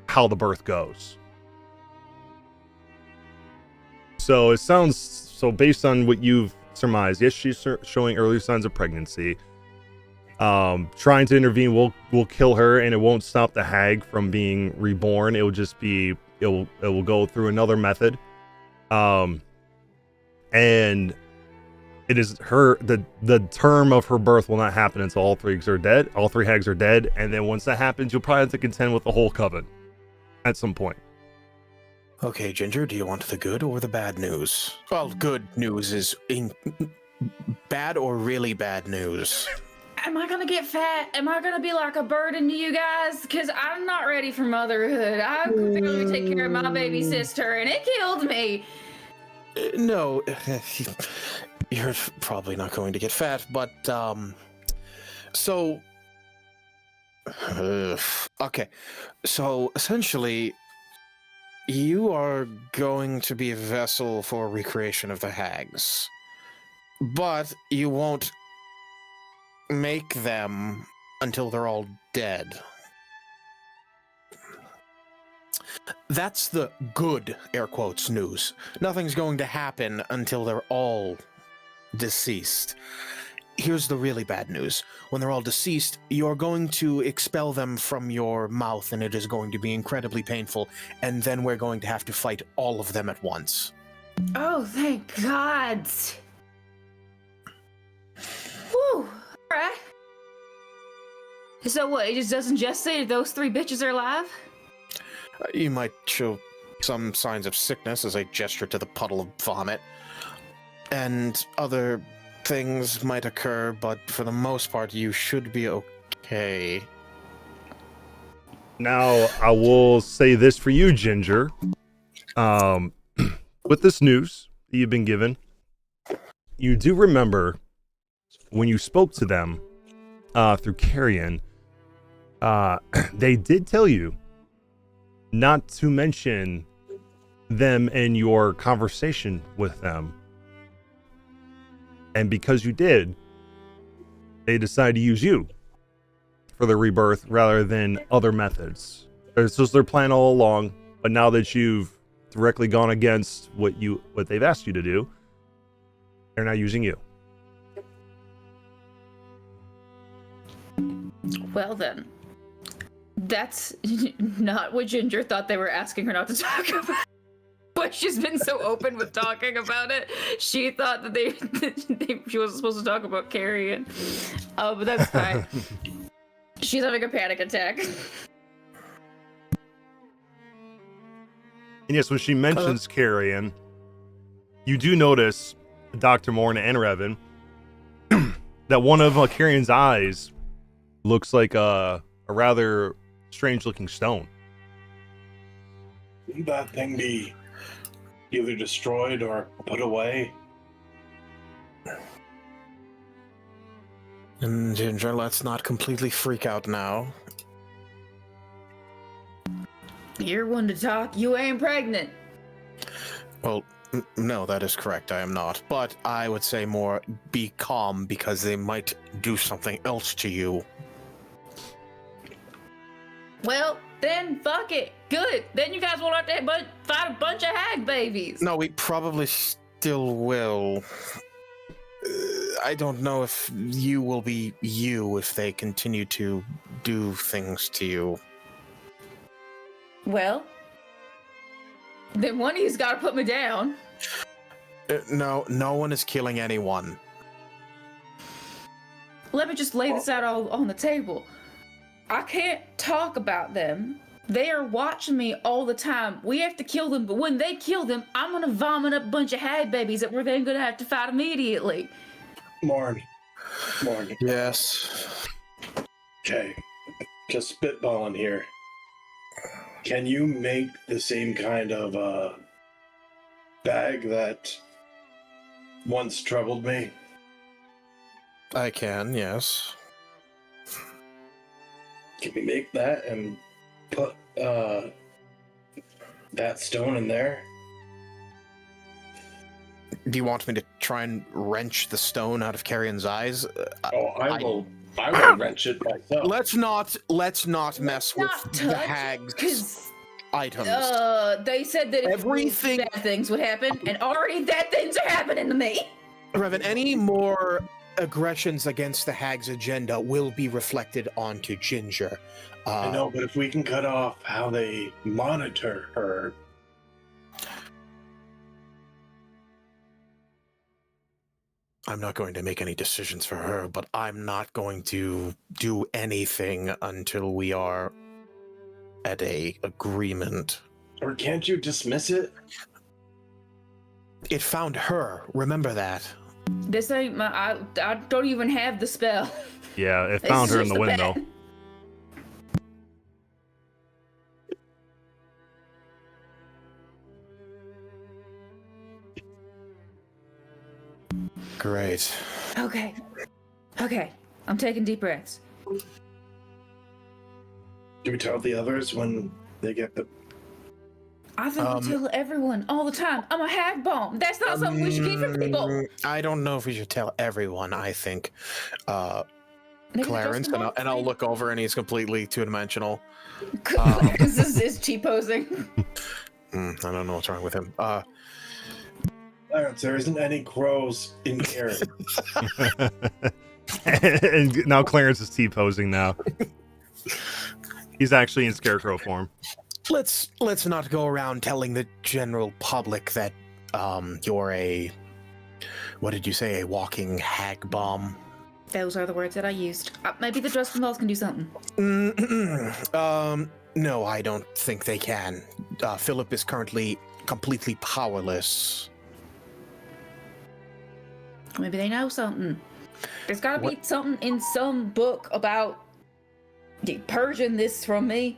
how the birth goes. So it sounds, so based on what you've surmised, yes, she's showing early signs of pregnancy. Trying to intervene will kill her, and it won't stop the hag from being reborn. It will just be, it will go through another method. And it is the term of her birth will not happen until all three hags are dead. All three hags are dead, and then once that happens, you'll probably have to contend with the whole coven at some point. Okay, Ginger, do you want the good or the bad news? Well, good news is bad or really bad news. Am I gonna get fat? Am I gonna be like a burden to you guys? Because I'm not ready for motherhood. I could barely take care of my baby sister, and it killed me. No, you're probably not going to get fat, but so okay, so essentially, you are going to be a vessel for recreation of the hags, but you won't make them until they're all dead. That's the good, air quotes, news. Nothing's going to happen until they're all deceased. Here's the really bad news. When they're all deceased, you're going to expel them from your mouth, and it is going to be incredibly painful, and then we're going to have to fight all of them at once. Oh, thank God. Whew. Alright. So what, it just doesn't just say those three bitches are alive? You might show some signs of sickness as I gesture to the puddle of vomit, and other things might occur, but for the most part, you should be okay. Now, I will say this for you, Ginger. With this news that you've been given, you do remember when you spoke to them through Carrion, they did tell you not to mention them in your conversation with them. And because you did, they decided to use you for the rebirth rather than other methods. This was their plan all along, but now that you've directly gone against what they've asked you to do, they're now using you. Well then, that's not what Ginger thought they were asking her not to talk about. But she's been so open with talking about it. She thought that she wasn't supposed to talk about Carrion. But that's fine. She's having a panic attack. And yes, when she mentions Carrion, you do notice, Dr. Morna and Revan, that one of Carrion's eyes looks like a rather strange-looking stone. that thing be either destroyed or put away? And Ginger, let's not completely freak out now. You're one to talk. You ain't pregnant. Well, no, that is correct. I am not. But I would say more be calm because they might do something else to you. Well, then fuck it. Good. Then you guys will have to fight a bunch of hag babies. No, we probably still will. I don't know if you will be you if they continue to do things to you. Well, then one of you's got to put me down. No one is killing anyone. Let me just lay this out all on the table. I can't talk about them. They are watching me all the time. We have to kill them, but when they kill them, I'm gonna vomit up a bunch of hag babies that we're then gonna have to fight immediately. Morn. Yes. Okay, just spitballing here. Can you make the same kind of bag that once troubled me? I can, yes. Can we make that and put that stone in there? Do you want me to try and wrench the stone out of Carrion's eyes? I will wrench it myself. Let's not mess with Not the touch, hag's 'cause, items. they said that if Everything- bad things would happen, and already bad things are happening to me. Revan, any more aggressions against the hag's agenda will be reflected onto Ginger. I know, but if we can cut off how they monitor her. I'm not going to make any decisions for her, but I'm not going to do anything until we are at a agreement. Or can't you dismiss it? It found her. Remember that. This ain't I don't even have the spell. Yeah, it found It's her in just the a window. bat. Great. Okay. I'm taking deep breaths. Do we tell the others when they get the... I think we tell everyone all the time. I'm a hag bomb. That's not something we should keep from people. I don't know if we should tell everyone. I think Maybe Clarence, just and I'll look over and he's completely two-dimensional. This is cheap posing. I don't know what's wrong with him. Clarence, there isn't any crows in here. And now Clarence is T-posing now. He's actually in scarecrow form. Let's not go around telling the general public that you're a, what did you say, a walking hag bomb. Those are the words that I used. Maybe the Druskin Balls can do something. No, I don't think they can. Philip is currently completely powerless. Maybe they know something. There's gotta be something in some book about purging this from me.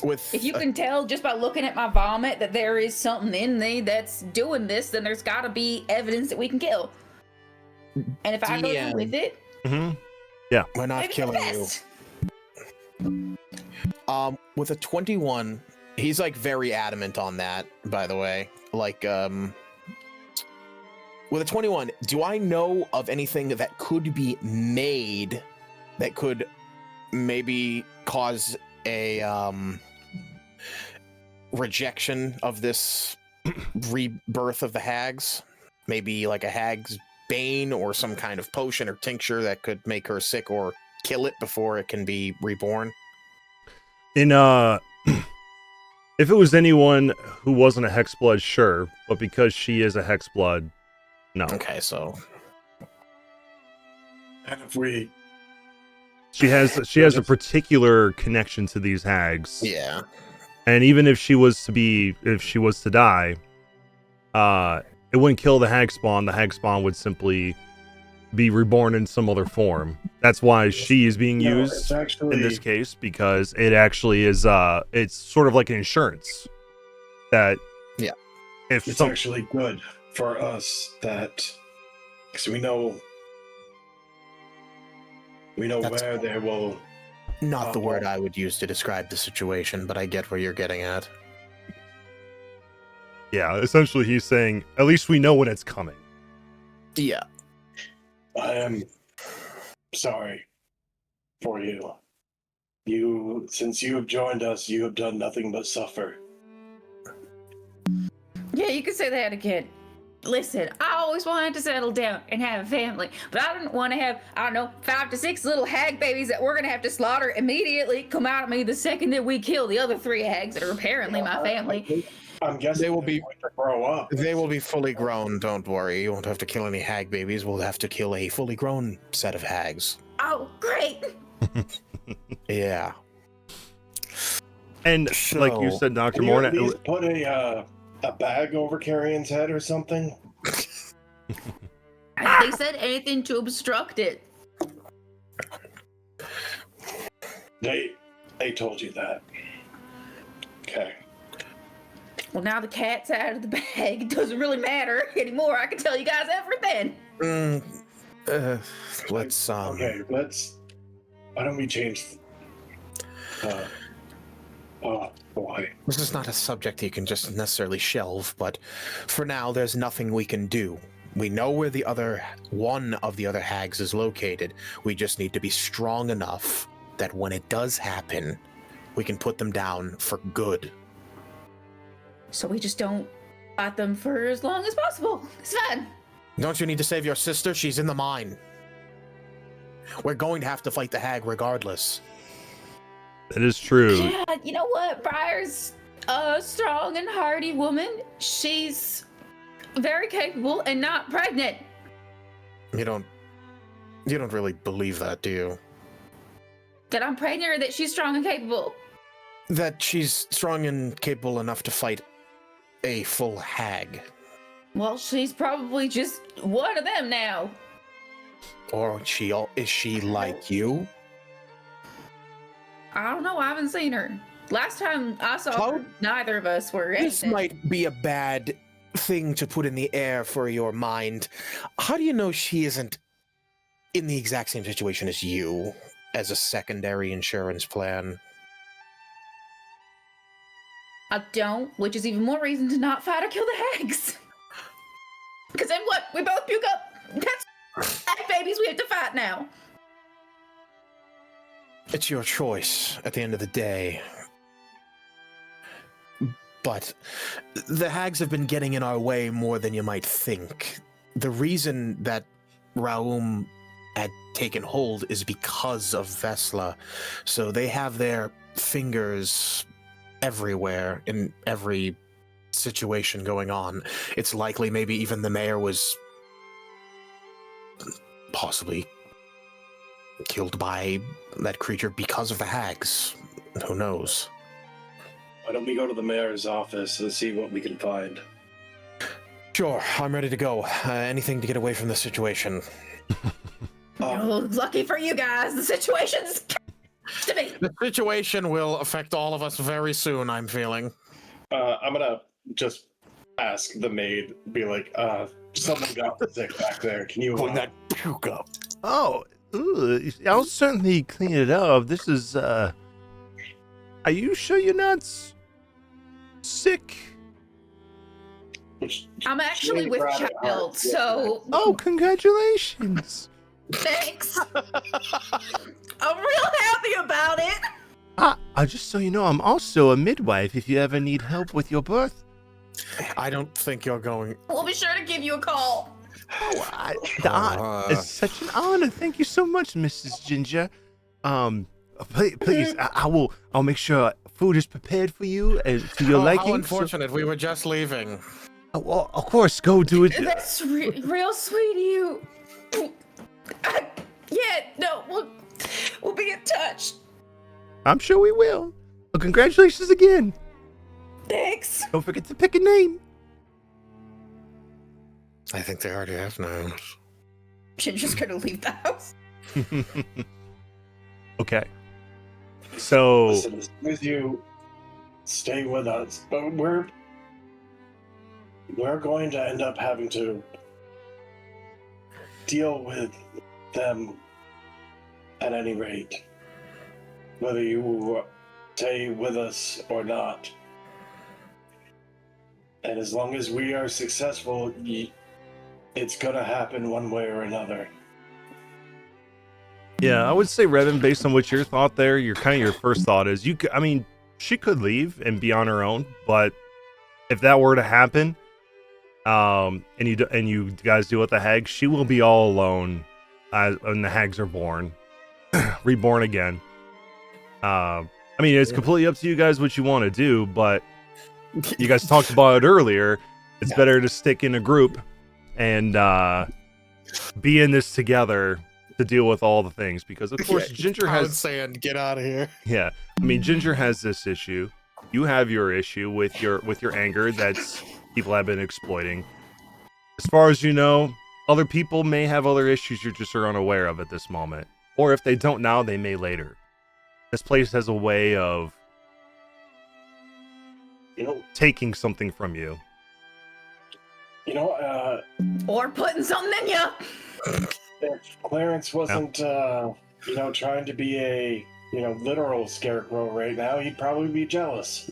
If you can tell just by looking at my vomit that there is something in me that's doing this, then there's gotta be evidence that we can kill. And if I go through with it, yeah, we're not maybe killing the you. With a 21, he's like very adamant on that, by the way. Like, with a 21, do I know of anything that could be made that could maybe cause a rejection of this rebirth of the hags? Maybe like a hag's bane or some kind of potion or tincture that could make her sick or kill it before it can be reborn? If it was anyone who wasn't a hexblood, sure, but because she is a hexblood, no. Okay, so And if we... She has a particular connection to these hags. yeah. And even if she was to die, it wouldn't kill the hag spawn. The hag spawn would simply be reborn in some other form. That's why she is being used in this case, because it actually is it's sort of like an insurance that Yeah. if It's some, actually good for us that, because we know That's- where they will. Not the word I would use to describe the situation, but I get where you're getting at. yeah, essentially he's saying at least we know when it's coming. Yeah. I am sorry for you. Since you have joined us, you have done nothing but suffer. Yeah, you can say that again. Listen, I always wanted to settle down and have a family, but I didn't want to have, 5 to 6 little hag babies that we're going to have to slaughter immediately come out of me the second that we kill the other 3 hags that are apparently my family. I'm guessing They will be- going to grow up. They will be fully grown, don't worry. You won't have to kill any hag babies. We'll have to kill a fully grown set of hags. Oh, great. Yeah. And like you So- said, Dr. Can you Morna, at least put a bag over Carrion's head or something? They said anything to obstruct it. They told you that. Okay. Well, now the cat's out of the bag. It doesn't really matter anymore. I can tell you guys everything. Let's Okay, why don't we change? Oh boy. This is not a subject you can just necessarily shelve, but for now, there's nothing we can do. We know where one of the other hags is located. We just need to be strong enough that when it does happen, we can put them down for good. So we just don't fight them for as long as possible. It's fine. Don't you need to save your sister? She's in the mine. We're going to have to fight the hag regardless. that is true. Yeah, you know what? Briar's a strong and hardy woman. She's very capable and not pregnant. You don't really believe that, do you? That I'm pregnant or that she's strong and capable? That she's strong and capable enough to fight a full hag. Well, she's probably just one of them now. Or is she like you? I don't know. I haven't seen her. Last time I saw her, neither of us were This innocent. might be a bad thing to put in the air for your mind. How do you know she isn't in the exact same situation as you, as a secondary insurance plan? I don't, which is even more reason to not fight or kill the hags. Because then what? We both puke up. That's hag babies we have to fight now. It's your choice at the end of the day. But the hags have been getting in our way more than you might think. The reason that Raum had taken hold is because of Vesla. So they have their fingers everywhere in every situation going on. It's likely maybe even the mayor was possibly killed by that creature because of the hags. Who knows? Why don't we go to the mayor's office and see what we can find? Sure, I'm ready to go. Anything to get away from the situation. Oh, lucky for you guys, the situation's to me. The situation will affect all of us very soon, I'm feeling. I'm gonna just ask the maid, be like, someone got sick back there. Can you Put that puke up. Oh, I'll certainly clean it up. This is, are you sure you're not sick? I'm actually with child, so Oh, congratulations. thanks. I'm real happy about it. Just so you know, I'm also a midwife if you ever need help with your birth. I don't think you're going. We'll be sure to give you a call. It's such an honor. Thank you so much, Mrs. Ginger. Please, I'll make sure food is prepared for you and to your liking. How unfortunate. We were just leaving. Well, of course, go do it. That's real sweet of you. We'll be in touch. I'm sure we will. Well, congratulations again. Thanks. Don't forget to pick a name. I think they already have names. Ginger's gonna leave the house. Okay. So Listen, as soon as you stay with us, but we're we're going to end up having to deal with them at any rate, whether you stay with us or not. And as long as we are successful, it's gonna happen one way or another. Yeah, I would say, Revan, based on what your thought there, your first thought is I mean, she could leave and be on her own, but if that were to happen, and you guys deal with the hags, she will be all alone when the hags are born, reborn again. I mean, it's completely up to you guys what you want to do, but you guys talked about it earlier. It's better to stick in a group and be in this together to deal with all the things, because of course Ginger has saying, "Get out of here." Yeah, I mean, Ginger has this issue. You have your issue with your anger that's people have been exploiting. As far as you know, other people may have other issues you just are unaware of at this moment, or if they don't now, they may later. This place has a way of, taking something from you. Or putting something in you. If Clarence wasn't, trying to be a, literal scarecrow right now, he'd probably be jealous.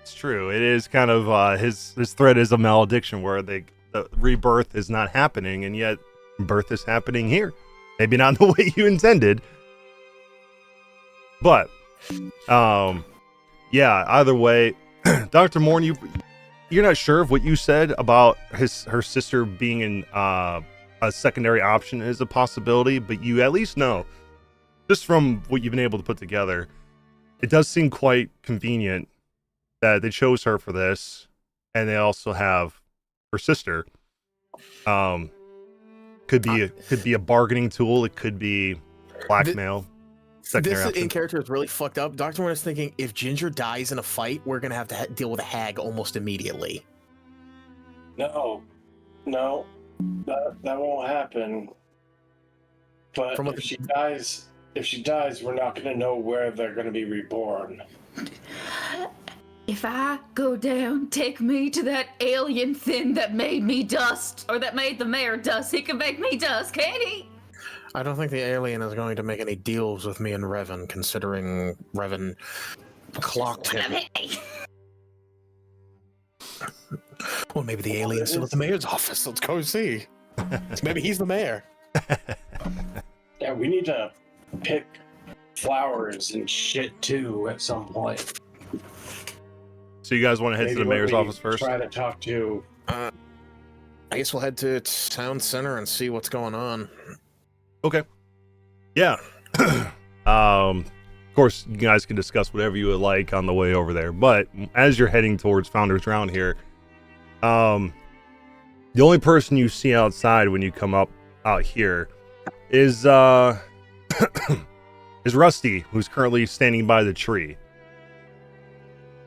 It's true. It is kind of his threat is a malediction where the rebirth is not happening, and yet birth is happening here. Maybe not the way you intended, but yeah. Either way, Dr. Morn, you're not sure of what you said about her sister being in a secondary option is a possibility, but you at least know, just from what you've been able to put together, it does seem quite convenient that they chose her for this, and they also have her sister. Could be a bargaining tool. It could be blackmail. This in character is really fucked up. Dr. Warren is thinking, if Ginger dies in a fight, we're gonna have to deal with a hag almost immediately. No, that won't happen. But if she dies, we're not gonna know where they're gonna be reborn. If I go down, take me to that alien thing that made me dust, or that made the mayor dust. He can make me dust, can't he? I don't think the alien is going to make any deals with me and Revan, considering Revan clocked him. Well, maybe the alien's still at the mayor's office. Let's go see. Maybe he's the mayor. Yeah, we need to pick flowers and shit too at some point. So you guys want to head to the mayor's office first? Try to talk to. I guess we'll head to town center and see what's going on. Okay. Yeah. Of course, you guys can discuss whatever you would like on the way over there. But as you're heading towards Founders Round here, the only person you see outside when you come up out here is is Rusty, who's currently standing by the tree.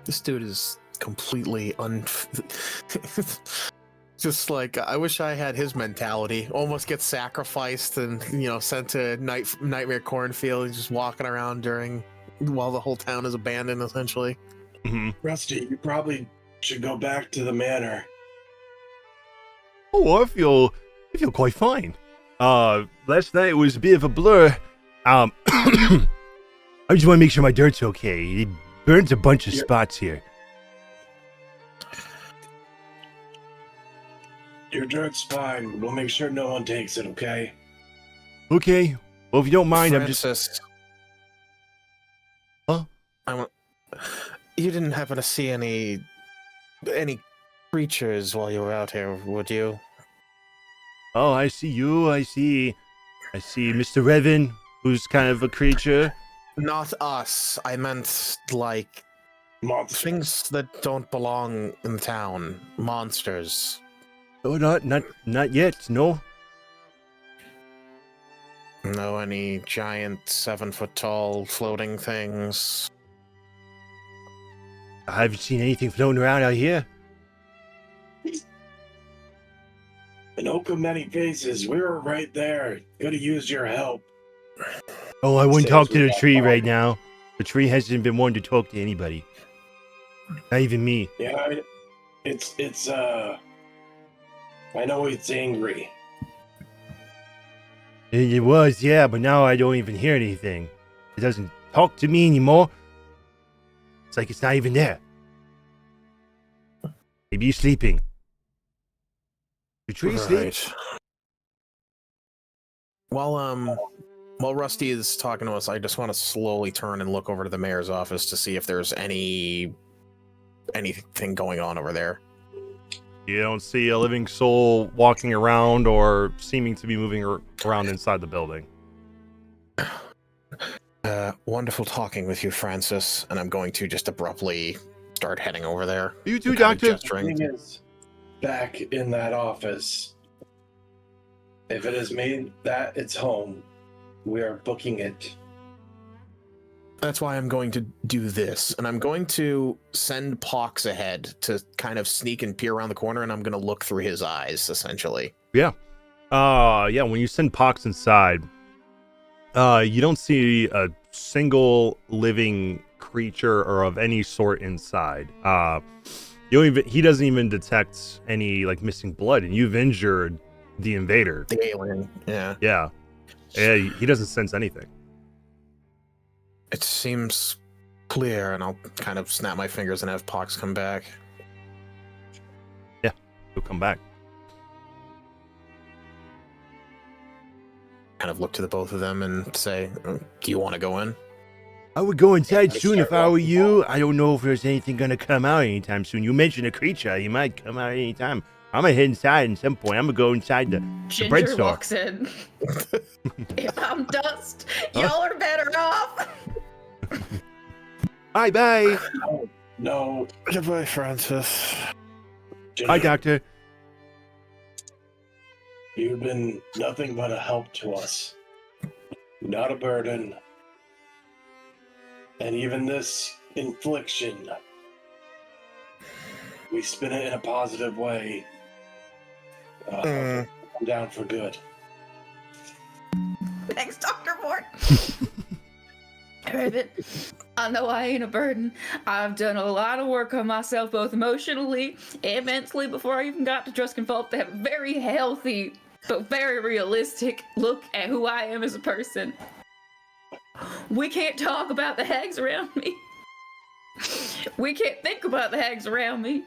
This dude is completely just like, I wish I had his mentality. Almost gets sacrificed and, sent to Nightmare Cornfield and just walking around while the whole town is abandoned, essentially. Mm-hmm. Rusty, you probably should go back to the manor. Oh, I feel quite fine. Last night was a bit of a blur. I just want to make sure my dirt's okay. It burns a bunch of spots here. Your dirt's fine. We'll make sure no one takes it, okay? Okay. Well, if you don't mind, Francis, Huh? You didn't happen to see any creatures while you were out here, would you? Oh, I see you. I see Mr. Revan, who's kind of a creature. Not us. I meant, like, Monsters. things that don't belong in the town. Monsters. Oh, not yet. No. No, any giant 7-foot-tall floating things? I haven't seen anything floating around out here. An oak of many faces. We were right there. Could have used your help. Oh, I wouldn't Says talk to we the got tree far. right now. The tree hasn't been one to talk to anybody. Not even me. Yeah, It's I know it's angry. It was, yeah, but now I don't even hear anything. It doesn't talk to me anymore. It's like it's not even there. Maybe you're sleeping. Your tree sleep? While Rusty is talking to us, I just want to slowly turn and look over to the mayor's office to see if there's anything going on over there. You don't see a living soul walking around or seeming to be moving around inside the building. Wonderful talking with you, Francis, and I'm going to just abruptly start heading over there. You too, Kind of Doctor? gesturing. Thing is, back in that office, if it has made that its home, we are booking it. That's why I'm going to do this, and I'm going to send Pox ahead to kind of sneak and peer around the corner, and I'm going to look through his eyes, essentially. Yeah. When you send Pox inside, you don't see a single living creature or of any sort inside. He doesn't even detect any like missing blood, and you've injured the invader. The alien, yeah. Yeah. He doesn't sense anything. It seems clear, and I'll kind of snap my fingers and have Pox come back. Yeah, he'll come back. Kind of look to the both of them and say, do you want to go in? I would go inside soon if I were you. I don't know if there's anything gonna come out anytime soon. You mentioned a creature. He might come out anytime. I'm gonna head inside at some point. I'm gonna go inside the bread Ginger store. walks in. If I'm dust, y'all are better off. Bye. No. Goodbye, Francis. Hi, Doctor. You've been nothing but a help to us. Not a burden. And even this infliction, we spin it in a positive way. I'm down for good. Thanks, Dr. Mort. Raven, I know I ain't a burden. I've done a lot of work on myself, both emotionally and mentally, before I even got to Druskenfeld, to have a very healthy but very realistic look at who I am as a person. We can't talk about the hags around me. We can't think about the hags around me.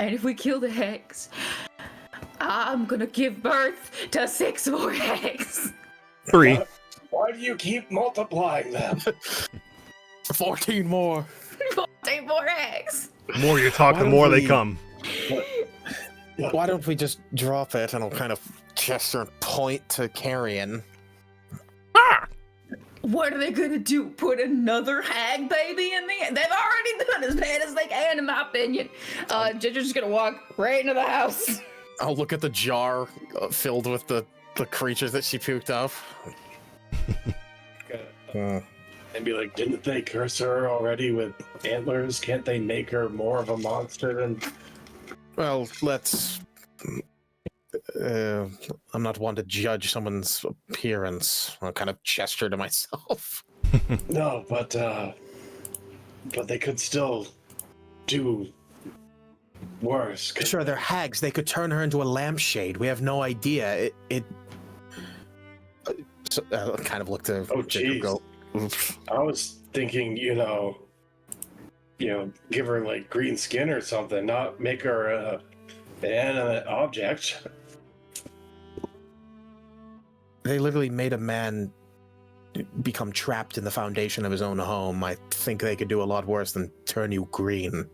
And if we kill the hags, I'm gonna give birth to 6 more hags. 3. Why do you keep multiplying them? 14 more. 14 more hags. The more you talk, the more they come. Why don't we just drop it, and I'll kind of gesture and point to Carrion. What are they gonna do? Put another hag baby in the? They've already done as bad as they can, in my opinion. Ginger's just gonna walk right into the house. I'll look at the jar filled with the creatures that she puked up. And be like, didn't they curse her already with antlers? Can't they make her more of a monster than... Well, let's... I'm not one to judge someone's appearance. I'll kind of gesture to myself. No, but they could still do worse. Sure, they're hags. They could turn her into a lampshade. We have no idea. Kind of look to Jacob go. Oof. I was thinking, give her like green skin or something, not make her an inanimate object. They literally made a man become trapped in the foundation of his own home. I think they could do a lot worse than turn you green.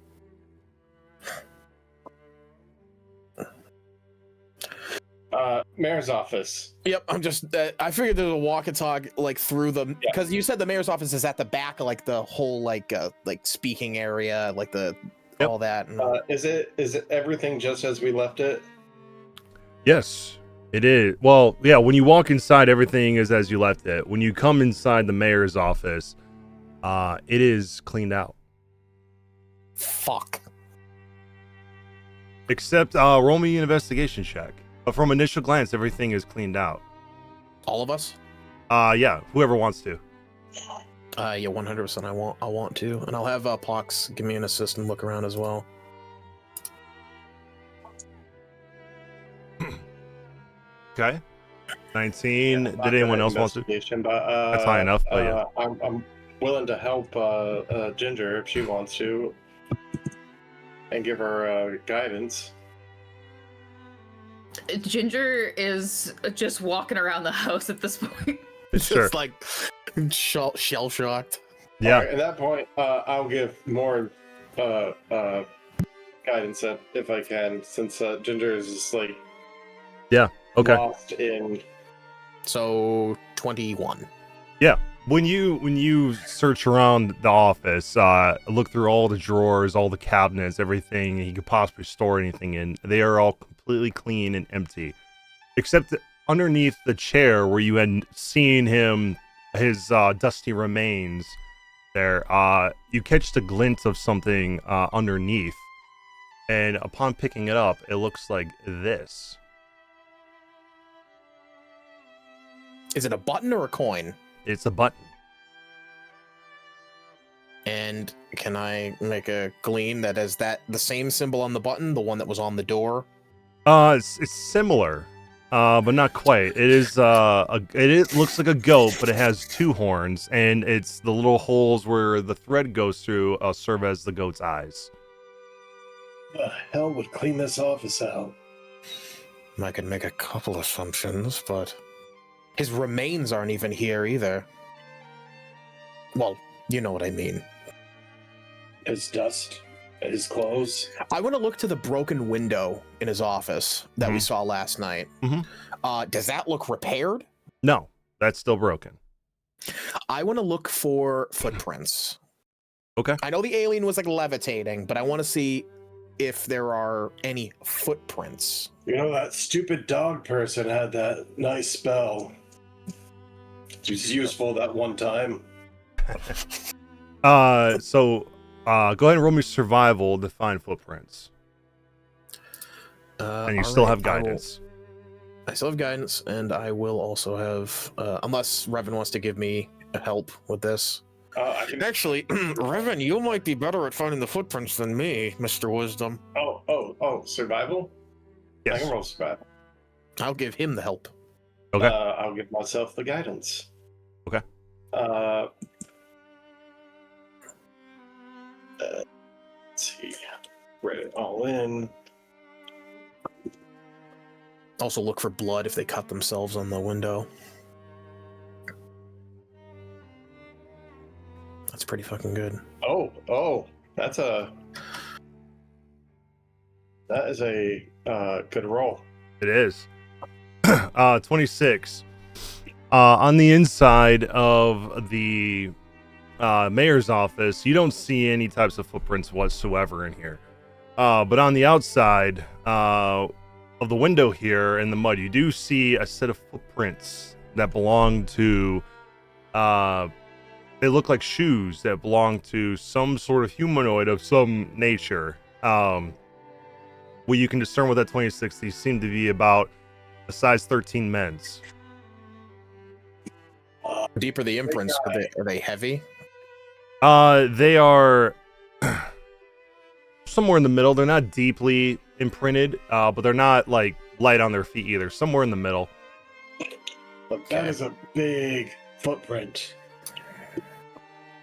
Mayor's office. Yep, I'm just. I figured there's a walk and talk like through the because you said the mayor's office is at the back of like the whole like speaking area, like the all that. And, Is it everything just as we left it? Yes, it is. Well, yeah, when you walk inside, everything is as you left it. When you come inside the mayor's office, it is cleaned out. Fuck. Except roll me an investigation check. But from initial glance, everything is cleaned out. All of us? Yeah, whoever wants to. Yeah, 100%. I want to, and I'll have Pox give me an assist and look around as well. Okay. 19. Yeah, not Did anyone good else want to? investigation, But, That's high enough, but yeah. I'm willing to help Ginger if she wants to, and give her guidance. Ginger is just walking around the house at this point. Sure. Just like shell shocked. Yeah. Alright, at that point, I'll give more guidance if I can, since Ginger is just like Okay. lost in. So 21. When you search around the office, look through all the drawers, all the cabinets, everything you could possibly store anything in, they are all completely clean and empty, except underneath the chair where you had seen his dusty remains. There, you catch the glint of something underneath, and upon picking it up, it looks like this. Is it a button or a coin? It's a button. And can I make a glean that is that the same symbol on the button, the one that was on the door? It's similar, but not quite. It is it looks like a goat, but it has two horns, and it's the little holes where the thread goes through serve as the goat's eyes. The hell would clean this office out? I could make a couple assumptions, but his remains aren't even here either. Well, you know what I mean. His dust, his clothes. I want to look to the broken window in his office that we Mhm. saw last night. Mhm. Does that look repaired? No, that's still broken. I want to look for footprints. Okay. I know the alien was like levitating, but I want to see if there are any footprints. You know, that stupid dog person had that nice spell. It was useful that one time. So go ahead and roll me survival to find footprints, and you all still right, have guidance. I still have guidance, and I will also have, unless Revan wants to give me a help with this. I can. Actually, Revan, you might be better at finding the footprints than me, Mr. Wisdom. Oh, survival? I Yes. can roll survival. I'll give him the help. Okay. I'll give myself the guidance. Okay. Let's see. Write it all in. Also look for blood if they cut themselves on the window. That's pretty fucking good. Oh, that is a good roll. It is. 26. On the inside of the mayor's office, you don't see any types of footprints whatsoever in here. But on the outside of the window here in the mud, you do see a set of footprints that belong to they look like shoes that belong to some sort of humanoid of some nature. What you can discern with that 26, these seem to be about a size 13 men's. Deeper the imprints, are they heavy? They are somewhere in the middle. They're not deeply imprinted, but they're not like light on their feet either. Somewhere in the middle. But that is a big footprint.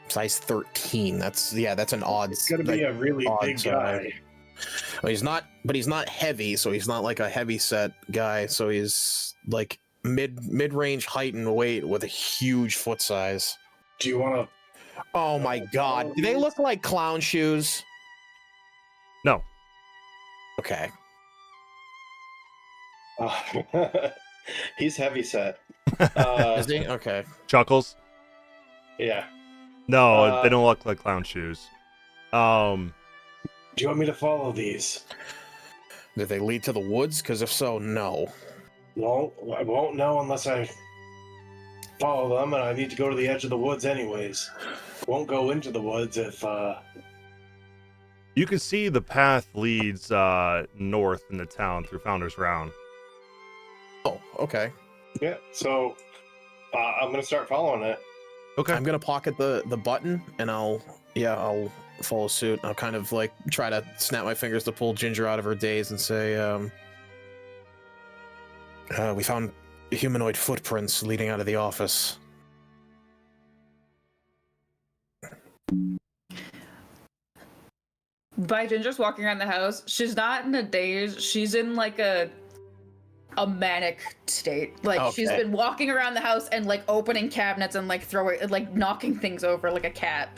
Size 13. That's an odd. It's gonna be a really odd big guy. Well, he's not heavy, so he's not like a heavy set guy. So he's like mid-range height and weight with a huge foot size. Do you want to? Oh my god. Do they look like clown shoes? No. Okay. He's heavy set. Is he? Okay. Chuckles? Yeah. No, they don't look like clown shoes. Do you want me to follow these? Did they lead to the woods? Because if so, no. I won't know unless I follow them, and I need to go to the edge of the woods anyways. Won't go into the woods if You can see the path leads north in the town through Founder's Round. Oh, okay. Yeah, so I'm gonna start following it. Okay. I'm gonna pocket the button, and I'll follow suit. I'll kind of like try to snap my fingers to pull Ginger out of her daze and say, We found humanoid footprints leading out of the office. By Ginger's walking around the house, she's not in a daze. She's in like a manic state. Like she's Okay. been walking around the house and like opening cabinets and like knocking things over like a cat.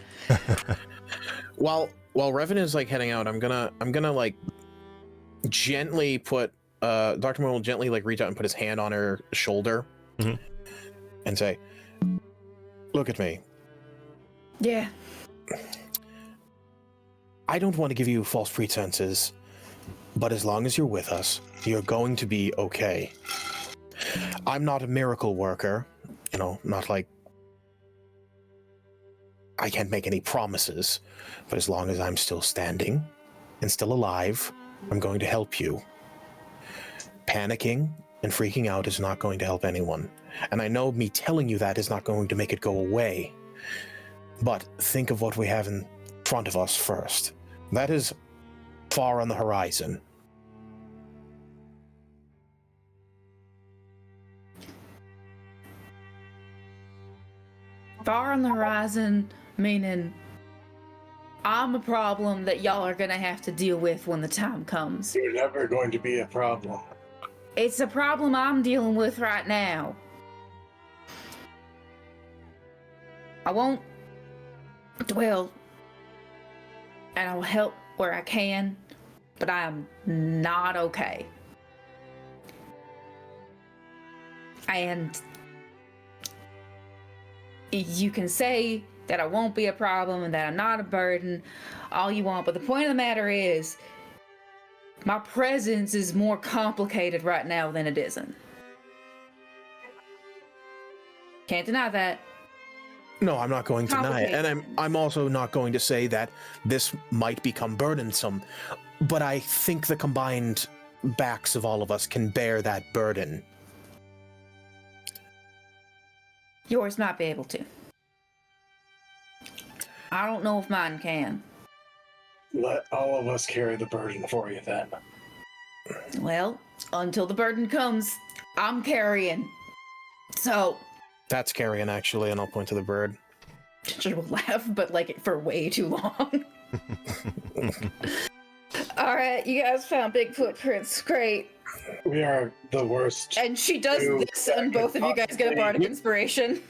While Revan is like heading out, I'm gonna like gently put Dr. Moore will gently like reach out and put his hand on her shoulder and say, "Look at me. Yeah. I don't want to give you false pretenses, but as long as you're with us, you're going to be okay. I'm not a miracle worker, not like I can't make any promises, but as long as I'm still standing and still alive, I'm going to help you. Panicking and freaking out is not going to help anyone. And I know me telling you that is not going to make it go away. But think of what we have in front of us first. That is far on the horizon." Far on the horizon, meaning I'm a problem that y'all are gonna have to deal with when the time comes. You're never going to be a problem. It's a problem I'm dealing with right now. I won't dwell, and I'll help where I can, but I am not okay. And you can say that I won't be a problem and that I'm not a burden all you want, but the point of the matter is my presence is more complicated right now than it isn't. Can't deny that. No, I'm not going to deny it. And Complicated. I'm also not going to say that this might become burdensome, but I think the combined backs of all of us can bear that burden. Yours might be able to. I don't know if mine can. Let all of us carry the burden for you then. Well, until the burden comes, I'm carrying. So, That's carrion, actually, and I'll point to the bird. Ginger will laugh, but like for way too long. Alright, you guys found big footprints. Great. We are the worst. And she does this, and both of you guys get a bardic inspiration.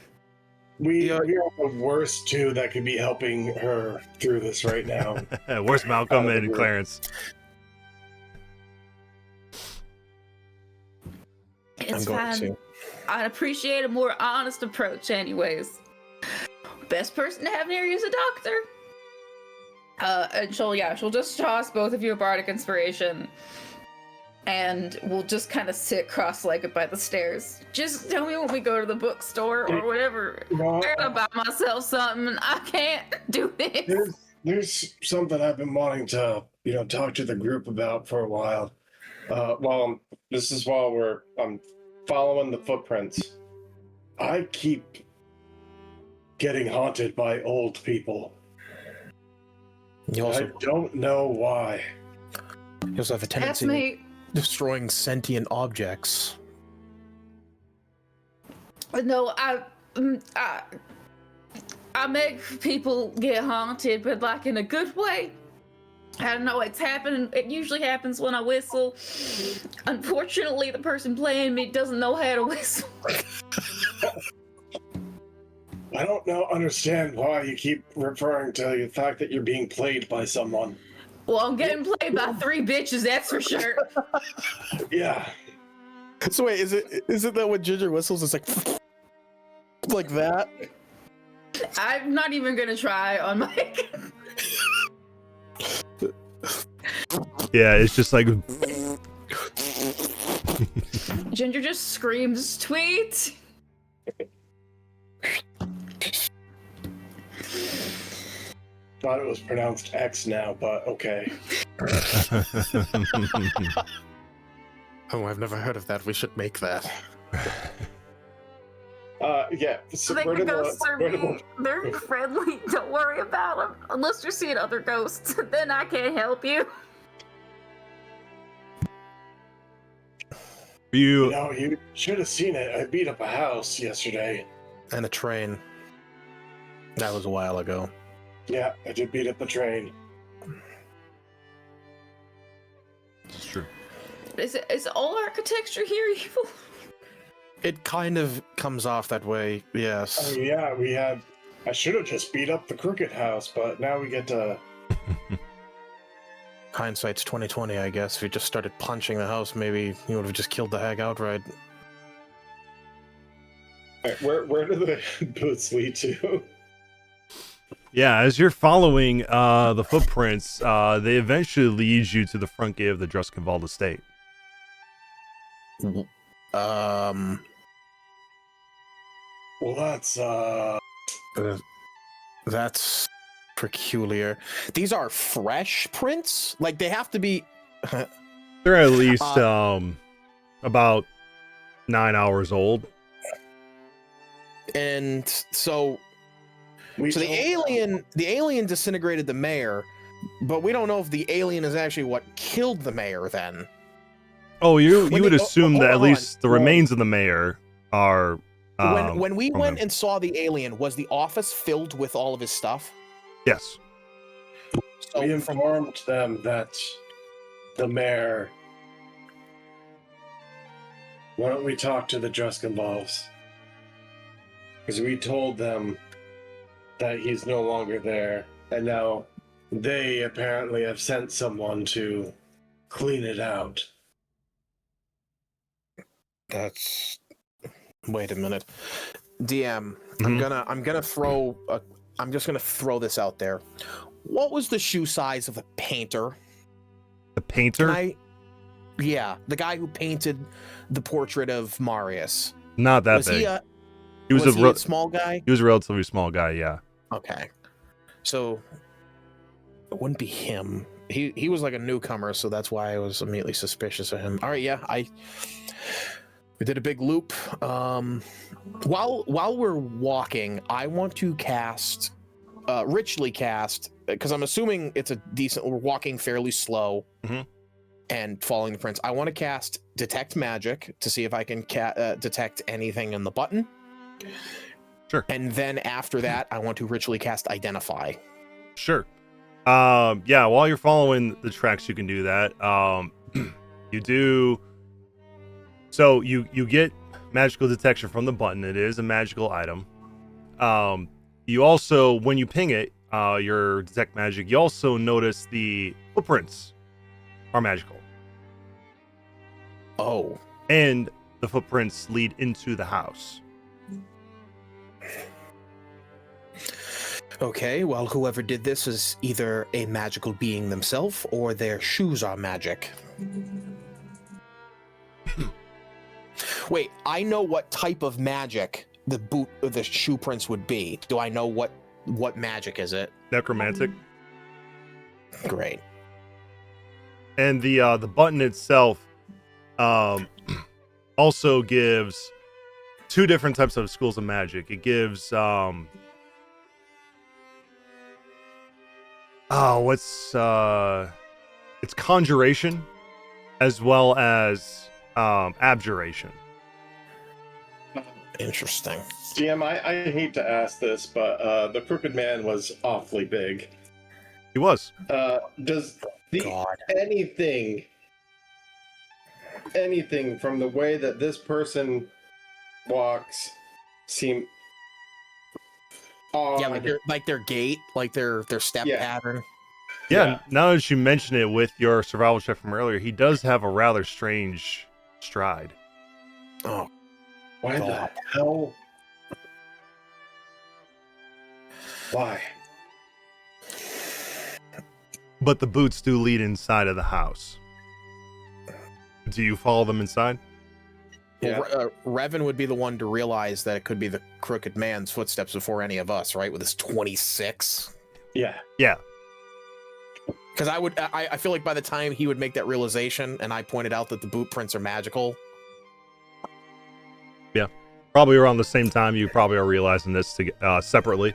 We are the worst two that could be helping her through this right now. Where's Malcolm and Clarence? It's I'm going fine. to. I'd appreciate a more honest approach, anyways. Best person to have near you is a doctor. And she'll just toss both of you a bardic inspiration. And we'll just kind of sit cross-legged by the stairs. Just tell me when we go to the bookstore or whatever. No, I gotta buy myself something. I can't do this. there's something I've been wanting to, talk to the group about for a while. While I'm following the footprints. I keep getting haunted by old people. You also, I don't know why. you also have a That's tendency me. of destroying sentient objects. No, I make people get haunted, but like in a good way. I don't know, it's happening. It usually happens when I whistle. Unfortunately, the person playing me doesn't know how to whistle. I don't understand why you keep referring to the fact that you're being played by someone. Well, I'm getting played by 3 bitches, that's for sure. Yeah. So wait, is it that when Ginger whistles, it's like that? I'm not even gonna try on mic. Yeah, it's just like Ginger just screams, "Tweet!" Thought it was pronounced X now, but okay. Oh, I've never heard of that. We should make that. Yeah. So I think where the did ghosts are where did mean. They're friendly. Don't worry about them. Unless you're seeing other ghosts, then I can't help you. You You should have seen it. I beat up a house yesterday. And a train. That was a while ago. Yeah, I did beat up a train. It's true. Is all architecture here evil? It kind of comes off that way, yes. Oh yeah, we had. I should have just beat up the crooked house, but now we get to. Hindsight's 2020, I guess. If you just started punching the house, maybe you would have just killed the hag outright. Where do the boots lead to? Yeah, as you're following the footprints, they eventually lead you to the front gate of the Druskenwald estate. Well, that's peculiar. These are fresh prints? Like, they have to be... They're at least about 9 hours old. And so the alien disintegrated the mayor, but we don't know if the alien is actually what killed the mayor then. Oh, you would assume that at least the remains of the mayor are... when we went him. and saw the alien, was the office filled with all of his stuff? Yes. So we informed them that the mayor. Why don't we talk to the Druskenwalds? Because we told them that he's no longer there, and now they apparently have sent someone to clean it out. That's... Wait a minute. DM, Mhm. I'm just gonna throw this out there. What was the shoe size of the painter? The painter? Yeah, the guy who painted the portrait of Marius. Not that Was big. he a small guy? He was a relatively small guy, yeah. Okay. So it wouldn't be him. He was like a newcomer, so that's why I was immediately suspicious of him. All right, yeah, we did a big loop. While we're walking, I want to cast, richly cast, because I'm assuming it's a decent. We're walking fairly slow and following the prints. I want to cast Detect Magic to see if I can detect anything in the button. Sure. And then after that, I want to richly cast Identify. Sure. Yeah, while you're following the tracks, you can do that. You do. So you get magical detection from the button. It is a magical item. You also, when you ping it, your detect magic, you also notice the footprints are magical. Oh. And the footprints lead into the house. Okay, well, whoever did this is either a magical being themselves or their shoes are magic. Wait, I know what type of magic the shoe prints would be. Do I know what magic is it? Necromantic. Great. And the button itself also gives two different types of schools of magic. It gives it's conjuration as well as abjuration. Interesting. DM, I hate to ask this, but the crooked man was awfully big. He was. Does anything from the way that this person walks seem odd? Yeah, like their gait, like their step pattern. Yeah, now that you mention it with your survival check from earlier, he does have a rather strange stride. Oh, why the hell? Why? But the boots do lead inside of the house. Do you follow them inside? Yeah. Revan would be the one to realize that it could be the crooked man's footsteps before any of us, right? With his 26. Yeah. Yeah. Because I feel like by the time he would make that realization, and I pointed out that the boot prints are magical. Yeah. Probably around the same time you probably are realizing this separately.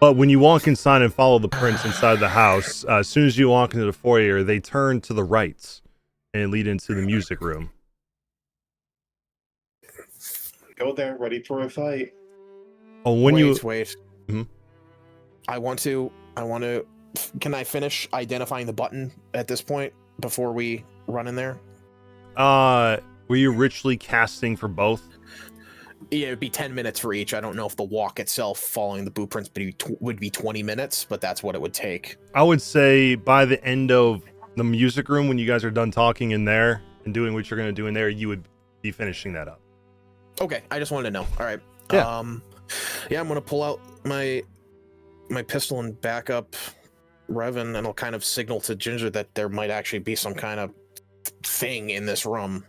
But when you walk inside and follow the prints inside the house, as soon as you walk into the foyer, they turn to the right and lead into the music room. Go there, ready for a fight. Oh, when Wait. Mhm. I want to. Can I finish identifying the button at this point before we run in there? Were you ritually casting for both? Yeah, it'd be 10 minutes for each. I don't know if the walk itself, following the blueprints, would be 20 minutes, but that's what it would take. I would say by the end of the music room, when you guys are done talking in there and doing what you're going to do in there, you would be finishing that up. Okay, I just wanted to know. All right. Yeah. Yeah, I'm gonna pull out my pistol and back up Revan, and I'll kind of signal to Ginger that there might actually be some kind of thing in this room.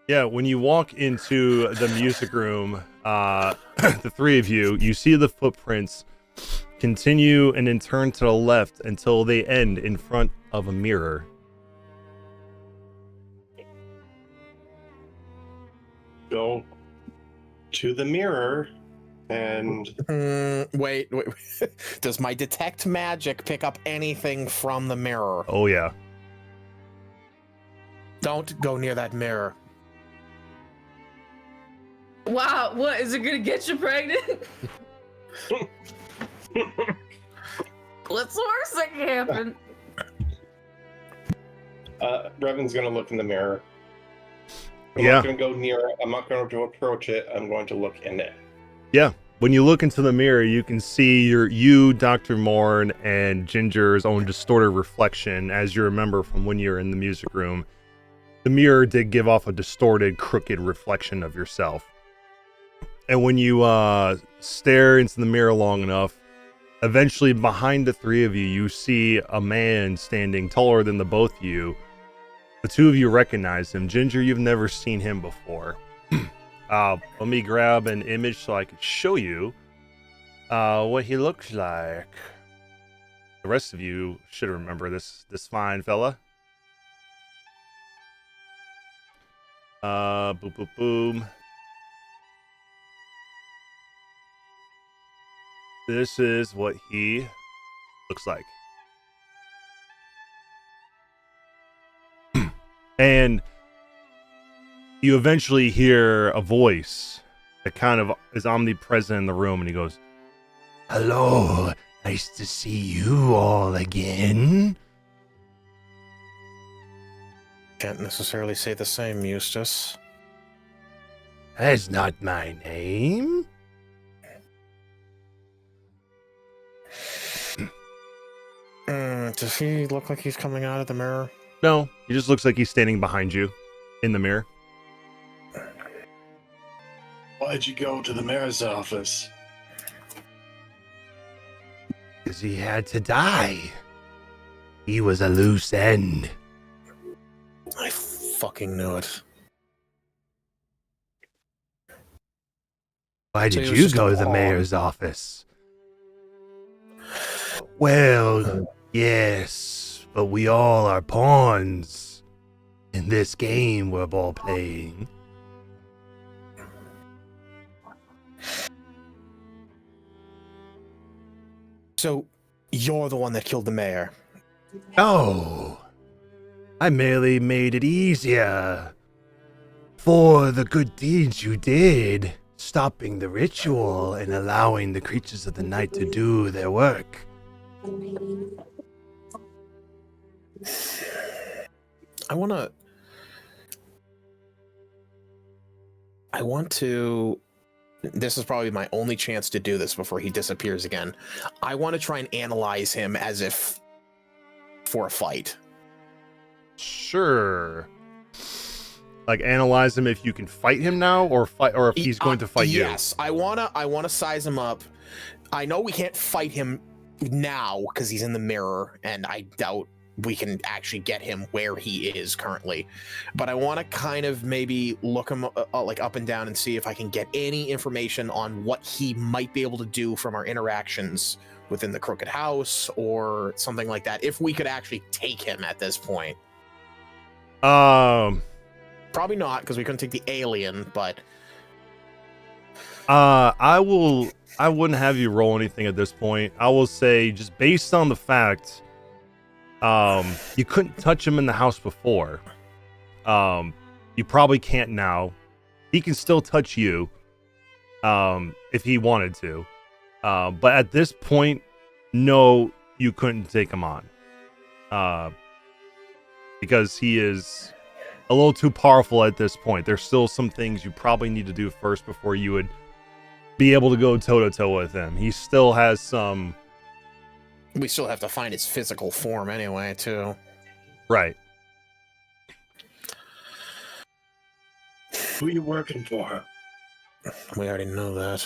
Yeah, when you walk into the music room, the three of you see the footprints continue and then turn to the left until they end in front of a mirror. Go to the mirror and Wait. Does my detect magic pick up anything from the mirror? Oh, yeah. Don't go near that mirror. Wow, what is it gonna get you pregnant? What's the worst that can happen? Revan's gonna look in the mirror. I'm Yeah. not gonna go near it. I'm not going to approach it. I'm going to look in it. Yeah. When you look into the mirror, you can see you, Dr. Morn, and Ginger's own distorted reflection. As you remember from when you're in the music room, the mirror did give off a distorted, crooked reflection of yourself. And when you stare into the mirror long enough, eventually behind the three of you, you see a man standing taller than the both of you. The two of you recognize him. Ginger, you've never seen him before. Let me grab an image so I can show you what he looks like. The rest of you should remember this fine fella. Boom, boom, boom. This is what he looks like. And you eventually hear a voice that kind of is omnipresent in the room, and he goes, "Hello, nice to see you all again." Can't necessarily say the same, Eustace. That's not my name. Does he look like he's coming out of the mirror? No, he just looks like he's standing behind you in the mirror. Why'd you go to the mayor's office? Because he had to die. He was a loose end. I fucking knew it. Why So did he was you just go a to the pawn. mayor's office? Well, yes, but we all are pawns in this game we're all playing. So, you're the one that killed the mayor. Oh, I merely made it easier for the good deeds you did, stopping the ritual and allowing the creatures of the night to do their work. I want to. This is probably my only chance to do this before he disappears again. I want to try and analyze him as if for a fight. Sure. Like analyze him if you can fight him now, or if he's going to fight you. Yes, I wanna size him up. I know we can't fight him now because he's in the mirror, and I doubt we can actually get him where he is currently. But I want to kind of maybe look him like up and down and see if I can get any information on what he might be able to do from our interactions within the Crooked House or something like that. If we could actually take him at this point. Probably not, because we couldn't take the alien, but I will I wouldn't have you roll anything at this point. I will say, just based on the fact, you couldn't touch him in the house before. You probably can't now. He can still touch you, if he wanted to. But at this point, no, you couldn't take him on. Because he is a little too powerful at this point. There's still some things you probably need to do first before you would be able to go toe-to-toe with him. He still has some... We still have to find his physical form anyway, too. Right. Who you working for? We already know that.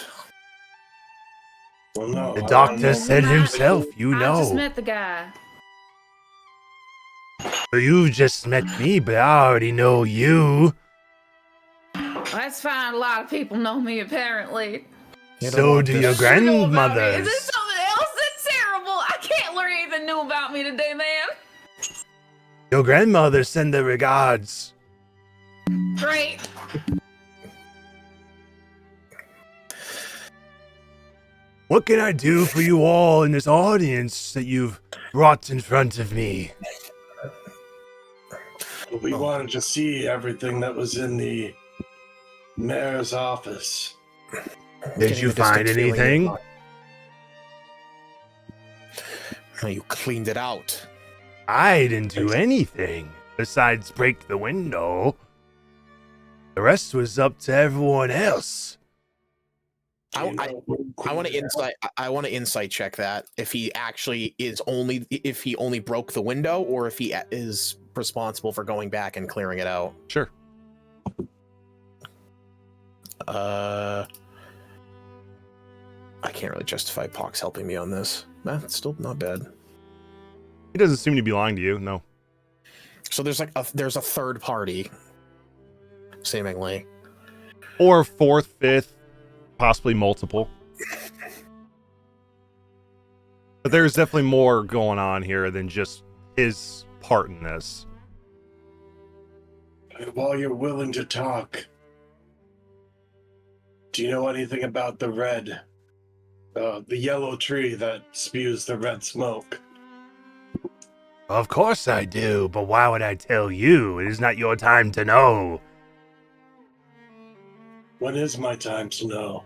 Well, no. The I doctor don't said know. himself, you I just know. met the guy. You just met me, but I already know you. Well, that's fine. A lot of people know me, apparently. You don't So want do this. your What you know about me? grandmothers. Is this something else that's terrible? I can't learn anything new about me today, man. Your grandmother send their regards. Great. What can I do for you all in this audience that you've brought in front of me? We wanted to see everything that was in the mayor's office. Did Getting you a distinct find feeling anything? you're not- You cleaned it out. I didn't do anything besides break the window. The rest was up to everyone else. Do you know who I want to cleaned it out? insight. I want to insight check that if he actually is only if he only broke the window or if he is responsible for going back and clearing it out. Sure. I can't really justify Pox helping me on this. It's still not bad. He doesn't seem to be lying to you, no. So there's there's a third party, seemingly. Or fourth, fifth, possibly multiple. But there's definitely more going on here than just his part in this. While you're willing to talk, do you know anything about the yellow tree that spews the red smoke? Of course I do, but why would I tell you? It is not your time to know. When is my time to know?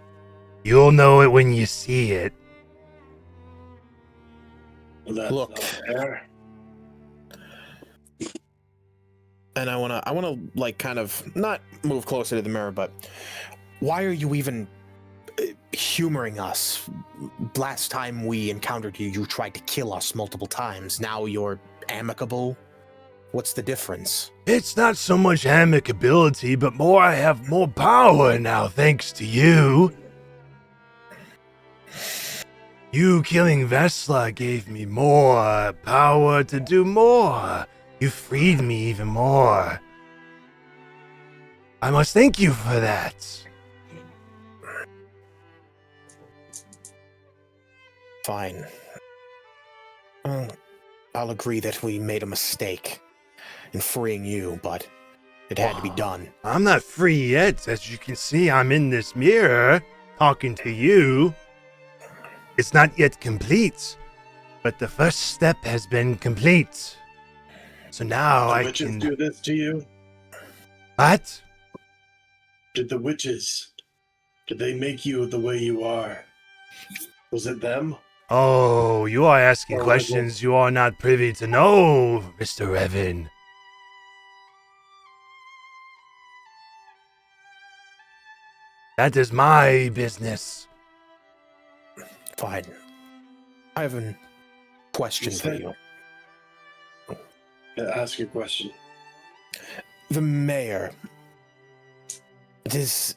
You'll know it when you see it. Well, that's Look. not fair. And I wanna like kind of not move closer to the mirror, but why are you even humoring us? Last time we encountered you, you tried to kill us multiple times. Now you're amicable. What's the difference? It's not so much amicability, but more I have more power now thanks to you. You killing Vesla gave me more power to do more. You freed me even more. I must thank you for that. Fine. I'll agree that we made a mistake in freeing you, but it had to be done. I'm not free yet. As you can see, I'm in this mirror talking to you. It's not yet complete, but the first step has been complete. So now Did I the witches can... do this to you? What? Did the witches? Did they make you the way you are? Was it them? Oh, you are asking Or was questions you are not privy to know, Mr. Revan. That is my business. Fine. I have a question You for said- you. Yeah, ask your question. The mayor. Was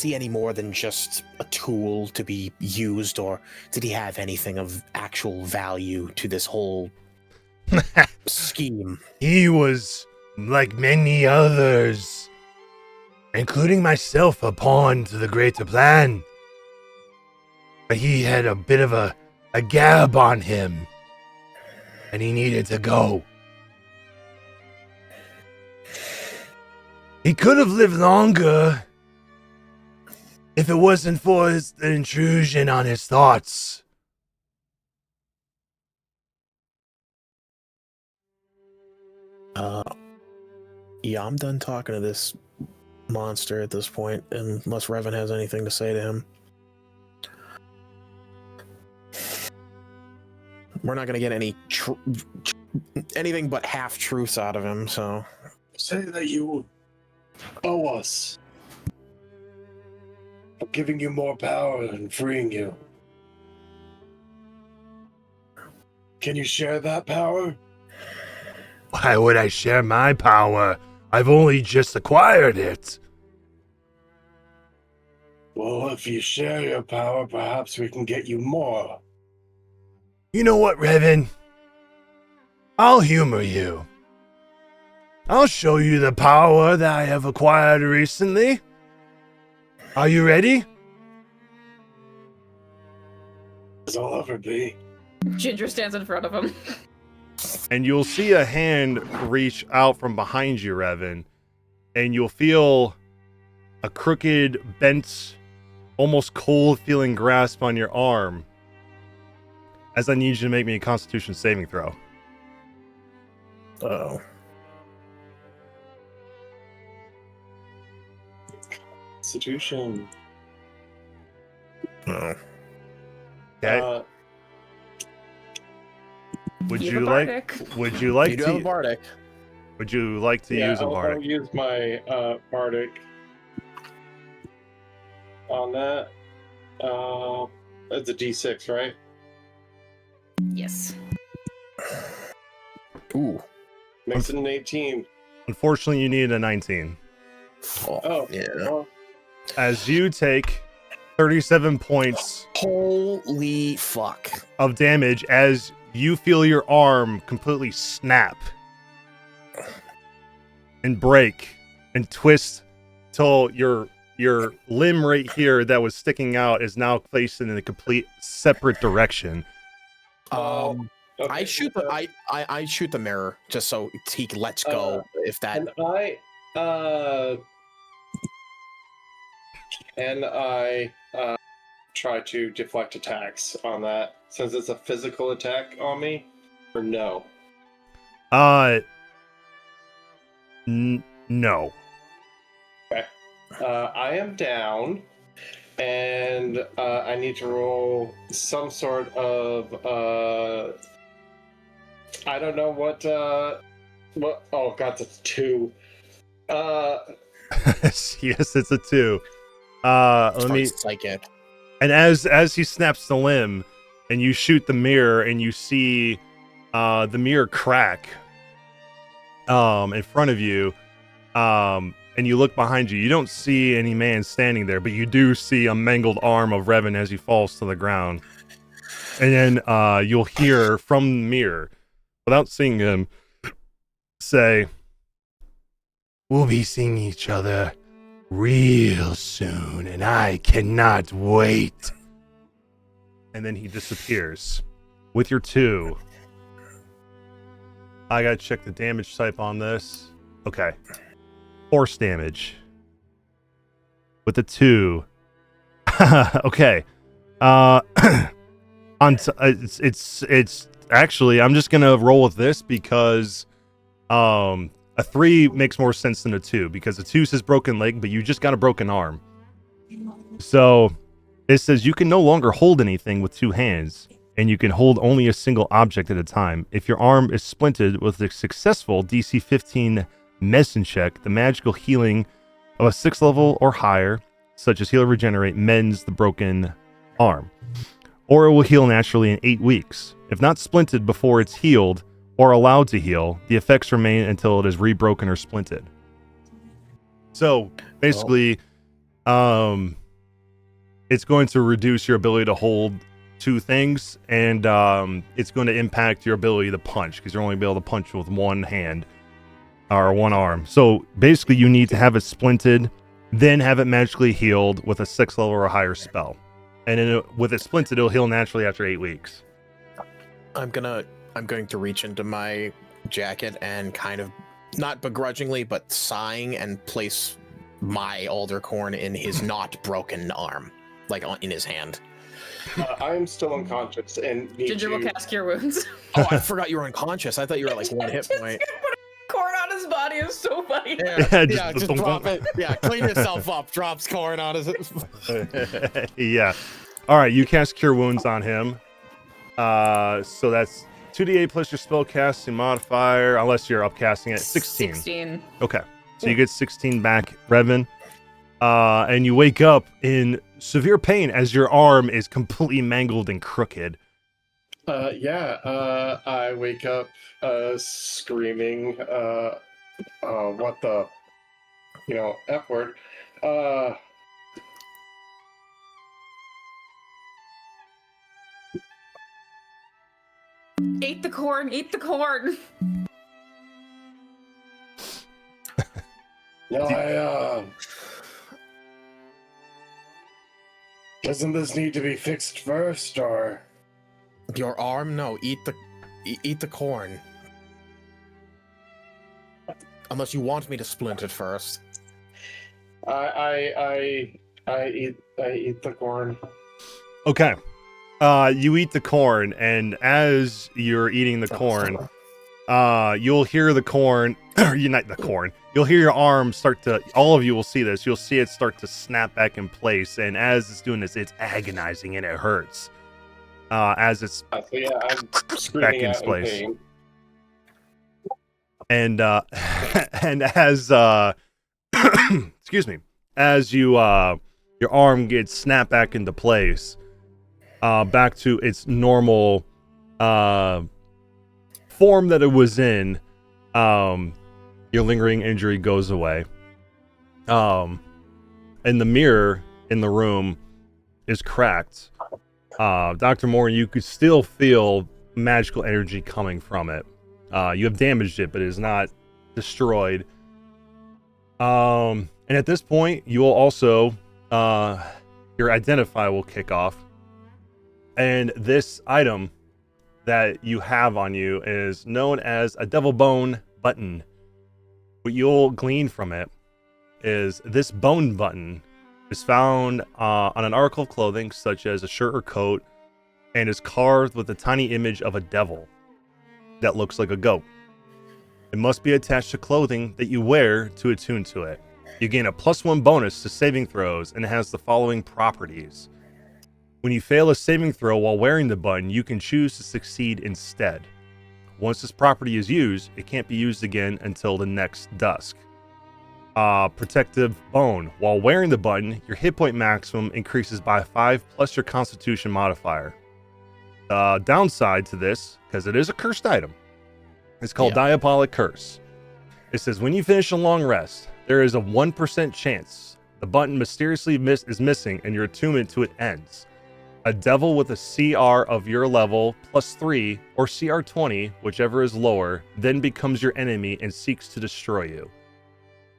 he any more than just a tool to be used, or did he have anything of actual value to this whole scheme? He was, like many others, including myself, a pawn to the greater plan. But he had a bit of a gab on him, and he needed to go. He could have lived longer, if it wasn't for his intrusion on his thoughts. Yeah, I'm done talking to this monster at this point, unless Revan has anything to say to him. We're not gonna get anything but half truths out of him. So Say that you owe us for giving you more power and freeing you. Can you share that power? Why would I share my power? I've only just acquired it. Well, if you share your power, perhaps we can get you more. You know what, Revan? I'll humor you. I'll show you the power that I have acquired recently. Are you ready? As I'll ever be. Ginger stands in front of him. And you'll see a hand reach out from behind you, Revan, and you'll feel a crooked, bent, almost cold-feeling grasp on your arm. As I need you to make me a Constitution saving throw. oh, Constitution. no. Okay. Would You you have a like? bardic. Would you like You do have a to? bardic. Would you like to use a I'll bardic? use my bardic on that. It's a D6, right? Yes. Ooh. Makes it an 18. Unfortunately, you need a 19. Oh, yeah. well, As you take 37 points Holy fuck. of damage as you feel your arm completely snap and break and twist till your limb right here that was sticking out is now placed in a complete separate direction. okay, I shoot the so- I shoot the mirror just so he lets go if that. And I try to deflect attacks on that since it's a physical attack on me, or no? No. I am down, and I need to roll some sort of I don't know what. Oh God, that's 2. Yes, it's a 2. Let me. Psychic. And as he snaps the limb, and you shoot the mirror, and you see the mirror crack in front of you, and you look behind you, you don't see any man standing there, but you do see a mangled arm of Revan as he falls to the ground. And then you'll hear from the mirror, without seeing him, say, "We'll be seeing each other real soon, and I cannot wait." And then he disappears. With your 2, I gotta check the damage type on this. Okay. Force damage. With the 2. Okay. It's actually, I'm just gonna roll with this because a 3 makes more sense than a 2, because a 2 says broken leg, but you just got a broken arm. So it says you can no longer hold anything with 2 hands, and you can hold only a single object at a time. If your arm is splinted with a successful DC 15 medicine check, the magical healing of a 6th level or higher, such as Heal Regenerate, mends the broken arm. Or it will heal naturally in 8 weeks. If not splinted before it's healed, or allowed to heal, the effects remain until it is rebroken or splinted. So basically, it's going to reduce your ability to hold 2 things, and it's going to impact your ability to punch, because you're only able to punch with 1 hand or 1 arm. So basically, you need to have it splinted, then have it magically healed with a 6th level or higher spell, and then with it splinted, it'll heal naturally after 8 weeks. I'm going to reach into my jacket and kind of, not begrudgingly, but sighing, and place my Aldercorn in his not broken arm, like in his hand. I'm still unconscious and need Ginger will to... cast Cure Wounds. Oh, I forgot you were unconscious. I thought you were at like one hit Just point. gonna put a corn on his body. It's so funny. Yeah, just drop it. Yeah, clean yourself up. Drops corn on his. Yeah. All right, you cast Cure Wounds on him. So that's 2d8 plus your spellcasting modifier, unless you're upcasting it. 16. 16. Okay. So you get 16 back, Revan. And you wake up in severe pain as your arm is completely mangled and crooked. I wake up screaming, what the, F word. Eat the corn. Eat the corn. No, doesn't this need to be fixed first, or? Your arm? No, eat the corn. Unless you want me to splint it first. I eat the corn. Okay. You eat the corn, and as you're eating the corn, you'll hear the corn, or unite the corn. You'll hear your arm start to, all of you will see this, you'll see it start to snap back in place, and as it's doing this, it's agonizing and it hurts. As it's I'm screaming back in out place. pain. And and as excuse me, as you your arm gets snapped back into place, back to its normal form that it was in, your lingering injury goes away. And the mirror in the room is cracked. Dr. Moore, you could still feel magical energy coming from it. You have damaged it, but it is not destroyed. And at this point, you will also, your identify will kick off. And this item that you have on you is known as a devil bone button. What you'll glean from it is this bone button is found on an article of clothing, such as a shirt or coat, and is carved with a tiny image of a devil that looks like a goat. It must be attached to clothing that you wear to attune to it. You gain a +1 bonus to saving throws, and it has the following properties. When you fail a saving throw while wearing the button, you can choose to succeed instead. Once this property is used, it can't be used again until the next dusk. Protective bone. While wearing the button, your hit point maximum increases by 5 plus your constitution modifier. Downside to this, because it is a cursed item, it's called Diabolic Curse. It says when you finish a long rest, there is a 1% chance the button mysteriously is missing and your attunement to it ends. A devil with a CR of your level +3 or CR 20, whichever is lower, then becomes your enemy and seeks to destroy you.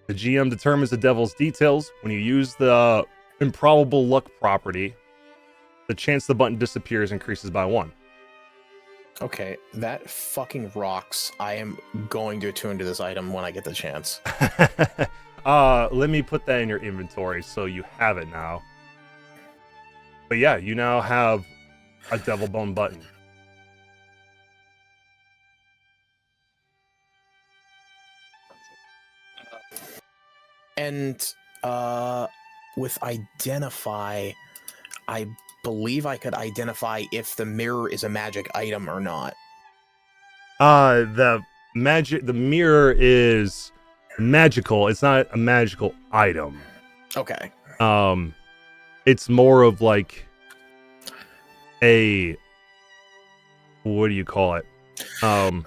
The GM determines the devil's details. When you use the improbable luck property, the chance the button disappears increases by 1. Okay, that fucking rocks. I am going to attune to this item when I get the chance. Let me put that in your inventory so you have it now. But yeah, you now have a devil bone button. And with identify, I believe I could identify if the mirror is a magic item or not. The mirror is magical. It's not a magical item. Okay. It's more of like a, what do you call it? I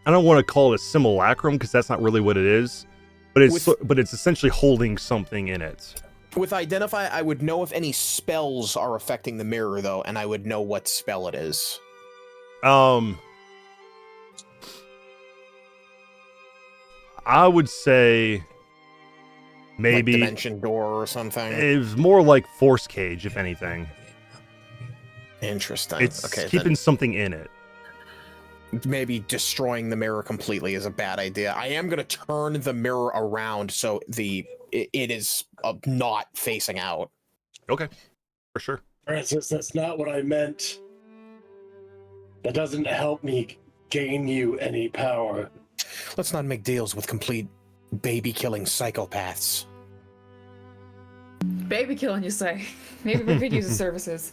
don't want to call it a simulacrum because that's not really what it is, but it's essentially holding something in it. With identify, I would know if any spells are affecting the mirror though, and I would know what spell it is. I would say maybe like dimension door or something. It's more like force cage, if anything. Interesting. It's okay, keeping something in it. Maybe destroying the mirror completely is a bad idea. I am going to turn the mirror around so the it is not facing out. Okay, for sure. Francis, that's not what I meant. That doesn't help me gain you any power. Let's not make deals with complete baby-killing psychopaths. Baby killing, you say? Maybe we could use the services.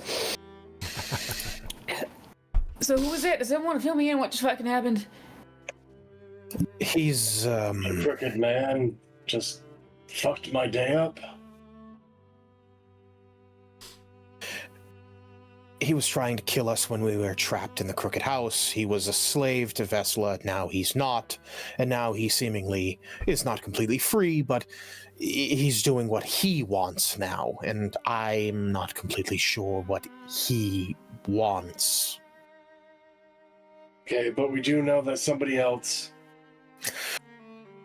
So who was it? Does anyone want to fill me in what just fucking happened? He's A crooked man just fucked my day up. He was trying to kill us when we were trapped in the crooked house. He was a slave to Vesla. Now he's not. And now he seemingly is not completely free, but he's doing what he wants now. And I'm not completely sure what he wants. Okay, but we do know that somebody else.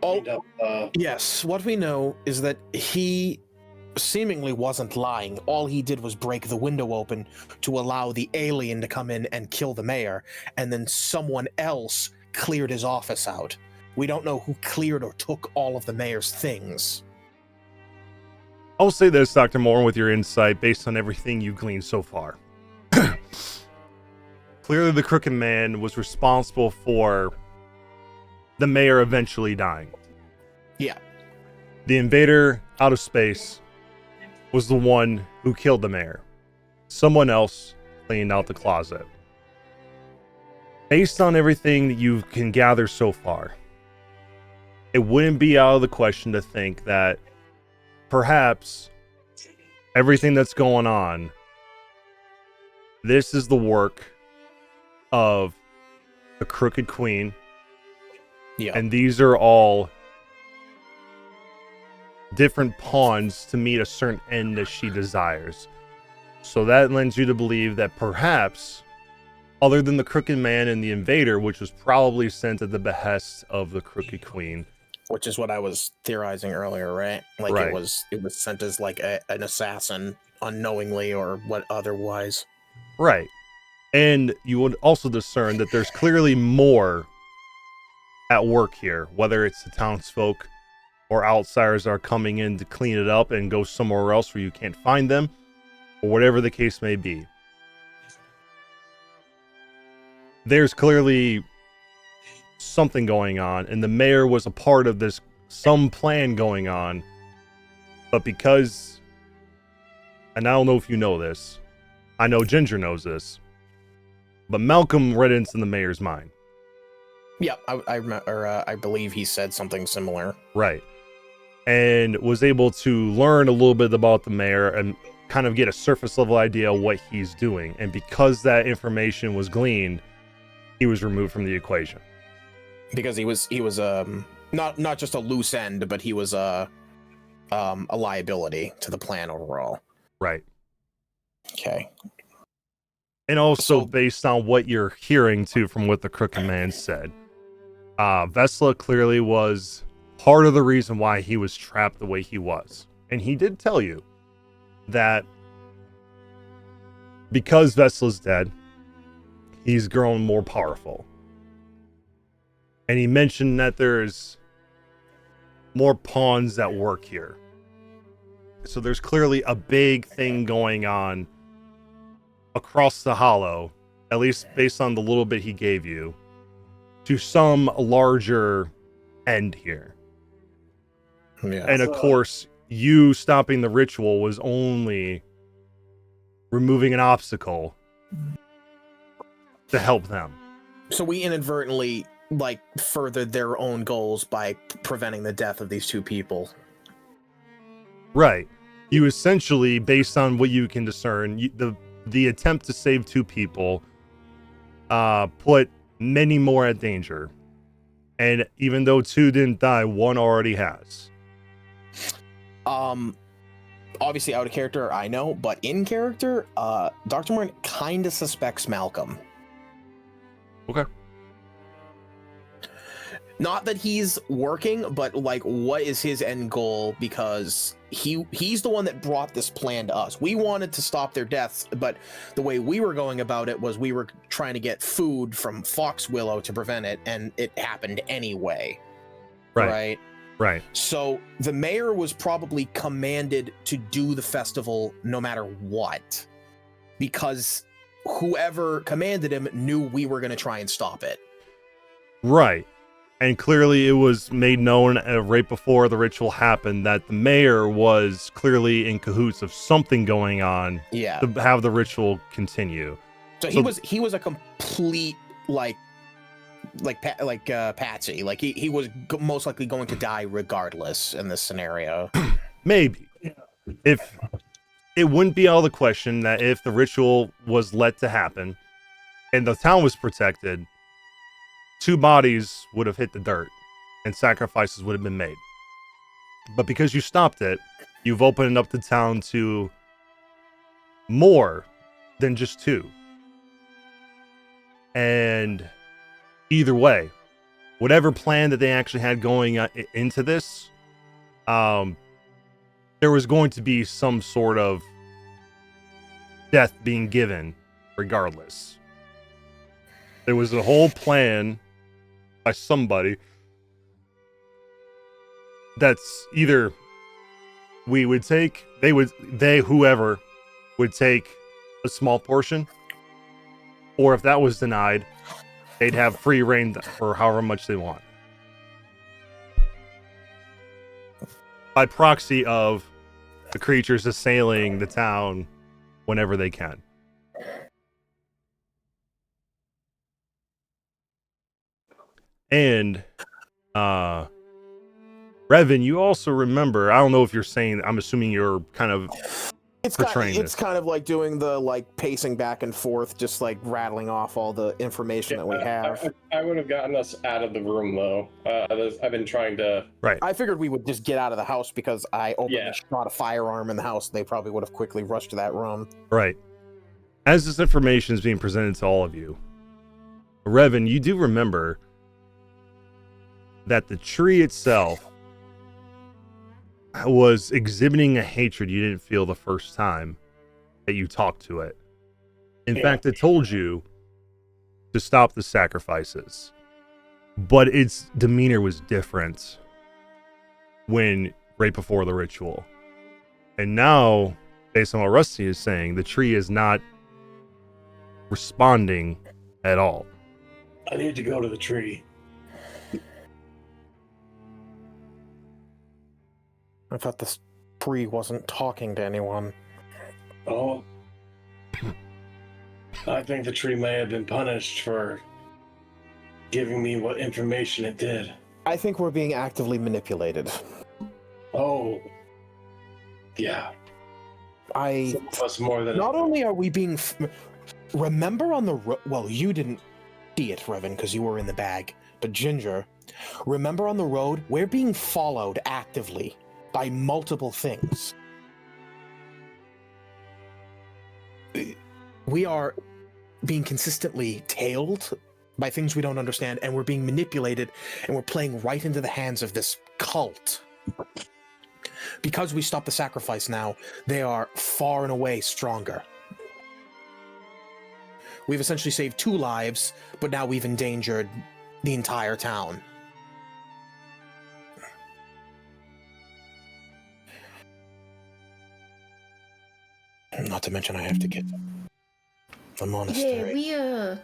Oh, cleaned up, yes. What we know is that he seemingly wasn't lying. All he did was break the window open to allow the alien to come in and kill the mayor, and then someone else cleared his office out. We don't know who cleared or took all of the mayor's things. I'll say this, Dr. Moore, with your insight based on everything you've gleaned so far. Clearly, the Crooked Man was responsible for the mayor eventually dying. Yeah. The invader out of space was the one who killed the mayor. Someone else cleaned out the closet. Based on everything that you can gather so far, it wouldn't be out of the question to think that perhaps everything that's going on, this is the work of the Crooked Queen. Yeah. And these are all different pawns to meet a certain end that she desires. So that lends you to believe that perhaps, other than the Crooked Man and the invader, which was probably sent at the behest of the Crooked Queen, Which is what I was theorizing earlier, right? Like Right. it was sent as like an assassin unknowingly or what otherwise. right? And you would also discern that there's clearly more at work here, whether it's the townsfolk or outsiders are coming in to clean it up and go somewhere else where you can't find them, or whatever the case may be. There's clearly something going on, and the mayor was a part of this, some plan going on, but because, and I don't know if you know this, I know Ginger knows this, but Malcolm read into the mayor's mind. Yeah, I believe he said something similar. Right. And was able to learn a little bit about the mayor and kind of get a surface level idea of what he's doing. And because that information was gleaned, he was removed from the equation. Because he was not just a loose end, but he was a liability to the plan overall. Right. Okay. And also So- based on what you're hearing too from what the Crooked Man said, Vesla clearly was part of the reason why he was trapped the way he was. And he did tell you that because Vesla's dead, he's grown more powerful. And he mentioned that there's more pawns that work here. So there's clearly a big thing going on across the hollow, at least based on the little bit he gave you, to some larger end here. Yeah. And of course, you stopping the ritual was only removing an obstacle to help them. So we inadvertently furthered their own goals by preventing the death of these two people. Right. You essentially, based on what you can discern, the attempt to save two people put many more at danger. And even though two didn't die, one already has. Obviously out of character, I know, but in character, Dr. Morin kind of suspects Malcolm. Okay. Not that he's working, but what is his end goal? Because he's the one that brought this plan to us. We wanted to stop their deaths, but the way we were going about it was we were trying to get food from Fox Willow to prevent it, and it happened anyway. Right. Right. So the mayor was probably commanded to do the festival no matter what, because whoever commanded him knew we were going to try and stop it. Right. And clearly it was made known right before the ritual happened that the mayor was clearly in cahoots of something going on Yeah. to have the ritual continue. So he was a complete patsy. Like he was most likely going to die regardless in this scenario. Maybe. If it wouldn't be out of the question that if the ritual was let to happen and the town was protected, 2 bodies would have hit the dirt and sacrifices would have been made. But because you stopped it, you've opened up the town to more than just 2. And either way, whatever plan that they actually had going into this, there was going to be some sort of death being given regardless. There was a whole plan by somebody that's either whoever would take a small portion, or if that was denied, they'd have free reign for however much they want. By proxy of the creatures assailing the town whenever they can. And Revan, you also remember, I don't know if you're saying, I'm assuming you're kind of portraying it's kind of like doing the pacing back and forth, just like rattling off all the information that we have. I would have gotten us out of the room though. I've been trying to. Right. I figured we would just get out of the house because I openly shot a firearm in the house. They probably would have quickly rushed to that room. Right. As this information is being presented to all of you, Revan, you do remember that the tree itself was exhibiting a hatred you didn't feel the first time that you talked to it. In fact, it told you to stop the sacrifices, but its demeanor was different right before the ritual. And now, based on what Rusty is saying, the tree is not responding at all. I need to go to the tree. I thought this tree wasn't talking to anyone. Oh. I think the tree may have been punished for giving me what information it did. I think we're being actively manipulated. Oh. Yeah. Some of us more than... Not only are we being... Remember on the road... Well, you didn't see it, Revan, because you were in the bag. But Ginger, remember on the road, we're being followed actively by multiple things. We are being consistently tailed by things we don't understand, and we're being manipulated, and we're playing right into the hands of this cult. Because we stopped the sacrifice now, they are far and away stronger. We've essentially saved 2 lives, but now we've endangered the entire town. Not to mention I have to get the monastery. Yeah,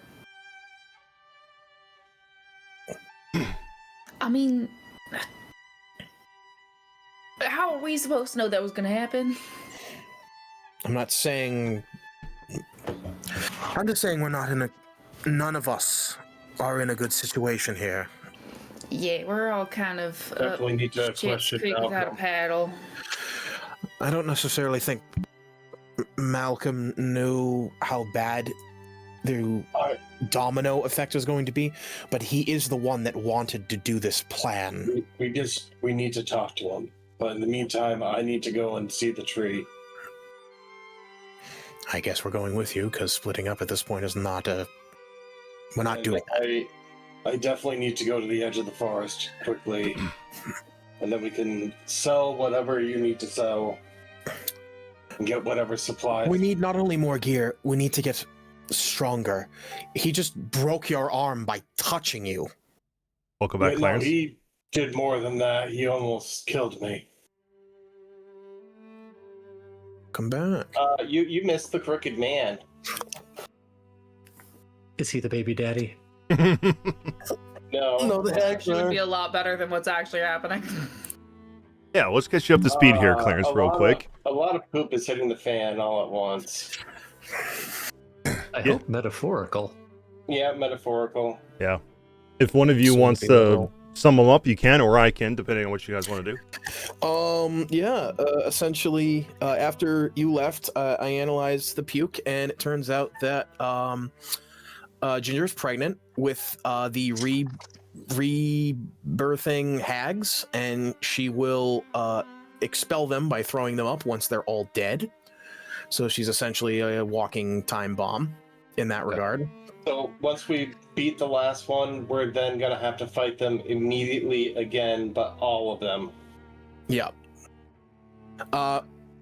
I mean, how are we supposed to know that was gonna happen? I'm not saying... I'm just saying we're not in a... None of us are in a good situation here. Yeah, we're all kind of Definitely need to question creek without a paddle. I don't necessarily think Malcolm knew how bad the domino effect was going to be, but he is the one that wanted to do this plan. We need to talk to him. But in the meantime, I need to go and see the tree. I guess we're going with you, because splitting up at this point is not a... We're not doing that. I definitely need to go to the edge of the forest quickly. And then we can sell whatever you need to sell. And get whatever supplies. We need not only more gear, we need to get stronger. He just broke your arm by touching you. Welcome back, Clarence. No, did more than that. He almost killed me. Come back. You missed the crooked man. Is he the baby daddy? No. No, the heck, Actually, would be a lot better than what's actually happening. Yeah, let's get you up to speed here, Clarence, real quick. A lot of poop is hitting the fan all at once. I hope metaphorical. Yeah, metaphorical. Yeah. If one of you wants to sum them up, you can, or I can, depending on what you guys want to do. Essentially, after you left, I analyzed the puke, and it turns out that Ginger's pregnant with the rebirthing hags, and she will expel them by throwing them up once they're all dead. So she's essentially a walking time bomb in that regard. So once we beat the last one, we're then gonna have to fight them immediately again, but all of them. Yeah.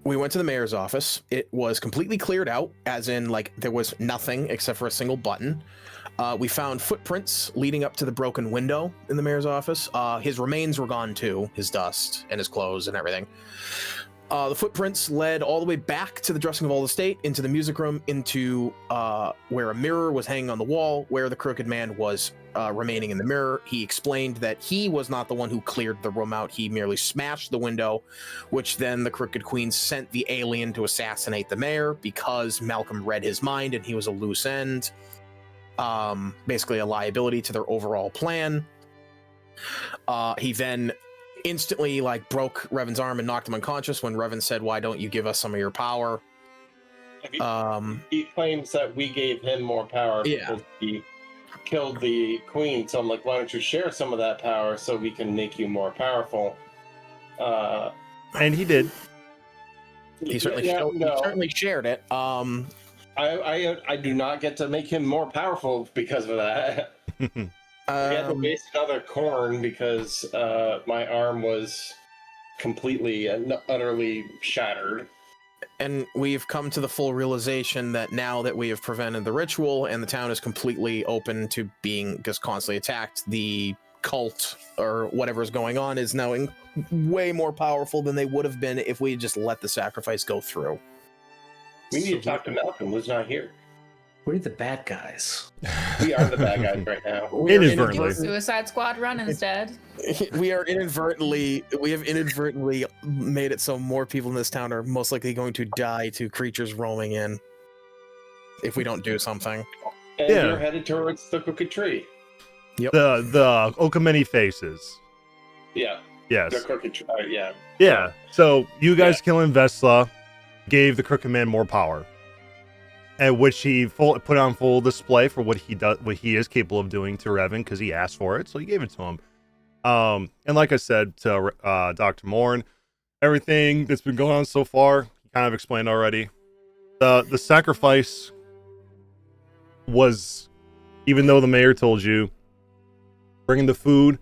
We went to the mayor's office. It was completely cleared out, as in, like, there was nothing except for a single button. We found footprints leading up to the broken window in the mayor's office. His remains were gone too, his dust and his clothes and everything. The footprints led all the way back to the dressing of all the state, into the music room, into where a mirror was hanging on the wall, where the crooked man was remaining in the mirror. He explained that he was not the one who cleared the room out. He merely smashed the window, which then the crooked queen sent the alien to assassinate the mayor because Malcolm read his mind and he was a loose end. Basically a liability to their overall plan. He then instantly broke Revan's arm and knocked him unconscious when Revan said, "Why don't you give us some of your power?" He claims that we gave him more power because he killed the queen. So I'm like, why don't you share some of that power so we can make you more powerful? And he did. He certainly shared it. I do not get to make him more powerful because of that. I had to waste another corn because my arm was completely and utterly shattered. And we've come to the full realization that now that we have prevented the ritual and the town is completely open to being just constantly attacked, the cult or whatever is going on is now way more powerful than they would have been if we had just let the sacrifice go through. We need to talk to Malcolm, who's not here. We're the bad guys. We are the bad guys right now. Inadvertently. Suicide Squad run instead. We have inadvertently made it so more people in this town are most likely going to die to creatures roaming in if we don't do something. And you're headed towards the crooked tree. Yep. The Okameni faces. Yeah. Yes. The crooked tree. Yeah. Yeah. So you guys killing Vesla gave the crooked man more power, and which he put on full display for what he does, what he is capable of doing to Revan, because he asked for it, so he gave it to him. And like I said to Dr. Morn, everything that's been going on so far, he kind of explained already. The sacrifice was, even though the mayor told you bringing the food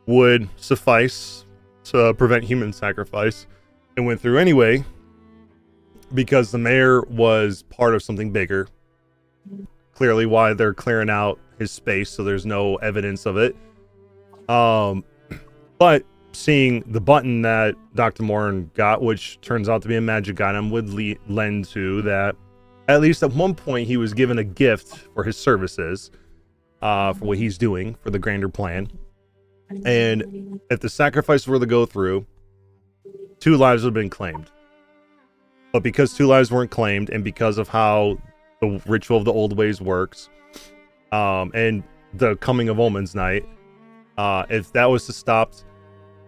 would suffice to prevent human sacrifice, it went through anyway, because the mayor was part of something bigger. Clearly why they're clearing out his space, so there's no evidence of it. But seeing the button that Dr. Morin got, which turns out to be a magic item, would lend to that at least at one point he was given a gift for his services, for what he's doing for the grander plan. And if the sacrifice were to go through, 2 lives would have been claimed. But because 2 lives weren't claimed, and because of how the ritual of the old ways works, and the coming of Omensnight, if that was to stop,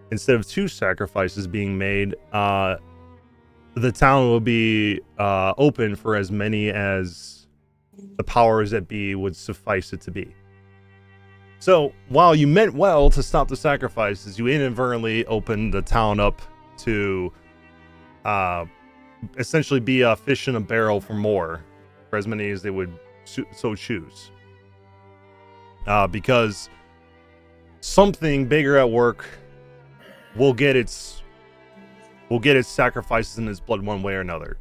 instead of 2 sacrifices being made, the town will be open for as many as the powers that be would suffice it to be. So while you meant well to stop the sacrifices, you inadvertently opened the town up to essentially be a fish in a barrel for more, for as many as they would so choose. Because something bigger at work will get its sacrifices in its blood one way or another.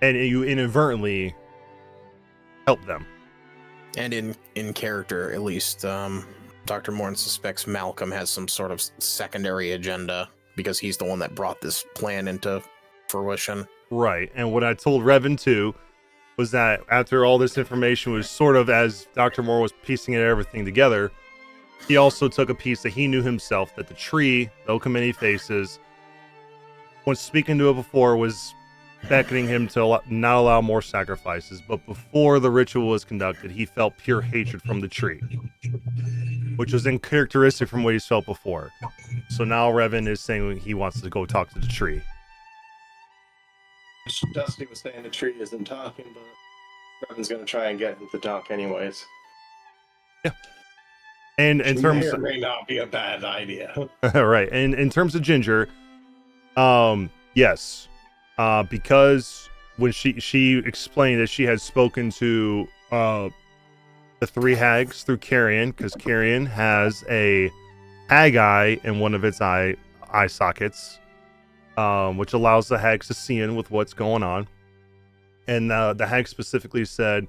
And you inadvertently help them. And in character, at least. Dr. Morn suspects Malcolm has some sort of secondary agenda because he's the one that brought this plan into fruition. Right. And what I told Revan too was that after all this information was sort of, as Dr. Moore was piecing everything together, he also took a piece that he knew himself, that the tree, the Okamini faces, when speaking to it before, was beckoning him to not allow more sacrifices. But before the ritual was conducted, he felt pure hatred from the tree, which was uncharacteristic from what he's felt before. So now Revan is saying he wants to go talk to the tree. Dusty was saying the tree isn't talking, but Revan's going to try and get him to talk anyways. Yeah. And in terms of, may not be a bad idea. Right. And in terms of Ginger, yes. Because when she explained that she had spoken to the three hags through Carrion, because Carrion has a hag eye in one of its eye sockets, which allows the hags to see in with what's going on. And the hag specifically said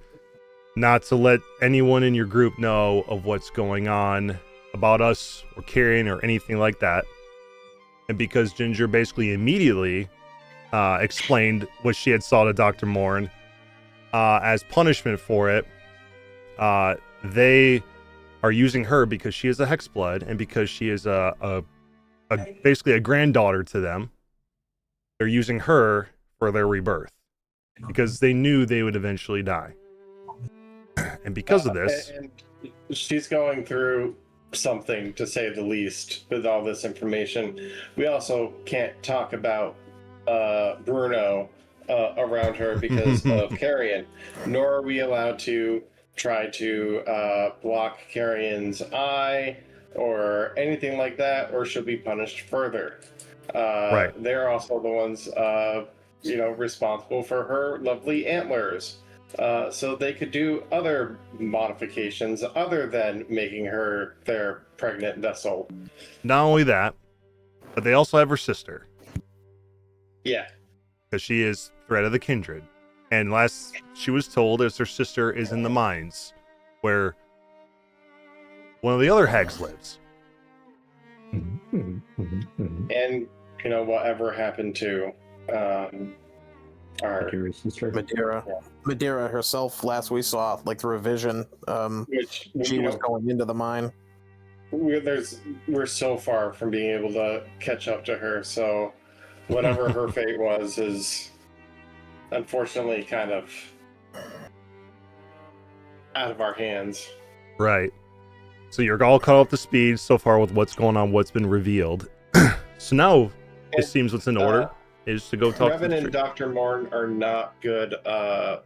not to let anyone in your group know of what's going on about us or Carrion or anything like that. And because Ginger basically immediately explained what she had saw to Dr. Morn, as punishment for it, they are using her because she is a Hexblood and because she is a basically a granddaughter to them. They're using her for their rebirth because they knew they would eventually die. And because of this, and she's going through something, to say the least, with all this information. We also can't talk about Bruno around her because of Carrion, nor are we allowed to try to block Carrion's eye or anything like that, or she'll be punished further. Right. They're also the ones responsible for her lovely antlers. So they could do other modifications other than making her their pregnant vessel. not only that, but they also have her sister. Yeah. Because she is threat of the kindred. And last she was told is her sister is in the mines, where one of the other hags lives. And, whatever happened to our sister. Madeira. Yeah. Madeira herself, last we saw, like through a vision, which she was going into the mine. We're so far from being able to catch up to her, so whatever her fate was is unfortunately kind of out of our hands. Right. So you're all caught up to speed so far with what's going on, what's been revealed. So now it seems what's in order is to go talk to Revan the and tree. Dr. Morn are not good at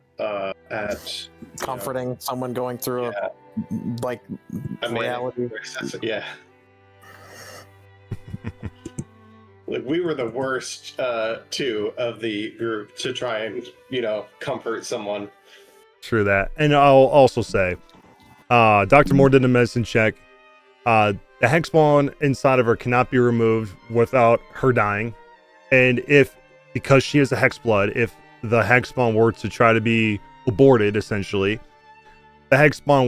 Comforting someone going through reality. Yeah. Like, we were the worst two of the group to try and, comfort someone. True that. And I'll also say, Dr. Moore did a medicine check. The hexbond inside of her cannot be removed without her dying. And because she is a hexblood, if the hexbond were to try to be aborted, essentially, the hexbond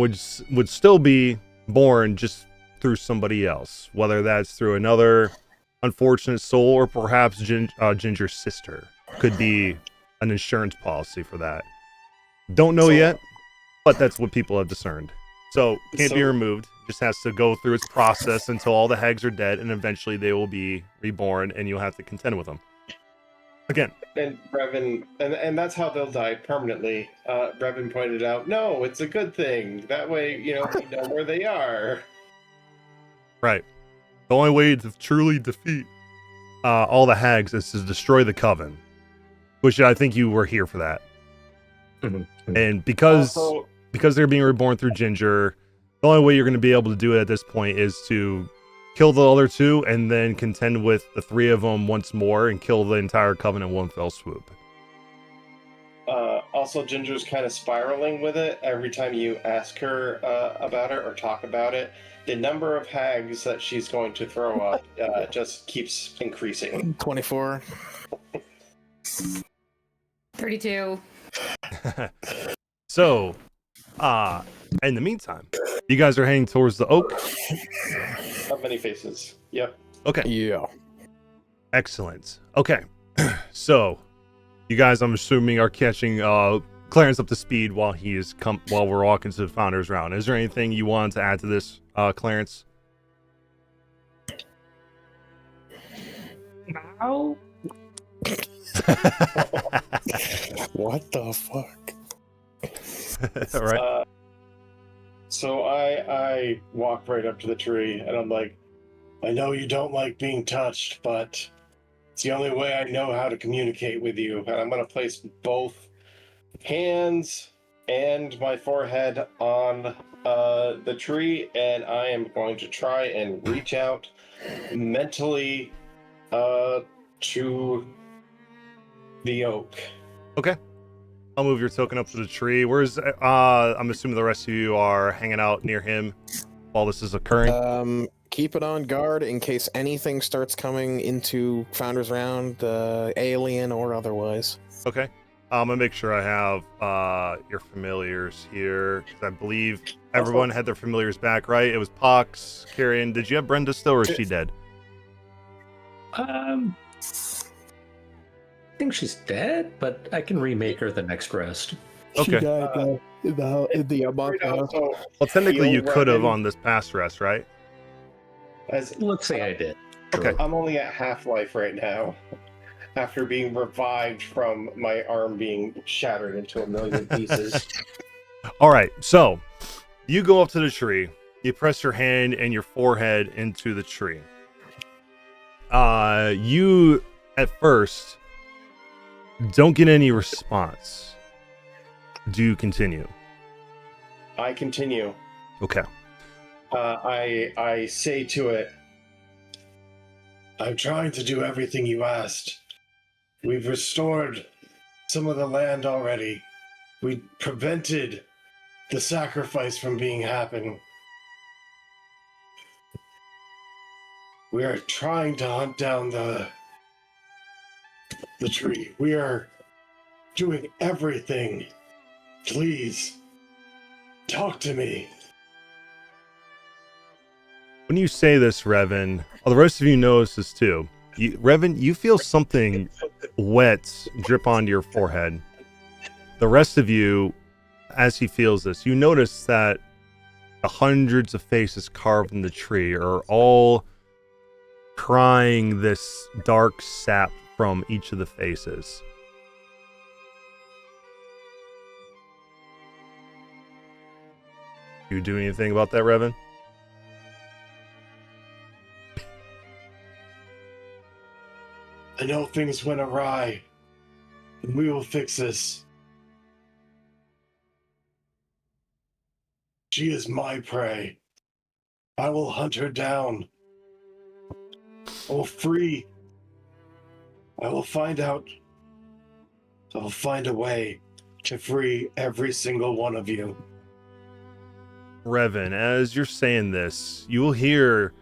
would still be born just through somebody else, whether that's through another unfortunate soul or perhaps Ginger's sister. Could be an insurance policy for that. Don't know yet, but that's what people have discerned. So can't be removed. Just has to go through its process until all the hags are dead, and eventually they will be reborn, and you'll have to contend with them again. And Revan, and that's how they'll die permanently. Revan pointed out, no, it's a good thing. That way, we know where they are. Right. The only way to truly defeat all the hags is to destroy the coven, which I think you were here for that. And because they're being reborn through Ginger, the only way you're going to be able to do it at this point is to kill the other two and then contend with the three of them once more and kill the entire coven in one fell swoop. Also, Ginger's kind of spiraling with it. Every time you ask her about it or talk about it, the number of hags that she's going to throw up just keeps increasing. 24. 32. So, in the meantime, You guys are heading towards the oak. Not many faces. Yep. Okay. Yeah. Excellent. Okay. So, you guys, I'm assuming, are catching Clarence up to speed while while we're walking to the Founders Round. Is there anything you want to add to this, Clarence? No. What the fuck? All right. So I walk right up to the tree and I'm like, I know you don't like being touched, but it's the only way I know how to communicate with you. And I'm going to place both hands and my forehead on the tree, and I am going to try and reach out mentally to the oak. Okay. I'll move your token up to the tree. Where's I'm assuming the rest of you are hanging out near him while this is occurring. Keep it on guard in case anything starts coming into Founders Round, alien or otherwise. Okay. I'm gonna make sure I have your familiars here, because I believe everyone had their familiars back, right? It was Pox, Carrion. Did you have Brenda still, or is she dead? I think she's dead, but I can remake her the next rest. Okay. She died in the month house. Well, technically, you Heal could have weapon. on this past rest, right? Let's say I did. Okay. I'm only at half-life right now, after being revived from my arm being shattered into a million pieces. All right. So you go up to the tree. You press your hand and your forehead into the tree. You at first don't get any response. Do you continue? I continue. Okay. I say to it, I'm trying to do everything you asked. We've restored some of the land already. We prevented the sacrifice from being happen. We are trying to hunt down the tree. We are doing everything. Please, talk to me. When you say this, Revan, the rest of you notice this too. Revan, you feel something wet drip onto your forehead. The rest of you, as he feels this, you notice that the hundreds of faces carved in the tree are all crying this dark sap from each of the faces. You do anything about that, Revan? I know things went awry, and we will fix this. She is my prey. I will hunt her down. I will free. I will find out. I will find a way to free every single one of you. Revan, as you're saying this, you will hear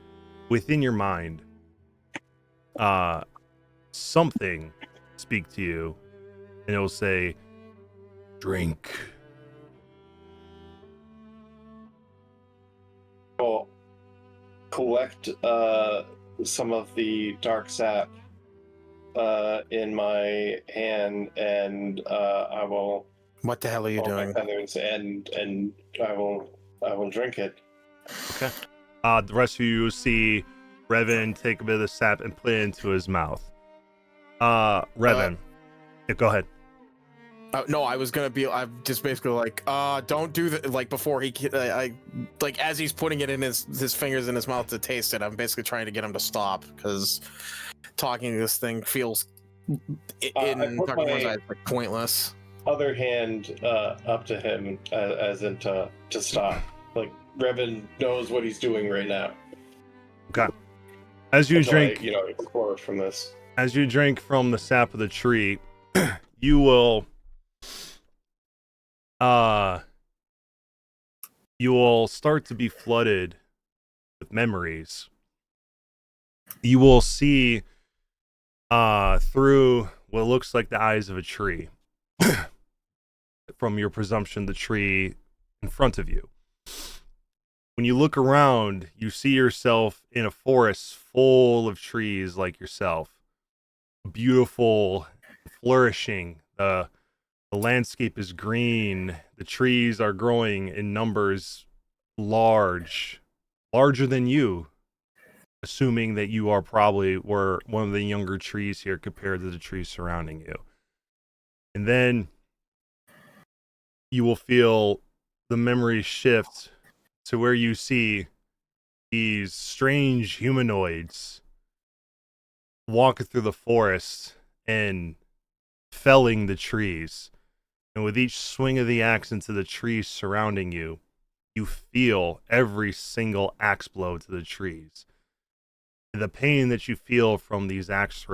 within your mind something speak to you, and it will say, drink. I'll collect some of the dark sap in my hand, and I will. What the hell are you hold my doing? feathers, and I will drink it. Okay. The rest of you see Revan take a bit of the sap and put it into his mouth. Revan. Yeah, go ahead. No, I was gonna be. I'm just basically like, don't do that. Like before like as he's putting it in his fingers in his mouth to taste it. I'm basically trying to get him to stop because talking to this thing feels in put Dr. Moore's my- eyes like pointless. Other hand up to him, as in to stop. Like Revan knows what he's doing right now. Okay. As you Until drink, I, explore from this. as you drink from the sap of the tree, you will start to be flooded with memories. You will see through what looks like the eyes of a tree. From your presumption, the tree in front of you. when you look around, you see yourself in a forest full of trees like yourself. Beautiful, flourishing. The landscape is green. The trees are growing in numbers larger than you, assuming that you are were one of the younger trees here compared to the trees surrounding you. And then you will feel the memory shift to where you see these strange humanoids walking through the forest and felling the trees. And with each swing of the axe into the trees surrounding you, you feel every single axe blow to the trees. The pain that you feel from these axe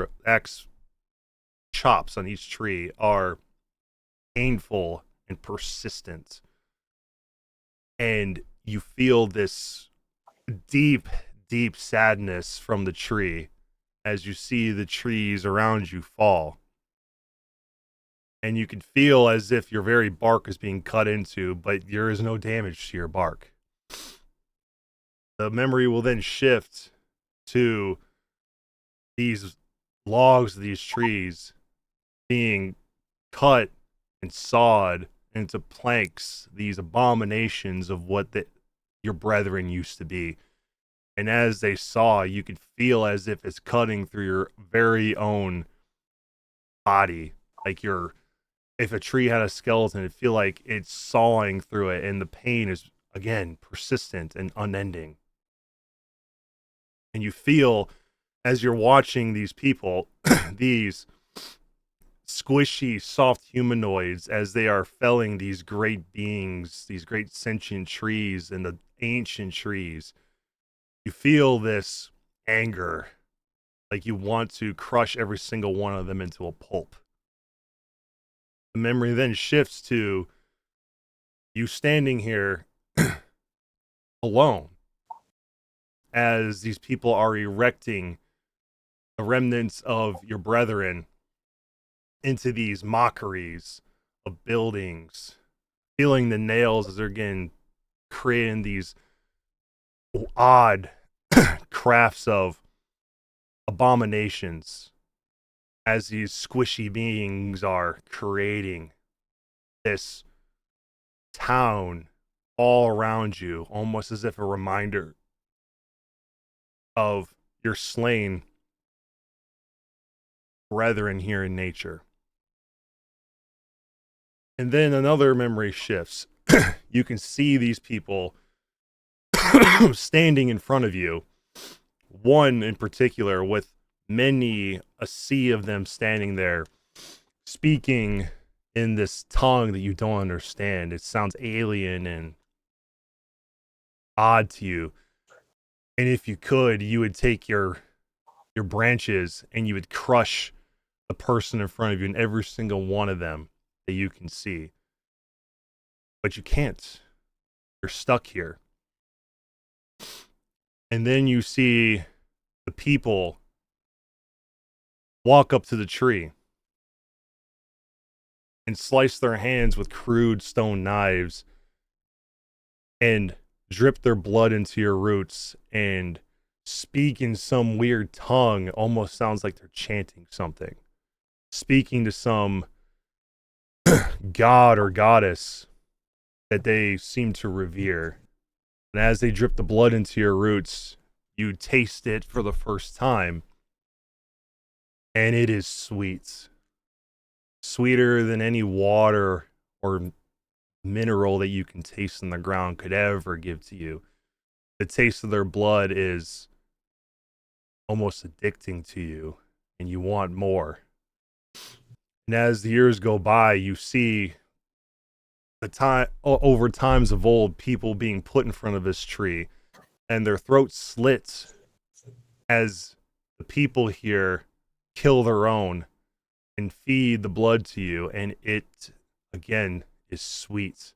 chops on each tree are painful and persistent. And you feel this deep, deep sadness from the tree as you see the trees around you fall. And you can feel as if your very bark is being cut into, but there is no damage to your bark. The memory will then shift to these logs of these trees being cut and sawed into planks, these abominations of what your brethren used to be. And as they saw, you could feel as if it's cutting through your very own body. Like if a tree had a skeleton, it'd feel like it's sawing through it, and the pain is, again, persistent and unending. And you feel, as you're watching these people, these squishy, soft humanoids, as they are felling these great beings, these great sentient trees and the ancient trees, you feel this anger, like you want to crush every single one of them into a pulp. The memory then shifts to you standing here alone as these people are erecting the remnants of your brethren into these mockeries of buildings, feeling the nails as they're getting creating these odd crafts of abominations, as these squishy beings are creating this town all around you, almost as if a reminder of your slain brethren here in nature. And then another memory shifts. You can see these people standing in front of you, one in particular with a sea of them standing there, speaking in this tongue that you don't understand. It sounds alien and odd to you. And if you could, you would take your branches and you would crush the person in front of you and every single one of them that you can see. But you can't. You're stuck here. And then you see the people walk up to the tree and slice their hands with crude stone knives and drip their blood into your roots and speak in some weird tongue. Almost sounds like they're chanting something, speaking to some god or goddess that they seem to revere. And as they drip the blood into your roots, you taste it for the first time. And it is sweet. Sweeter than any water or mineral that you can taste in the ground could ever give to you. The taste of their blood is almost addicting to you, and you want more. And as the years go by, you see over times of old, people being put in front of this tree and their throats slit as the people here kill their own and feed the blood to you, and it again is sweet.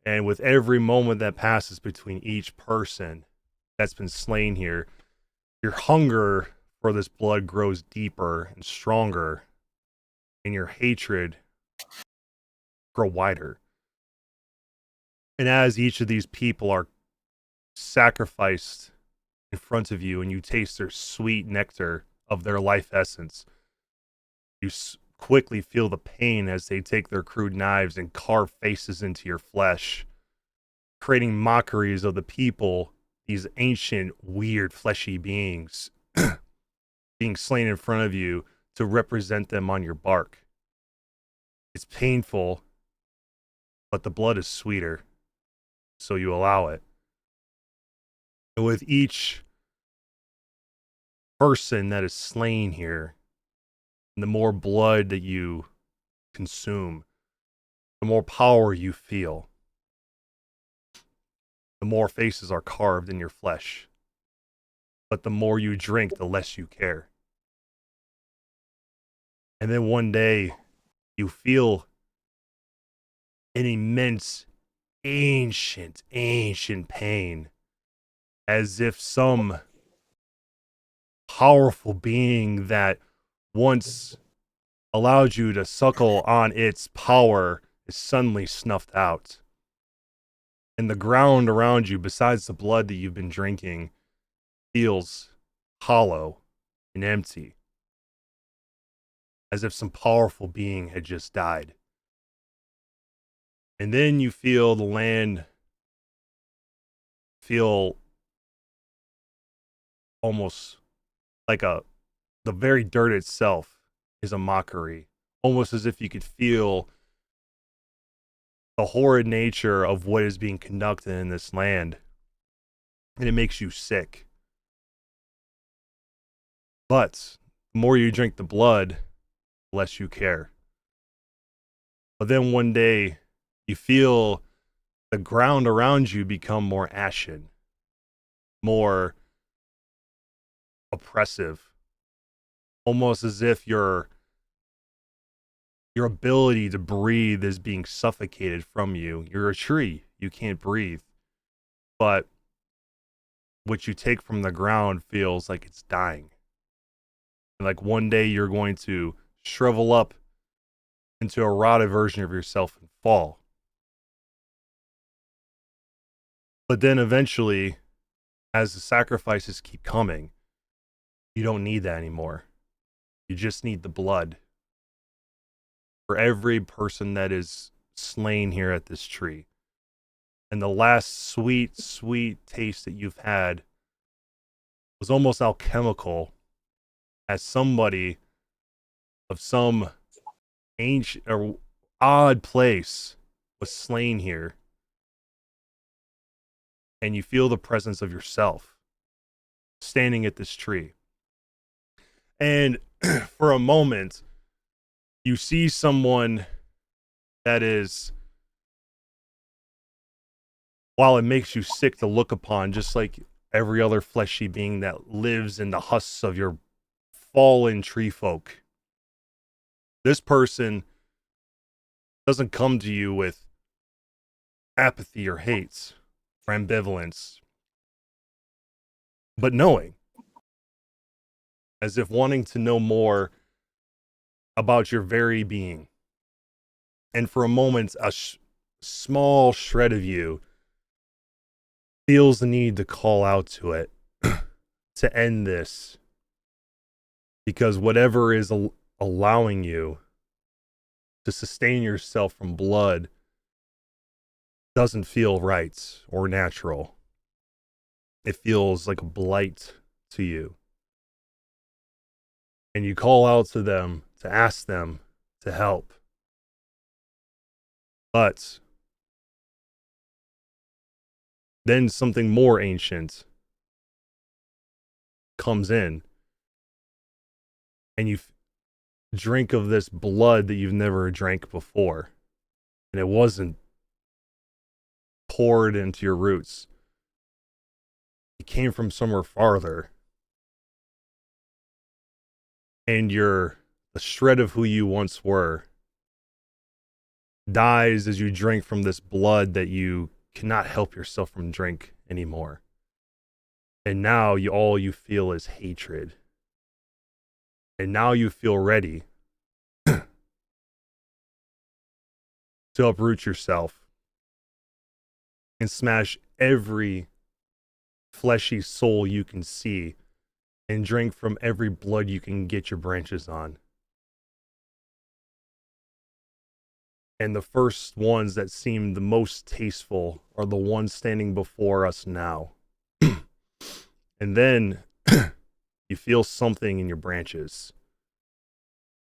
And with every moment that passes between each person that's been slain here, your hunger for this blood grows deeper and stronger, and your hatred grow wider. And as each of these people are sacrificed in front of you, and you taste their sweet nectar of their life essence. You quickly feel the pain as they take their crude knives and carve faces into your flesh, creating mockeries of the people, these ancient, weird, fleshy beings being slain in front of you to represent them on your bark. It's painful, but the blood is sweeter, so you allow it. And with each person that is slain here, the more blood that you consume, the more power you feel. The more faces are carved in your flesh. But the more you drink, the less you care. And then one day, you feel an immense, ancient pain, as if some powerful being that once allowed you to suckle on its power is suddenly snuffed out. And the ground around you, besides the blood that you've been drinking, feels hollow and empty, as if some powerful being had just died. And then you feel the land feel almost like the very dirt itself is a mockery, almost as if you could feel the horrid nature of what is being conducted in this land, and it makes you sick. But the more you drink the blood, the less you care. But then one day, you feel the ground around you become more ashen, more oppressive, almost as if your ability to breathe is being suffocated from you. You're a tree, you can't breathe, but what you take from the ground feels like it's dying. And like one day you're going to shrivel up into a rotted version of yourself and fall. But then eventually, as the sacrifices keep coming, you don't need that anymore. You just need the blood. For every person that is slain here at this tree. And the last sweet, sweet taste that you've had was almost alchemical, as somebody of some ancient or odd place was slain here. And you feel the presence of yourself standing at this tree. And for a moment, you see someone that is, while it makes you sick to look upon, just like every other fleshy being that lives in the husks of your fallen tree folk, this person doesn't come to you with apathy or hate or ambivalence, but knowing, as if wanting to know more about your very being. And for a moment, a small shred of you feels the need to call out to it to end this, because whatever is allowing you to sustain yourself from blood doesn't feel right or natural. It feels like a blight to you. And you call out to them to ask them to help. But then something more ancient comes in, and you drink of this blood that you've never drank before. And it wasn't poured into your roots. It came from somewhere farther. And the shred of who you once were dies as you drink from this blood that you cannot help yourself from drink anymore. And now all you feel is hatred. And now you feel ready to uproot yourself and smash every fleshy soul you can see and drink from every blood you can get your branches on. And the first ones that seem the most tasteful are the ones standing before us now. And then you feel something in your branches.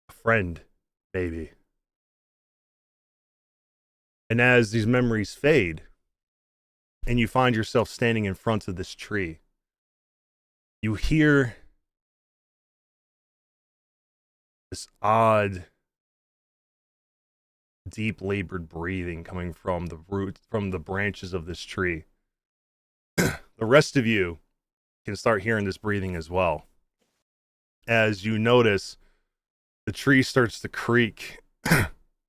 A friend, maybe. And as these memories fade, and you find yourself standing in front of this tree, you hear this odd, deep labored breathing coming from the roots, from the branches of this tree. The rest of you can start hearing this breathing as well. As you notice, the tree starts to creak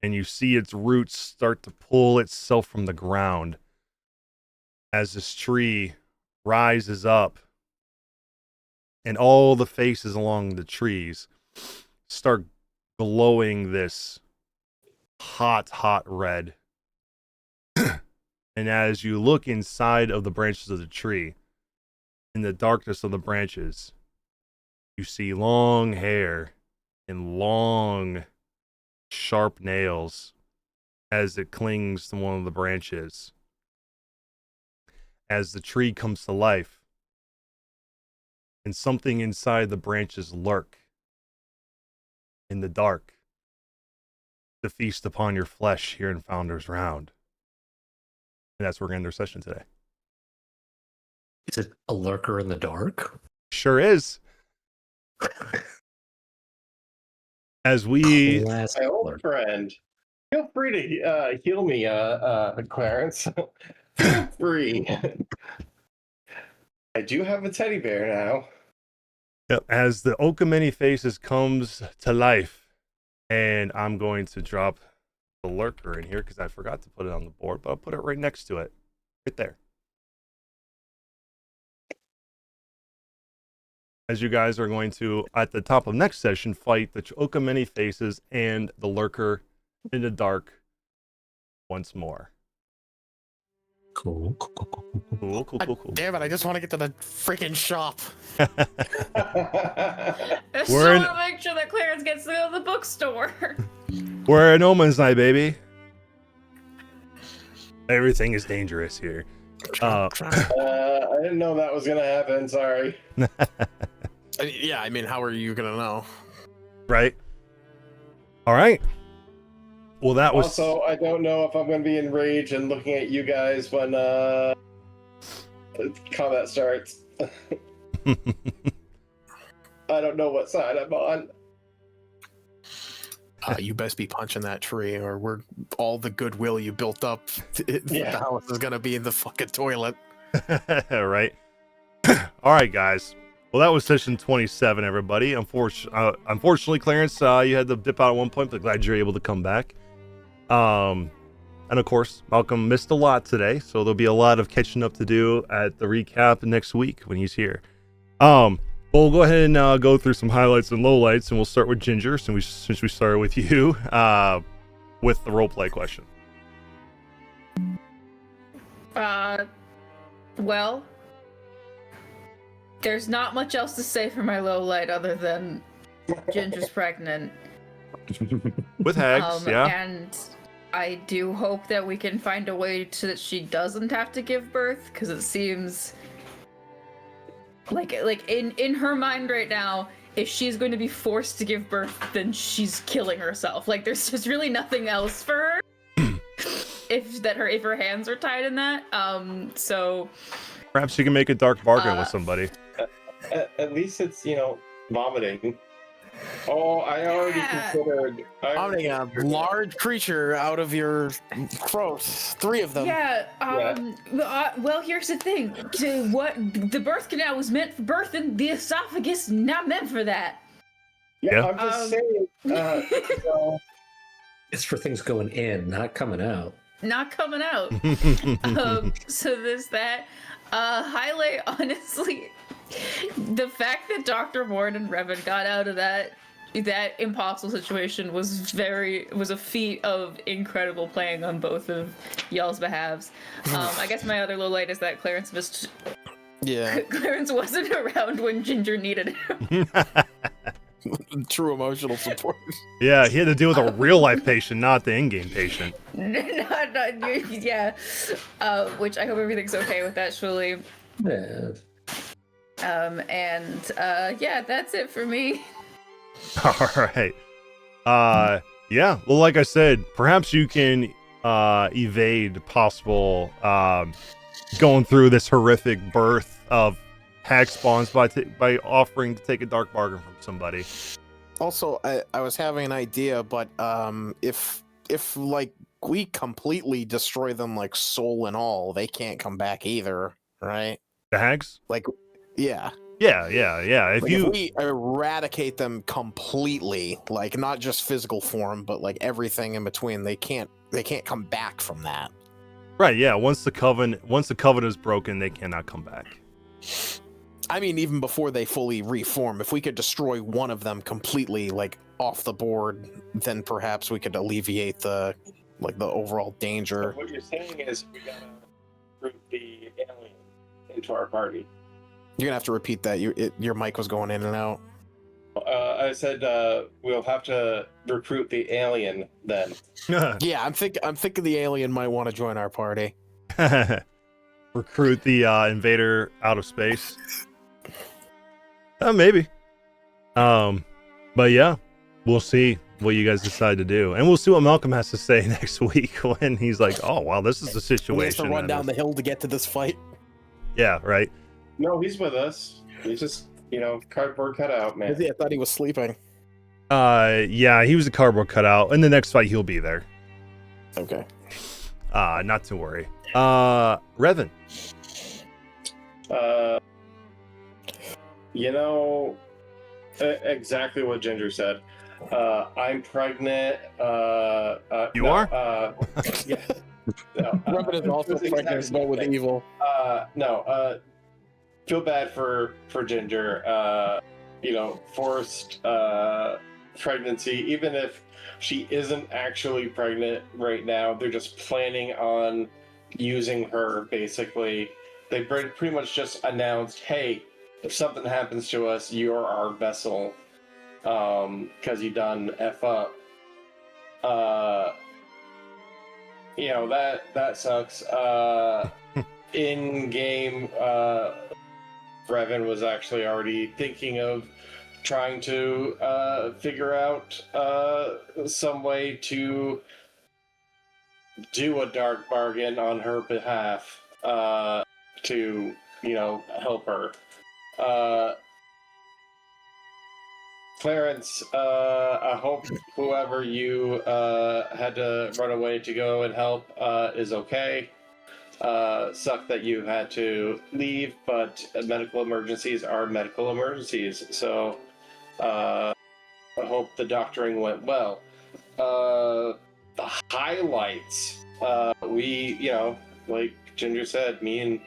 and you see its roots start to pull itself from the ground as this tree rises up, and all the faces along the trees start glowing this hot red. And as you look inside of the branches of the tree, in the darkness of the branches, you see long hair and long, sharp nails as it clings to one of the branches. As the tree comes to life, and something inside the branches lurk in the dark to feast upon your flesh here in Founders Round. And that's where we're going to end our session today. Is it a lurker in the dark? Sure is. As we... My old friend, feel free to heal me, Clarence. Feel free. I do have a teddy bear now. Yep, as the Okameni Faces comes to life, and I'm going to drop the lurker in here because I forgot to put it on the board, but I'll put it right next to it. Right there. As you guys are going to, at the top of next session, fight the Okameni Faces and the lurker in the dark once more. Cool. Damn it, I just want to get to the freaking shop. I just want to make sure that Clarence gets to go to the bookstore. We're in Omensnight, baby. Everything is dangerous here. I didn't know that was gonna happen. Sorry. Yeah, I mean, how are you gonna know? Right. All right. Well, that was... Also, I don't know if I'm going to be enraged and looking at you guys when combat starts. I don't know what side I'm on. You best be punching that tree, or we're all the goodwill you built up. The house is gonna be in the fucking toilet. Right. All right, guys. Well, that was session 27, everybody. Unfortunately, Clarence, you had to dip out at one point, but glad you're able to come back. And of course, Malcolm missed a lot today, so there'll be a lot of catching up to do at the recap next week when he's here. We'll go ahead and go through some highlights and lowlights, and we'll start with Ginger, since we started with you, with the roleplay question. Well, there's not much else to say for my lowlight other than Ginger's pregnant. With hags, yeah. And I do hope that we can find a way so that she doesn't have to give birth, because it seems like in her mind right now, if she's going to be forced to give birth, then she's killing herself. Like, there's just really nothing else for her if her hands are tied in that. So perhaps you can make a dark bargain with somebody. At least it's, vomiting. Oh, I already considered Vomiting a large creature out of your throat. 3 of them. Well, here's the thing. The birth canal was meant for birth, and the esophagus not meant for that. Yeah, I'm just saying. It's for things going in, not coming out. Not coming out. So there's that. Highlight, honestly, the fact that Dr. Ward and Revan got out of that impossible situation was a feat of incredible playing on both of y'all's behalves. I guess my other low light is that Clarence missed Yeah, Clarence wasn't around when Ginger needed him. true emotional support. Yeah, he had to deal with a real life patient, not the in-game patient. Yeah. Which I hope everything's okay with that, Shuli. Yeah. Yeah, that's it for me. All right. Yeah. Well, like I said, perhaps you can evade possible going through this horrific birth of hag spawns by offering to take a dark bargain from somebody. Also, I was having an idea, but if like we completely destroy them, like soul and all, they can't come back either, right? The hags? Like, yeah. Yeah. If Like, you if we eradicate them completely, like not just physical form, but like everything in between, they can't come back from that. right, yeah. Once the covenant is broken, they cannot come back. I mean, even before they fully reform, if we could destroy one of them completely, like off the board, then perhaps we could alleviate the overall So danger. what you're saying is we gotta recruit the alien into our party. You're gonna have to repeat that. Your mic was going in and out. I said we'll have to recruit the alien then. Yeah, I'm thinking the alien might want to join our party. Recruit the invader out of space. Maybe. But yeah, we'll see what you guys decide to do, and we'll see what Malcolm has to say next week when he's like, "Oh wow, this is the situation." We have to run that down is." the hill to get to this fight. Yeah, right. No, he's with us. He's just, cardboard cutout, man. I thought he was sleeping. Yeah, he was a cardboard cutout. In the next fight, he'll be there. Okay. Not to worry. Revan. Exactly what Ginger said. I'm pregnant. You no, are? Yeah. No, Revan is also it's the pregnant, exact but same with thing. evil. Feel bad for Ginger. Forced pregnancy. Even if she isn't actually pregnant right now, they're just planning on using her. Basically, they pretty much just announced, "Hey, if something happens to us, you're our vessel, because you done f up." That sucks. In game, Revan was actually already thinking of trying to figure out some way to do a dark bargain on her behalf to help her. Clarence, I hope whoever you had to run away to go and help is okay. Sucked that you had to leave, but medical emergencies are medical emergencies, so I hope the doctoring went well. The highlights, like Ginger said, me and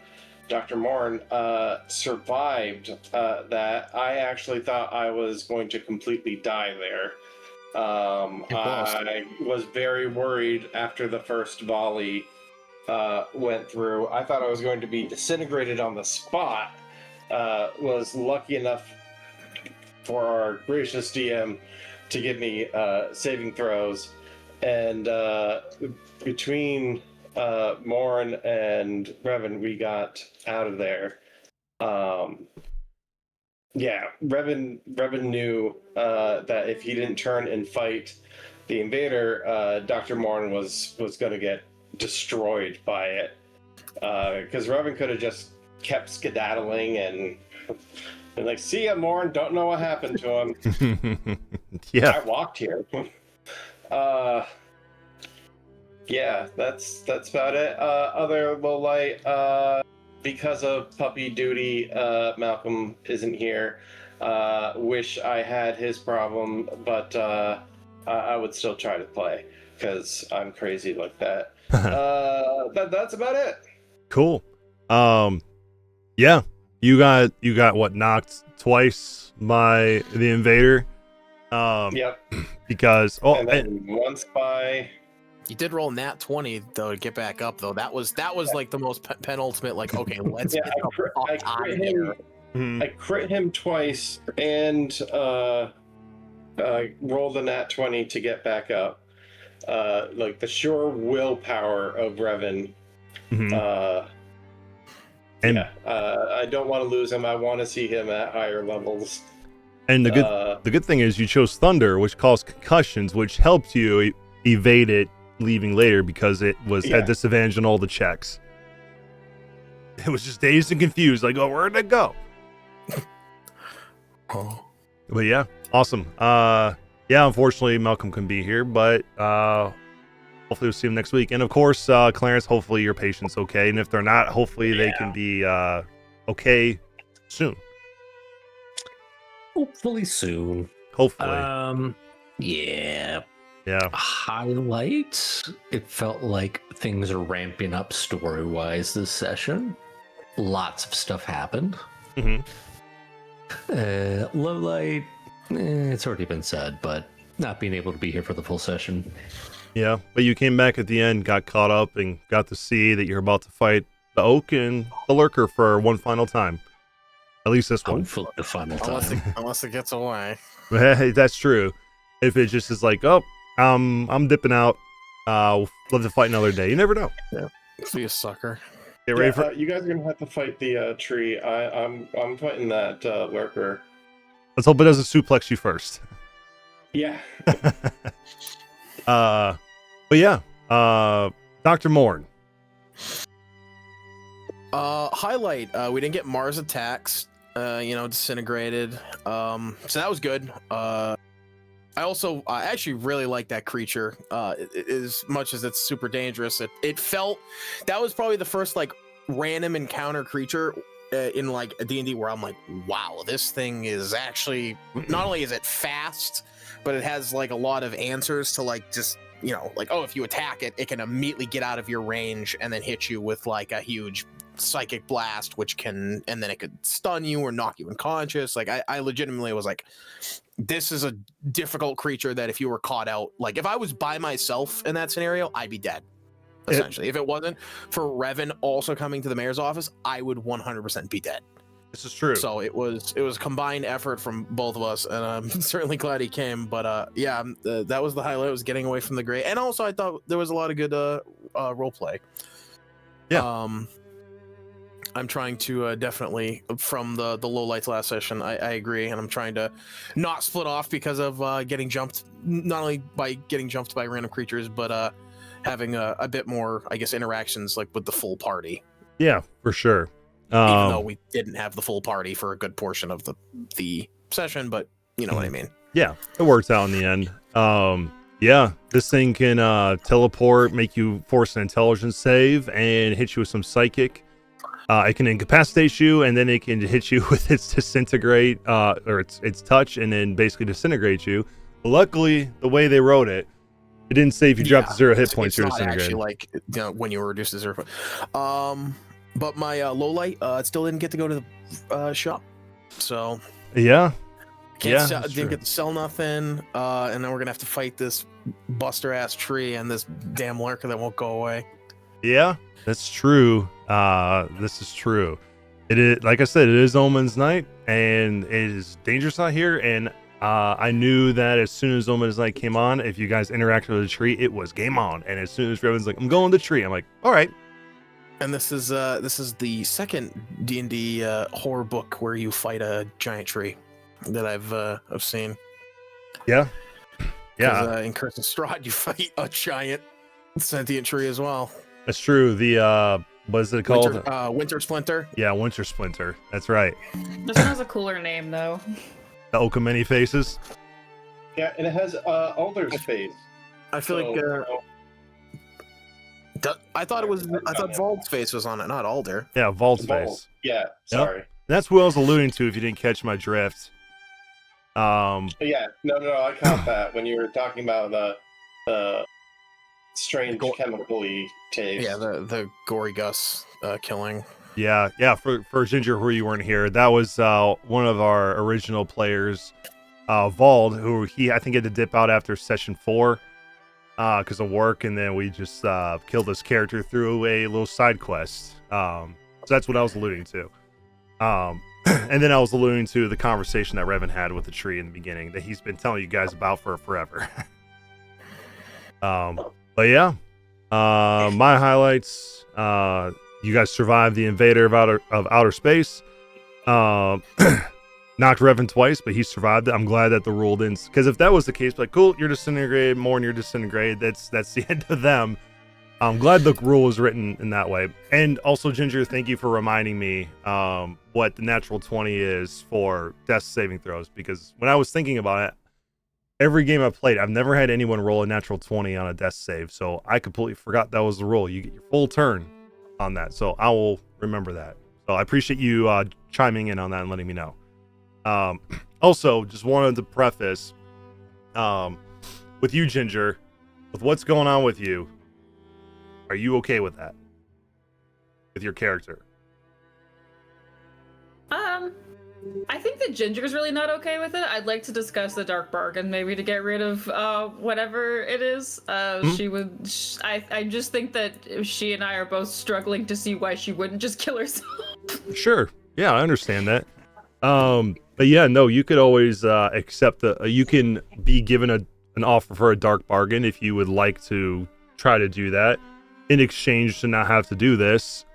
Dr. Morn survived that. I actually thought I was going to completely die there. I was very worried after the first volley went through. I thought I was going to be disintegrated on the spot. Was lucky enough for our gracious DM to give me saving throws, and between Morn and Revan, we got out of there. Revan knew that if he didn't turn and fight the invader, Dr. Morn was going to get destroyed by it. Because Revan could have just kept skedaddling and been like, "See ya, Morn, don't know what happened to him." Yeah. I walked here. Yeah, that's about it. Other low light, because of puppy duty, Malcolm isn't here. Wish I had his problem, but I would still try to play because I'm crazy like that. That's about it. Cool. Yeah. You got what, knocked twice by the invader? Yep. Because And then once by You did roll nat 20 though to get back up though. That was like the most penultimate. Like, okay, let's Yeah, get I the crit, fuck I out crit of him. here. Mhm. I crit him twice and rolled a nat 20 to get back up. Like the sure willpower of Revan. Mhm. And- Yeah, I don't want to lose him. I want to see him at higher levels. And the good thing is you chose Thunder, which caused concussions, which helped you evade it leaving later because it had disadvantage on all the checks. It was just dazed and confused, like, oh, where'd it go? Oh. But yeah, awesome. Yeah, unfortunately Malcolm couldn't be here, but hopefully we'll see him next week. And of course, Clarence, hopefully your patient's okay. And if they're not, hopefully they can be okay soon. Hopefully soon. Hopefully. Yeah. Yeah. Highlight. It felt like things are ramping up story-wise this session. Lots of stuff happened. Mhm. Low light. It's already been said, but not being able to be here for the full session. Yeah, but you came back at the end, got caught up, and got to see that you're about to fight the Oak and the Lurker for one final time. At least this one. Hopefully the final time. Unless it gets away. Hey, that's true. If it just is like, oh, I'm dipping out. We'll love to fight another day. You never know. Be a sucker. Get ready for. You guys are gonna have to fight the tree. I'm fighting that lurker. Let's hope it doesn't suplex you first. Yeah. But yeah, Dr. Morn. Highlight. We didn't get Mars attacks. Disintegrated. So that was good. I actually really like that creature. As much as it's super dangerous, it felt that was probably the first like random encounter creature in like a D&D where I'm like, wow, this thing is actually not only is it fast, but it has like a lot of answers to like just like, oh, if you attack it, it can immediately get out of your range and then hit you with like a huge psychic blast, and then it could stun you or knock you unconscious. Like I legitimately was like, this is a difficult creature that if you were caught out, like if I was by myself in that scenario, I'd be dead. Essentially, if it wasn't for Revan also coming to the mayor's office, I would 100% be dead. This is true. So it was a combined effort from both of us, and I'm certainly glad he came. But that was the highlight, was getting away from the gray, and also I thought there was a lot of good role play. Yeah. I'm trying to definitely, from the low lights last session, I agree, and I'm trying to not split off because of getting jumped, not only by getting jumped by random creatures, but having a bit more, I guess, interactions like with the full party. Yeah, for sure. Even though we didn't have the full party for a good portion of the session, but you know what I mean. Yeah, it works out in the end. Yeah, this thing can teleport, make you force an intelligence save, and hit you with some psychic. It can incapacitate you, and then it can hit you with its disintegrate, or its touch, and then basically disintegrate you. Luckily, the way they wrote it, it didn't say if you drop to 0 hit points, you're disintegrated. Actually, like when you were reduced to 0. But my low light still didn't get to go to the shop, so yeah, didn't get to sell nothing. And then we're gonna have to fight this buster ass tree and this damn lurker that won't go away. Yeah, that's true. This is true. It is, like I said, it is Omensnight, and it is dangerous out here. And I knew that as soon as Omensnight came on, if you guys interacted with the tree, it was game on. And as soon as Revan's like, I'm going to the tree, I'm like, all right. And this is the second D&D horror book where you fight a giant tree that I've seen. Yeah. Yeah. In Curse of Strahd, you fight a giant sentient tree as well. That's true. The what is it called? Winter Splinter. Yeah, Winter Splinter. That's right. This one has a cooler name though. The Oak of Many Faces. Yeah, and it has Alder's face. I feel like I thought Vald's face was on it, not Alder. Yeah, Vald's face. Yeah, sorry. Yep. That's what I was alluding to. If you didn't catch my drift. Yeah, no, I caught that when you were talking about the strange chemical-y taste. Yeah, the Gory Gus killing. Yeah. For Ginger, who you weren't here, that was one of our original players, Vald, who I think had to dip out after session 4. because of work, and then we just killed this character through a little side quest. So that's what I was alluding to. And then I was alluding to the conversation that Revan had with the tree in the beginning that he's been telling you guys about for forever. But yeah, my highlights, you guys survived the invader of outer space. Knocked Revan twice, but he survived it. I'm glad that the rule didn't, because if that was the case, like, cool, you're disintegrated, more and you're disintegrated, that's the end of them. I'm glad the rule was written in that way. And also, Ginger, thank you for reminding me what the natural 20 is for death saving throws, because when I was thinking about it, every game I've played, I've never had anyone roll a natural 20 on a death save, so I completely forgot that was the rule. You get your full turn on that, so I will remember that. So I appreciate you chiming in on that and letting me know. Also, just wanted to preface with you, Ginger, with what's going on with you. Are you okay with that? With your character? I think that Ginger's really not okay with it. I'd like to discuss the dark bargain, maybe to get rid of whatever it is. I just think that she and I are both struggling to see why she wouldn't just kill herself. Sure. Yeah, I understand that. But yeah, no, you could always accept you can be given an offer for a dark bargain if you would like to try to do that in exchange to not have to do this.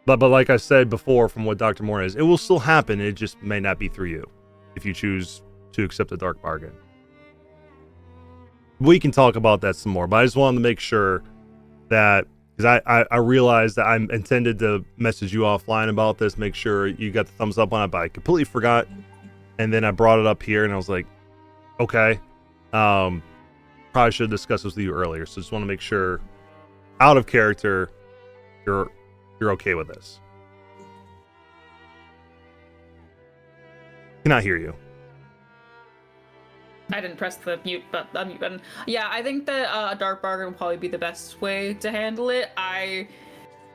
But like I said before, from what Dr. Moore is, it will still happen. It just may not be through you if you choose to accept a dark bargain. We can talk about that some more, but I just wanted to make sure that, because I realized that I intended to message you offline about this, make sure you got the thumbs up on it, but I completely forgot. And then I brought it up here and I was like, okay, probably should have discussed this with you earlier. So just want to make sure, out of character, you're okay with this. Cannot hear you. I didn't press the unmute button. Yeah, I think that a dark bargain would probably be the best way to handle it. I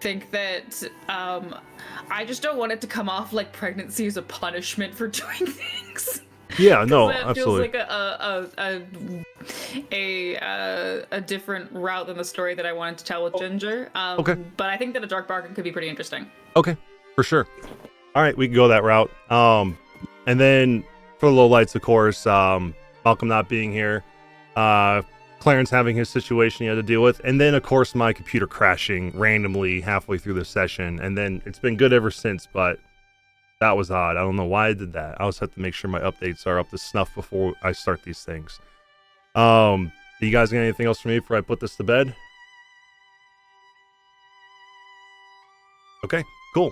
think that I just don't want it to come off like pregnancy is a punishment for doing things. Yeah, no, that absolutely. Feels like a different route than the story that I wanted to tell with Ginger. Okay. But I think that a dark bargain could be pretty interesting. Okay, for sure. All right, we can go that route. And then for the lowlights, of course, Malcolm not being here, Clarence having his situation he had to deal with, and then of course my computer crashing randomly halfway through the session, and then it's been good ever since, but that was odd. I don't know why I did that. I always have to make sure my updates are up to snuff before I start these things. Do you guys got anything else for me before I put this to bed? Okay, cool.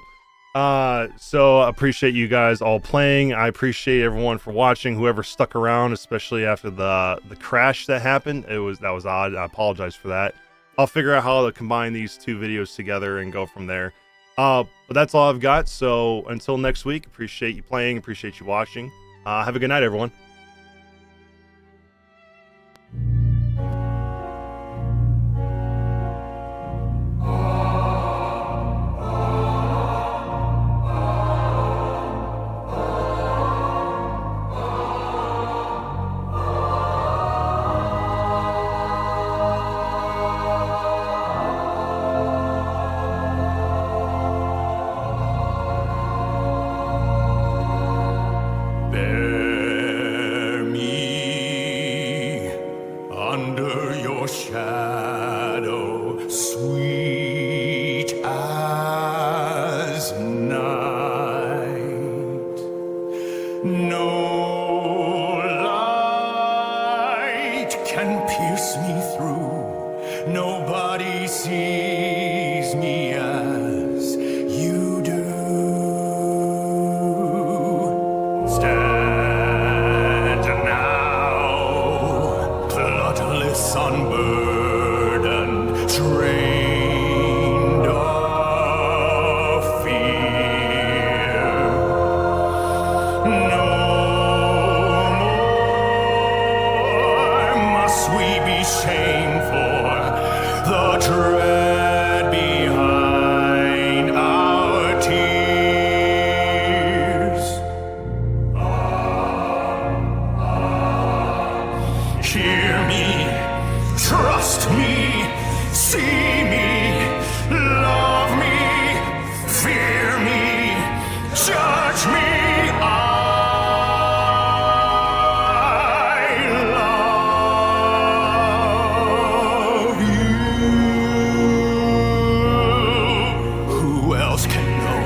So appreciate you guys all playing. I appreciate everyone for watching, whoever stuck around, especially after the crash that happened. That was odd. I apologize for that. I'll figure out how to combine these two videos together and go from there. But that's all I've got. So until next week, appreciate you playing, appreciate you watching. Have a good night, everyone. Bear me under your shadow, sweet as night. No light can pierce me through. Nobody sees me as you do. Stand now, bloodless, unburdened, trained of fear. No more must we be shameful, the dread behind our tears. Hear me, trust me, see me, love me, fear me, judge me. I love you. Who else can know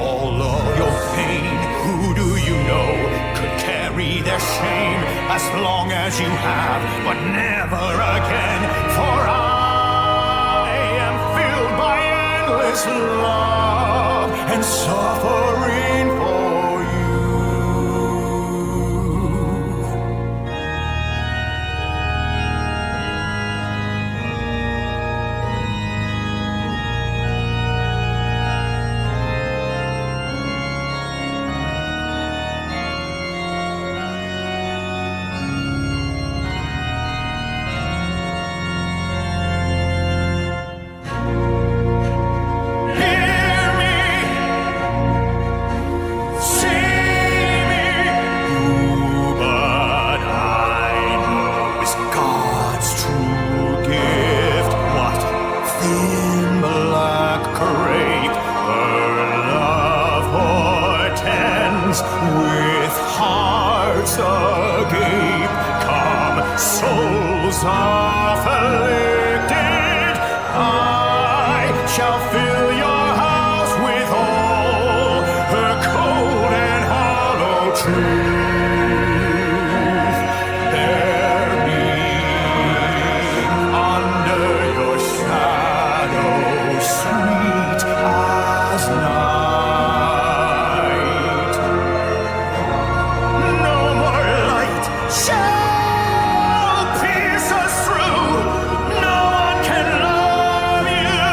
all of your pain? Who do you know could carry their shame as long as you have, but never again? For I am filled by endless love and suffering for you. Hear me, see me, but I know is God's true gift. What thin black crape her love portends, with hearts agape. Come, souls afflicted, I shall fill your house with all her cold and hollow truth. Bear me under your shadow, sweet as night. No more light shall pierce us through. No one can love you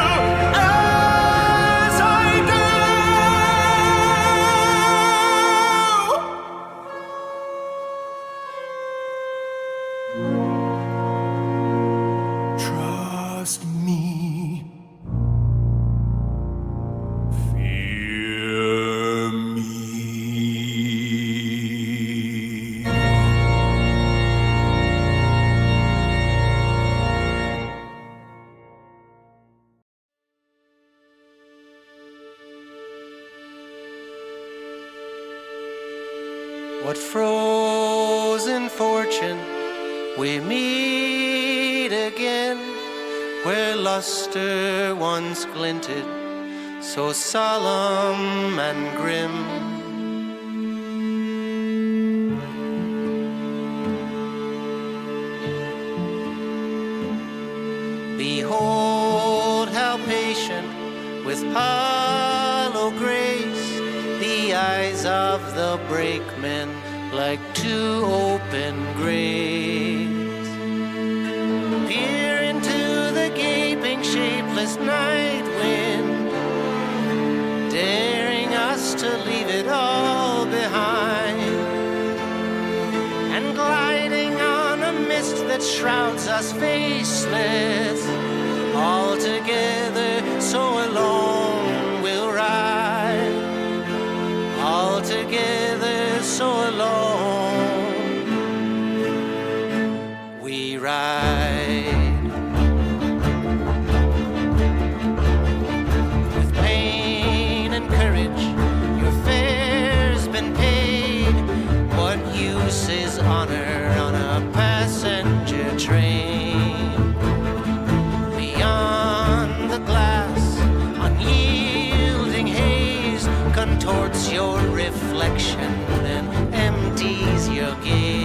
as I do. Trust me. Fear me. What frozen fortune we meet again, where luster once glinted, so solemn and grim. Behold how patient with hollow grace the eyes of the brakeman like two open graves peer into the gaping shapeless night wind, daring us to leave it all behind, and gliding on a mist that shrouds us faceless, all together so alone we'll ride, all together so alone we ride. With pain and courage your fare's been paid. What use is honor on a passenger train? Beyond the glass, unyielding haze contorts your reflection and empties your gaze.